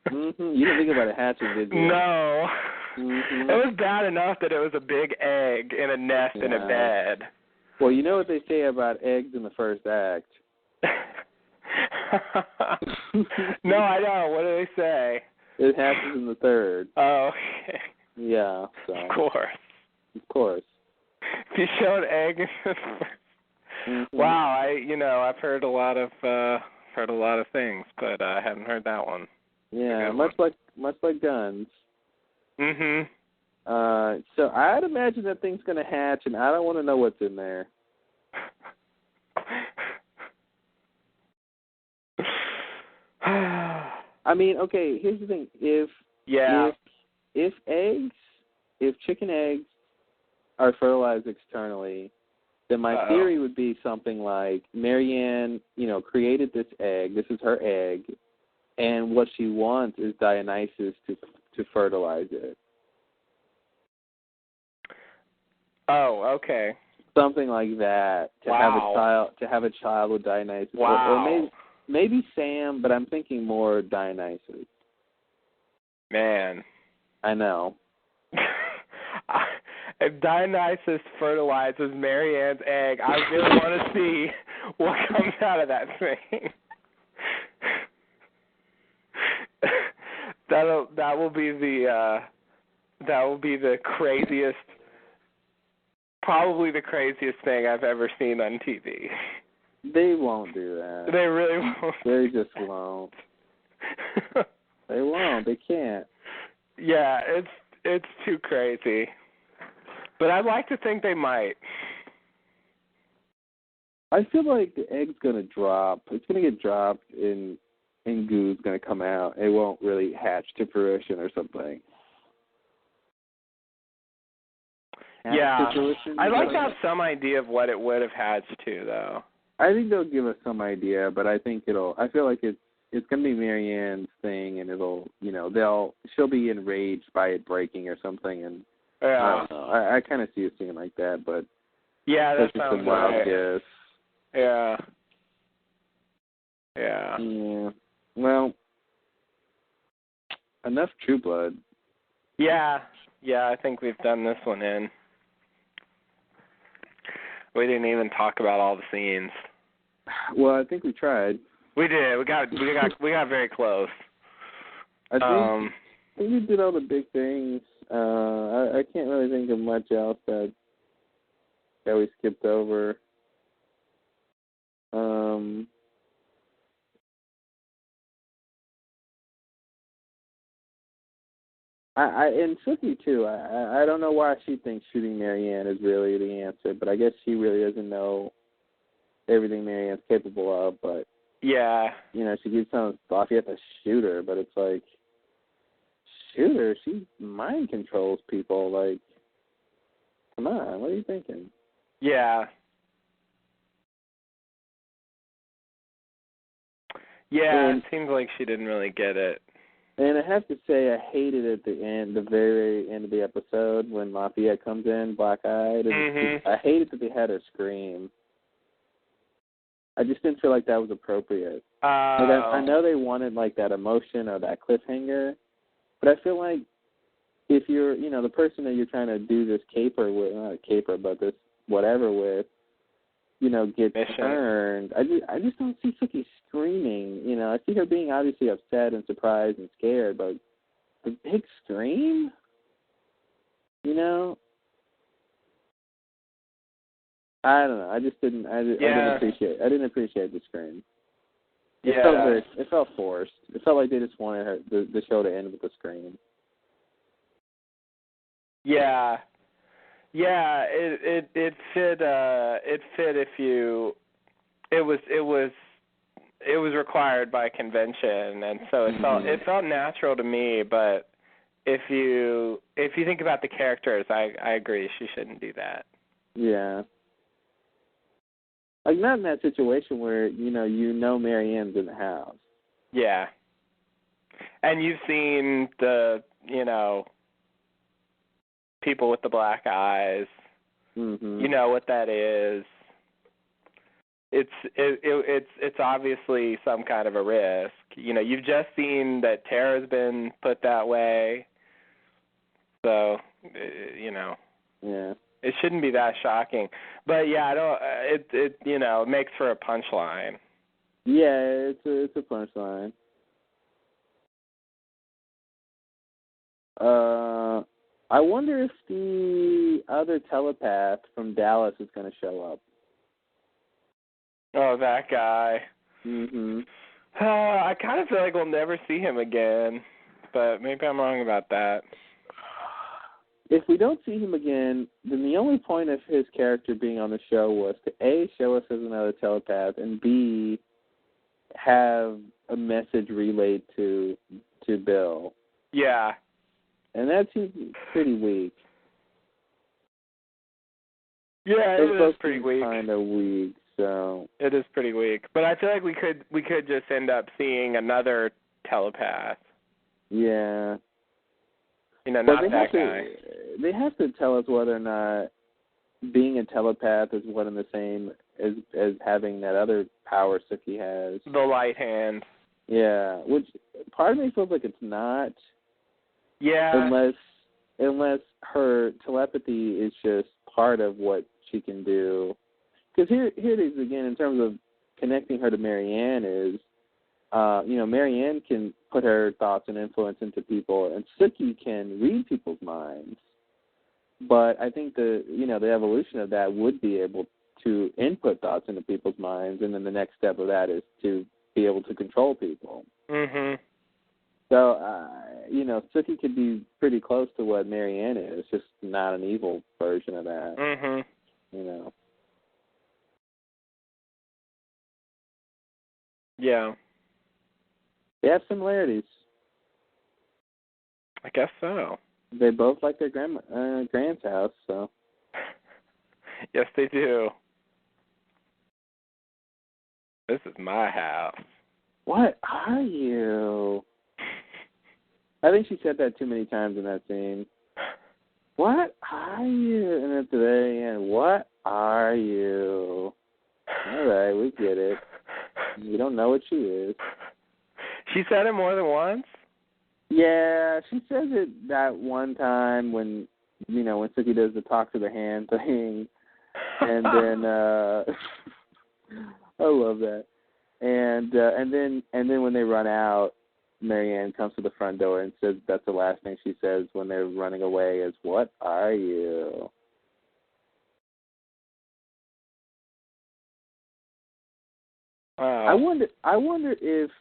Speaker 2: Mhm. You didn't think about it hatching, did you?
Speaker 3: No.
Speaker 2: Mhm.
Speaker 3: It was bad enough that it was a big egg in a nest in a bed.
Speaker 2: Well, you know what they say about eggs in the first act.
Speaker 3: No, I don't. What do they say?
Speaker 2: It hatches in the third.
Speaker 3: Oh, okay.
Speaker 2: Yeah. So.
Speaker 3: Of course.
Speaker 2: Of course.
Speaker 3: If you show an egg in the first.
Speaker 2: Mm-hmm.
Speaker 3: Wow, I've heard a lot of things, but I haven't heard that one.
Speaker 2: Yeah, much like guns.
Speaker 3: Mhm.
Speaker 2: So I'd imagine that thing's gonna hatch, and I don't want to know what's in there. I mean, okay. Here's the thing: if chicken eggs are fertilized externally, then my theory would be something like Mary Ann, created this egg. This is her egg, and what she wants is Dionysus to fertilize it.
Speaker 3: Oh, okay.
Speaker 2: something like that to have a child with Dionysus.
Speaker 3: Wow.
Speaker 2: Or maybe Sam, but I'm thinking more Dionysus.
Speaker 3: Man.
Speaker 2: I know.
Speaker 3: If Dionysus fertilizes Marianne's egg, I really want to see what comes out of that thing. That will be the craziest, probably the craziest thing I've ever seen on TV.
Speaker 2: They won't do that.
Speaker 3: They really won't.
Speaker 2: They just won't. They won't. They can't.
Speaker 3: Yeah, it's too crazy. But I'd like to think they might.
Speaker 2: I feel like the egg's gonna drop. It's gonna get dropped and goo's gonna come out. It won't really hatch to fruition or something.
Speaker 3: Yeah, I'd like to have some idea of what it would have hatched to, though.
Speaker 2: I think they'll give us some idea, but I think I feel like it's gonna be Marianne's thing, and she'll be enraged by it breaking or something, and
Speaker 3: yeah.
Speaker 2: I don't know. I kind of see it being like that, but
Speaker 3: yeah, that
Speaker 2: just
Speaker 3: sounds
Speaker 2: a wild
Speaker 3: right.
Speaker 2: guess.
Speaker 3: Yeah. Yeah.
Speaker 2: Yeah. Well, enough True Blood.
Speaker 3: Yeah. Yeah, I think we've done this one in. We didn't even talk about all the scenes.
Speaker 2: Well, I think we tried.
Speaker 3: We did. We got very close.
Speaker 2: I think we did all the big things. I can't really think of much else that we skipped over. And Sookie too. I don't know why she thinks shooting Marianne is really the answer, but I guess she really doesn't know everything Marianne's capable of. But
Speaker 3: yeah,
Speaker 2: she keeps telling Lafayette to shoot her, but it's like, shoot her? She mind controls people. Like, come on, what are you thinking?
Speaker 3: Yeah. Yeah, it seems like she didn't really get it.
Speaker 2: And I have to say, I hated at the very end of the episode when Lafayette comes in, black-eyed.
Speaker 3: Mm-hmm.
Speaker 2: I hated that they had her scream. I just didn't feel like that was appropriate. I know they wanted like that emotion or that cliffhanger, but I feel like if you're, the person that you're trying to do this caper with, not a caper, but this whatever with, gets turned. I just don't see Sookie screaming. I see her being obviously upset and surprised and scared, but the big scream? I don't know. I just didn't. I didn't appreciate the scream. It felt forced. It felt like they just wanted the show to end with a scream.
Speaker 3: Yeah. Yeah, it fit. It fit if you. It was required by convention, and so it felt natural to me. But if you think about the characters, I agree. She shouldn't do that.
Speaker 2: Yeah. Like, not in that situation where Marianne's in the house.
Speaker 3: Yeah. And you've seen the people with the black eyes.
Speaker 2: Mm-hmm.
Speaker 3: You know what that is. It's obviously some kind of a risk. You've just seen that Tara's been put that way. So,
Speaker 2: Yeah.
Speaker 3: It shouldn't be that shocking. But yeah, I don't. It makes for a punchline.
Speaker 2: Yeah, it's a punchline. I wonder if the other telepath from Dallas is going to show up.
Speaker 3: Oh, that guy.
Speaker 2: Mm-hmm.
Speaker 3: I kind of feel like we'll never see him again, but maybe I'm wrong about that.
Speaker 2: If we don't see him again, then the only point of his character being on the show was to A, show us as another telepath, and B, have a message relayed to Bill.
Speaker 3: Yeah.
Speaker 2: And that seems pretty weak.
Speaker 3: Yeah, it is pretty weak.
Speaker 2: Kind of weak, so.
Speaker 3: It is pretty weak, but I feel like we could just end up seeing another telepath.
Speaker 2: Yeah.
Speaker 3: Not that guy.
Speaker 2: They have to tell us whether or not being a telepath is one and the same as having that other power Suki has.
Speaker 3: The light hand.
Speaker 2: Yeah, which part of me feels like it's not.
Speaker 3: Yeah.
Speaker 2: Unless her telepathy is just part of what she can do. Because here it is again in terms of connecting her to Marianne is, Marianne can put her thoughts and influence into people, and Suki can read people's minds. But I think the evolution of that would be able to input thoughts into people's minds, and then the next step of that is to be able to control people.
Speaker 3: Mhm.
Speaker 2: So, Suki could be pretty close to what Marianne is, just not an evil version of that.
Speaker 3: Mhm. Yeah.
Speaker 2: They have similarities.
Speaker 3: I guess so.
Speaker 2: They both like their grand's house, so.
Speaker 3: Yes, they do. This is my house.
Speaker 2: What are you? I think she said that too many times in that scene. What are you? And then at the very end, what are you? All right, we get it. We don't know what she is.
Speaker 3: She said it more than once?
Speaker 2: Yeah, she says it that one time when Suki does the talk to the hand thing. And then I love that. And then when they run out, Marianne comes to the front door and says that's the last thing she says when they're running away is, "What are you?"
Speaker 3: Wow.
Speaker 2: I wonder if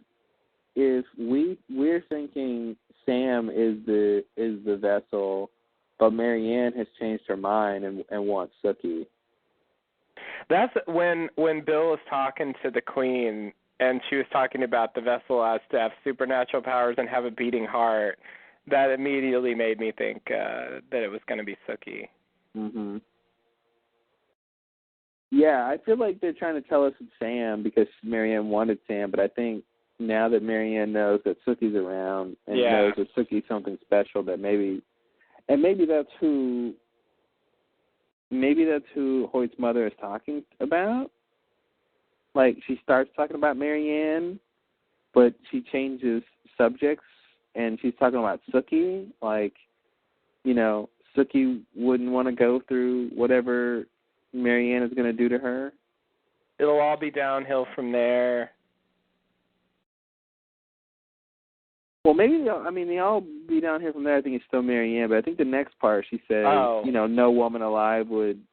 Speaker 2: we're thinking Sam is the vessel, but Marianne has changed her mind and wants Suki.
Speaker 3: That's when Bill was talking to the Queen, and she was talking about the vessel as to have supernatural powers and have a beating heart. That immediately made me think that it was going to be Suki.
Speaker 2: Mhm. Yeah, I feel like they're trying to tell us it's Sam because Marianne wanted Sam, but I think now that Marianne knows that Suki's around and knows that Suki's something special, that maybe that's who Hoyt's mother is talking about. Like, she starts talking about Marianne, but she changes subjects, and she's talking about Suki. Like, Suki wouldn't want to go through whatever Marianne is going to do to her.
Speaker 3: It'll all be downhill from there.
Speaker 2: Well, maybe they all be down here from there. I think it's still Marianne, but I think the next part she says, no woman alive would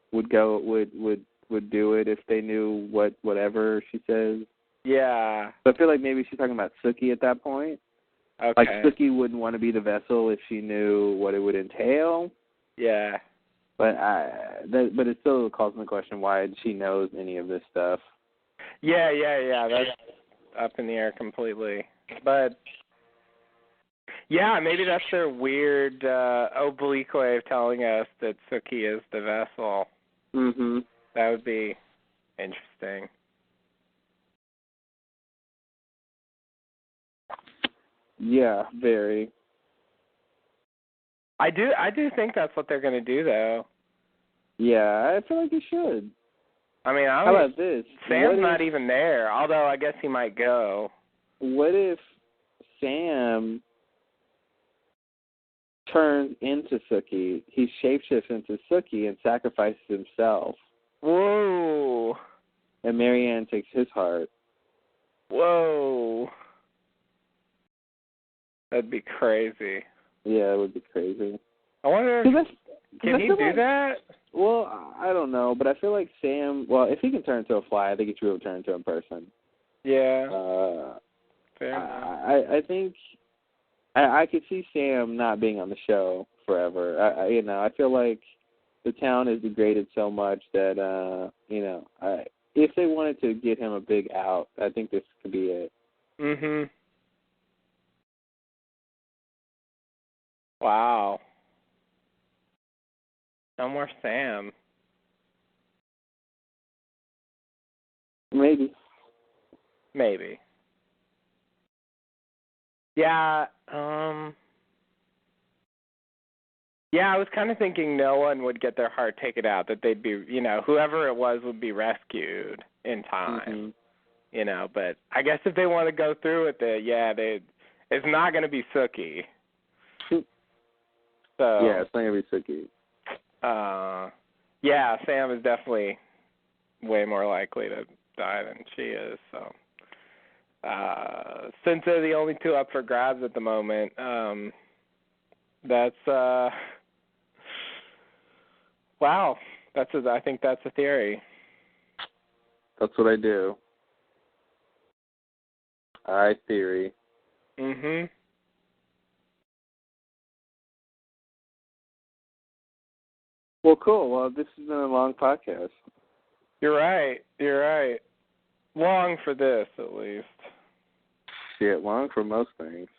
Speaker 2: do it if they knew whatever she says.
Speaker 3: Yeah.
Speaker 2: So I feel like maybe she's talking about Suki at that point.
Speaker 3: Okay.
Speaker 2: Like Suki wouldn't want to be the vessel if she knew what it would entail.
Speaker 3: Yeah.
Speaker 2: But but it still calls into question why she knows any of this stuff.
Speaker 3: Yeah. That's up in the air completely. But yeah, maybe that's their weird oblique way of telling us that Suki is the vessel.
Speaker 2: Mhm.
Speaker 3: That would be interesting.
Speaker 2: Yeah, very.
Speaker 3: I do think that's what they're going to do, though.
Speaker 2: Yeah, I feel like you should.
Speaker 3: I mean,
Speaker 2: how about this?
Speaker 3: Sam's not even there, although I guess he might go.
Speaker 2: What if Sam turns into Suki? He shapeshifts into Suki and sacrifices himself.
Speaker 3: Whoa.
Speaker 2: And Marianne takes his heart.
Speaker 3: Whoa. That'd be crazy.
Speaker 2: Yeah, it would be crazy.
Speaker 3: I wonder, can he do that?
Speaker 2: Well, I don't know, but I feel like Sam, if he can turn into a fly, I think he should be able to turn into a person.
Speaker 3: Yeah.
Speaker 2: Fair enough. I think I could see Sam not being on the show forever. I feel like the town is degraded so much that, if they wanted to get him a big out, I think this could be it.
Speaker 3: Mhm. Wow. No more Sam.
Speaker 2: Maybe.
Speaker 3: Yeah, Yeah, I was kind of thinking no one would get their heart taken out, that they'd be, whoever it was would be rescued in time, but I guess if they want to go through with it, it's not going to be Sookie. So
Speaker 2: yeah, it's not going to be Sookie.
Speaker 3: Yeah, Sam is definitely way more likely to die than she is, so. Since they're the only two up for grabs at the moment, that's wow. I think that's a theory.
Speaker 2: That's what I do. I theory.
Speaker 3: Mhm.
Speaker 2: Well, cool. Well, this has been a long podcast.
Speaker 3: You're right. Long for this, at least.
Speaker 2: Shit, long for most things.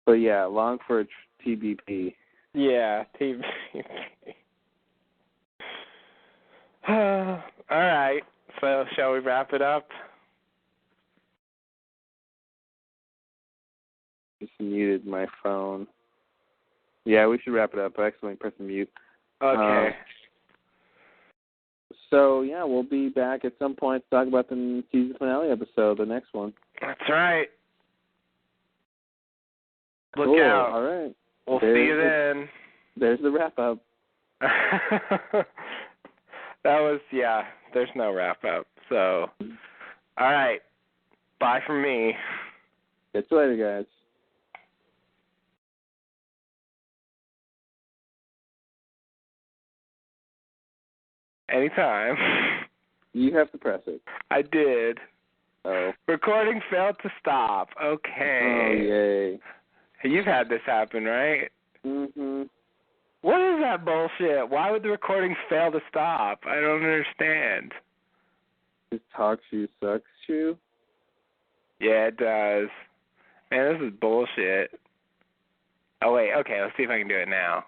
Speaker 2: But yeah, long for TBP.
Speaker 3: Yeah, TBP. All right. So, shall we wrap it up?
Speaker 2: Just muted my phone. Yeah, we should wrap it up. I accidentally pressed mute.
Speaker 3: Okay.
Speaker 2: So, yeah, we'll be back at some point to talk about the season finale episode, the next one.
Speaker 3: That's right. Look
Speaker 2: cool.
Speaker 3: out.
Speaker 2: All right.
Speaker 3: We'll see you then.
Speaker 2: There's the wrap-up.
Speaker 3: There's no wrap-up. So, all right. Bye from me.
Speaker 2: Catch you later, guys.
Speaker 3: Anytime.
Speaker 2: You have to press it.
Speaker 3: I did.
Speaker 2: Oh.
Speaker 3: Recording failed to stop. Okay.
Speaker 2: Oh, yay.
Speaker 3: You've had this happen, right?
Speaker 2: Mm-hmm.
Speaker 3: What is that bullshit? Why would the recording fail to stop? I don't understand.
Speaker 2: This talk shoe sucks shoe?
Speaker 3: Yeah, it does. Man, this is bullshit. Oh, wait. Okay, let's see if I can do it now.